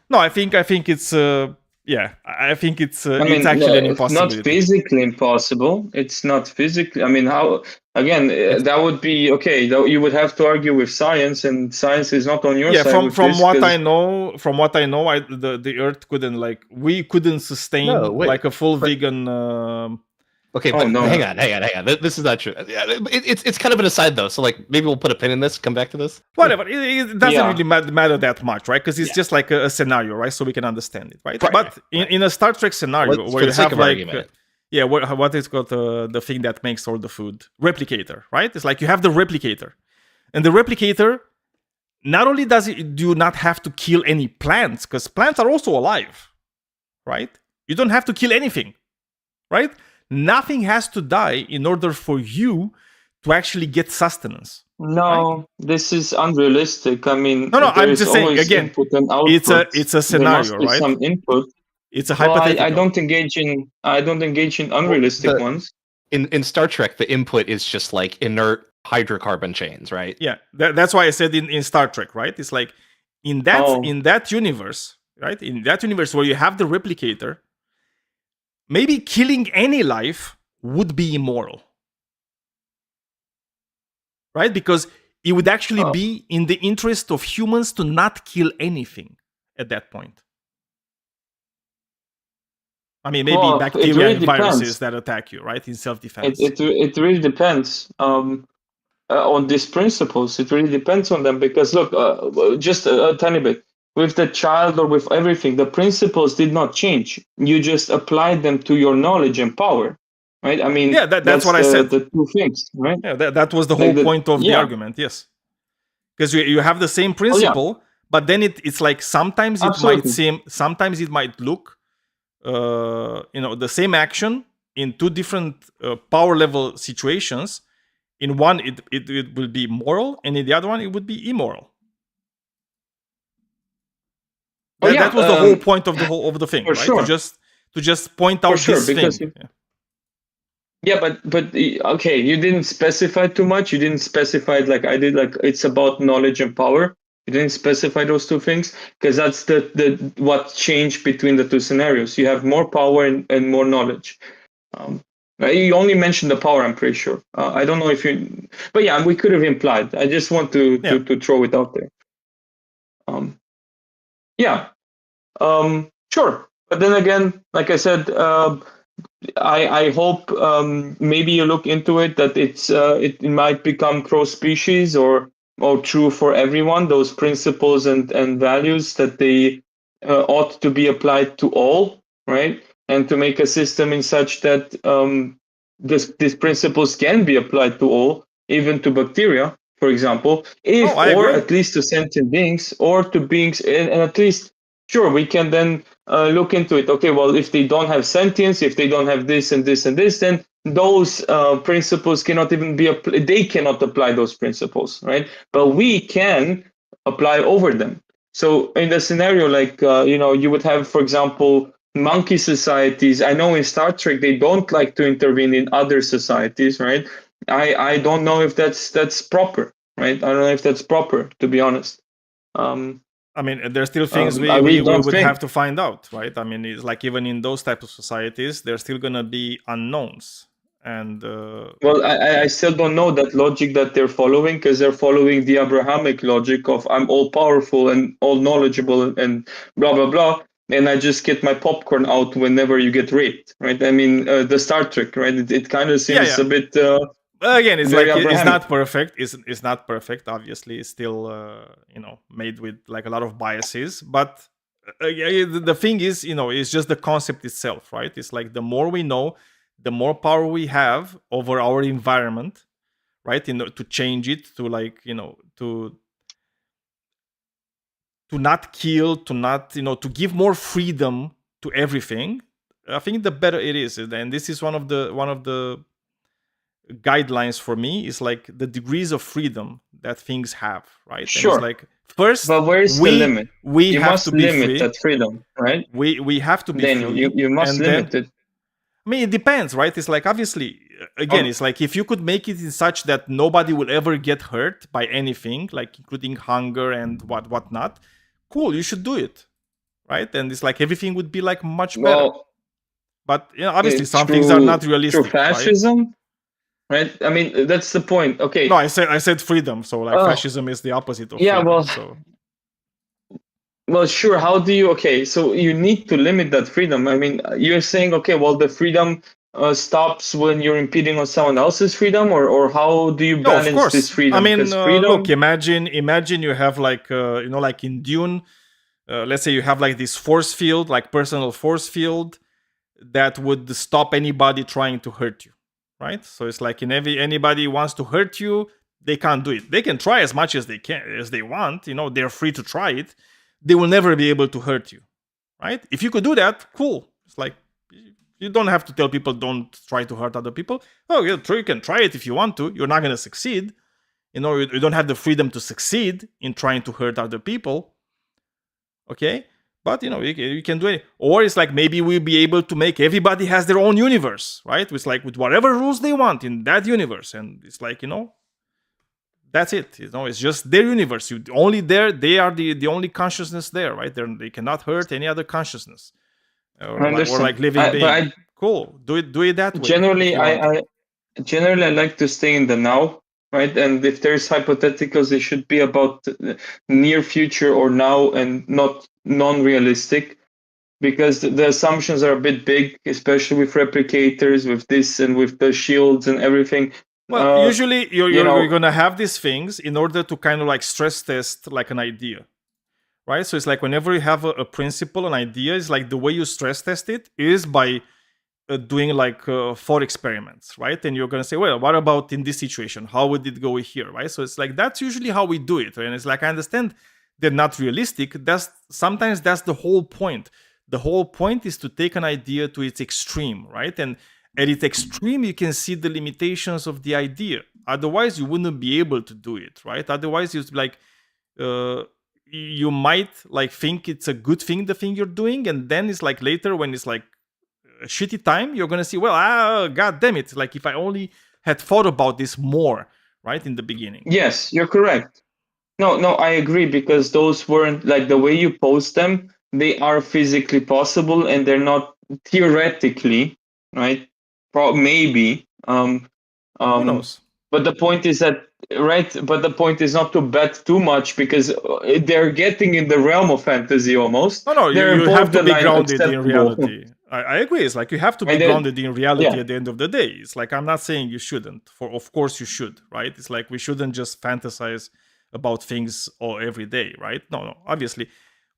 no, I think it's I think it's actually an impossibility. It's not physically impossible. It's not physically. I mean, how? Again, that would be okay. You would have to argue with science, and science is not on your side. Yeah, from what I know, the Earth couldn't we couldn't sustain like a full vegan Okay, Oh, but no. hang on. This is not true. It's kind of an aside though. So like maybe we'll put a pin in this. Come back to this. Whatever. It doesn't Yeah. really matter that much, right? Because it's Yeah. just like a scenario, right? So we can understand it, right? Right, But right. in a Star Trek scenario Let's- where for you the sake have of like argument. what is called the thing that makes all the food, replicator, right? It's like you have the replicator, and the replicator not only do you not have to kill any plants, because plants are also alive, right? You don't have to kill anything, right? Nothing has to die in order for you to actually get sustenance. No, this is unrealistic. I mean, No, there I'm is just saying, always again, input and output. it's a There must scenario, be right? some input. It's a Well, hypothetical. I don't engage in unrealistic the- ones. In Star Trek, the input is just like inert hydrocarbon chains, right? Yeah, that's why I said in Star Trek, right? It's like in that universe, right? In that universe where you have the replicator, maybe killing any life would be immoral, right? Because it would actually be in the interest of humans to not kill anything at that point. I mean, maybe Well, it bacteria really and viruses depends. that attack you, right? In self-defense. It really depends on these principles. It really depends on them because look, just a tiny bit with the child or with everything, the principles did not change. You just applied them to your knowledge and power, right? I mean, Yeah, that's what I said. The two things, right? Yeah, that was the Like whole point of the yeah. argument, yes. Because you have the same principle, but then it's like sometimes it might look, the same action in two different power level situations. In one, it will be moral, and in the other one, it would be immoral. That was the whole point of the thing, for right? sure. To just point out sure, this because thing. Yeah, but okay, you didn't specify too much. You didn't specify it like I did. Like it's about knowledge and power. You didn't specify those two things because that's the what changed between the two scenarios. You have more power and more knowledge. You only mentioned the power. I'm pretty sure. I don't know if you, but yeah, we could have implied. I just want to throw it out there. Sure, but then again, like I said. I hope maybe you look into it that it might become cross species or true for everyone. Those principles and values that they ought to be applied to all, right? And to make a system in such that these principles can be applied to all, even to bacteria, for example, or at least to sentient beings or to beings, and at least. Sure, we can then look into it. Okay, well, if they don't have sentience, if they don't have this and this and this, then those principles cannot even be they cannot apply those principles, right? But we can apply over them. So in the scenario, like you would have, for example, monkey societies. I know in Star Trek they don't like to intervene in other societies, right? I don't know if that's proper, right? I don't know if that's proper, to be honest. I mean, there's still things we would have to find out, right? I mean, it's like even in those types of societies, there's still going to be unknowns. And well, I still don't know that logic that they're following because they're following the Abrahamic logic of I'm all powerful and all knowledgeable and blah, blah, blah. And I just get my popcorn out whenever you get raped, right? I mean, the Star Trek, right? It kind of seems a bit... again, it's like Abrahamic. it's not perfect. It's not perfect. Obviously, it's still made with like a lot of biases. But the thing is, it's just the concept itself, right? It's like the more we know, the more power we have over our environment, right? To change it, to like to not kill, to not to give more freedom to everything. I think the better it is, and this is one of the guidelines for me is like the degrees of freedom that things have, right? Sure. And it's like first, but where is the limit? You must to be limit free. that freedom, right? We have to be Daniel, free. you must limit it. I mean, it depends, right? It's like obviously, again, it's like if you could make it in such that nobody will ever get hurt by anything, like including hunger and whatnot, cool, you should do it, right? And it's like everything would be like much better. But obviously, some things are not realistic. Through fascism, right? I mean, that's the point. Okay. No, I said freedom. So like fascism is the opposite of freedom. Well, sure. How do you? Okay, so you need to limit that freedom. I mean, you're saying, okay, well, the freedom stops when you're impeding on someone else's freedom, or how do you No, of balance course. this freedom? I mean, 'Cause freedom, look, imagine you have like, like in Dune, let's say you have like this force field, like personal force field that would stop anybody trying to hurt you, right? So it's like anybody wants to hurt you, they can't do it. They can try as much as they want, they're free to try it. They will never be able to hurt you, right? If you could do that, cool. It's like, you don't have to tell people don't try to hurt other people. Oh, yeah, you can try it if you want to. You're not going to succeed. You don't have the freedom to succeed in trying to hurt other people. Okay? But, you can do it. Or it's like maybe we'll be able to make everybody has their own universe, right? It's like with whatever rules they want in that universe. And it's like, that's it. It's just their universe. They are the only consciousness there, right? They cannot hurt any other consciousness. Or like living being. Cool. Do it that way. Generally, I like to stay in the now, right? And if there's hypotheticals, they should be about near future or now and not non-realistic, because the assumptions are a bit big, especially with replicators, with this and with the shields and everything. Well, usually you're going to have these things in order to kind of like stress test like an idea. Right? So it's like whenever you have a principle, an idea, is like the way you stress test it is by doing like 4 experiments, right? And you're going to say, well, what about in this situation? How would it go here, right? So it's like, that's usually how we do it. And it's like, I understand they're not realistic. Sometimes that's the whole point. The whole point is to take an idea to its extreme, right? And at its extreme, you can see the limitations of the idea. Otherwise, you wouldn't be able to do it, right? Otherwise, it's like, you might like think it's a good thing, the thing you're doing, and then it's like later when it's like a shitty time, you're gonna see, well, god damn it, like if I only had thought about this more, right, in the beginning. Yes, you're correct. No, I agree, because those weren't like the way you post them, they are physically possible and they're not theoretically, right? Maybe. Who knows? But the point is that, right? But the point is not to bet too much, because they're getting in the realm of fantasy almost. No, you have to be grounded in reality. I agree. It's like you have to be grounded in reality at the end of the day. It's like, I'm not saying you shouldn't. Of course you should, right? It's like we shouldn't just fantasize about things every day, right? No. Obviously,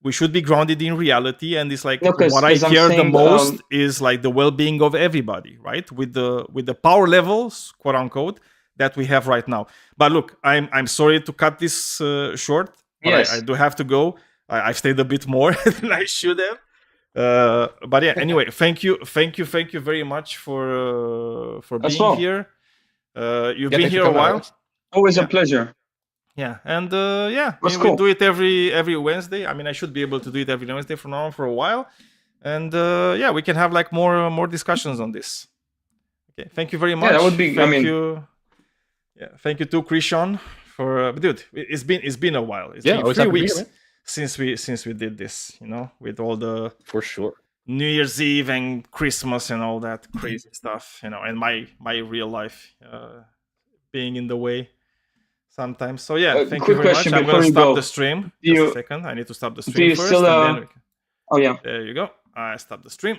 we should be grounded in reality. And it's like what I care the most is like the well-being of everybody, right? With the power levels, quote unquote, that we have right now. But look, I'm sorry to cut this short. Yes. I do have to go. I've stayed a bit more than I should have. But yeah, anyway, thank you very much for being here. You've been here a while. Always a pleasure. Yeah, and we do it every Wednesday. I mean, I should be able to do it every Wednesday from now on for a while. And we can have like more discussions on this. Okay, thank you very much. Yeah, that would be. Thank you. Yeah, thank you to Krishan for dude. It's been a while. It's been 3 weeks since we did this. With all the for sure New Year's Eve and Christmas and all that crazy stuff. And my real life being in the way sometimes. So yeah, thank you very much. I'm gonna stop the stream. Just a second. I need to stop the stream first. Oh yeah. There you go. I stopped the stream.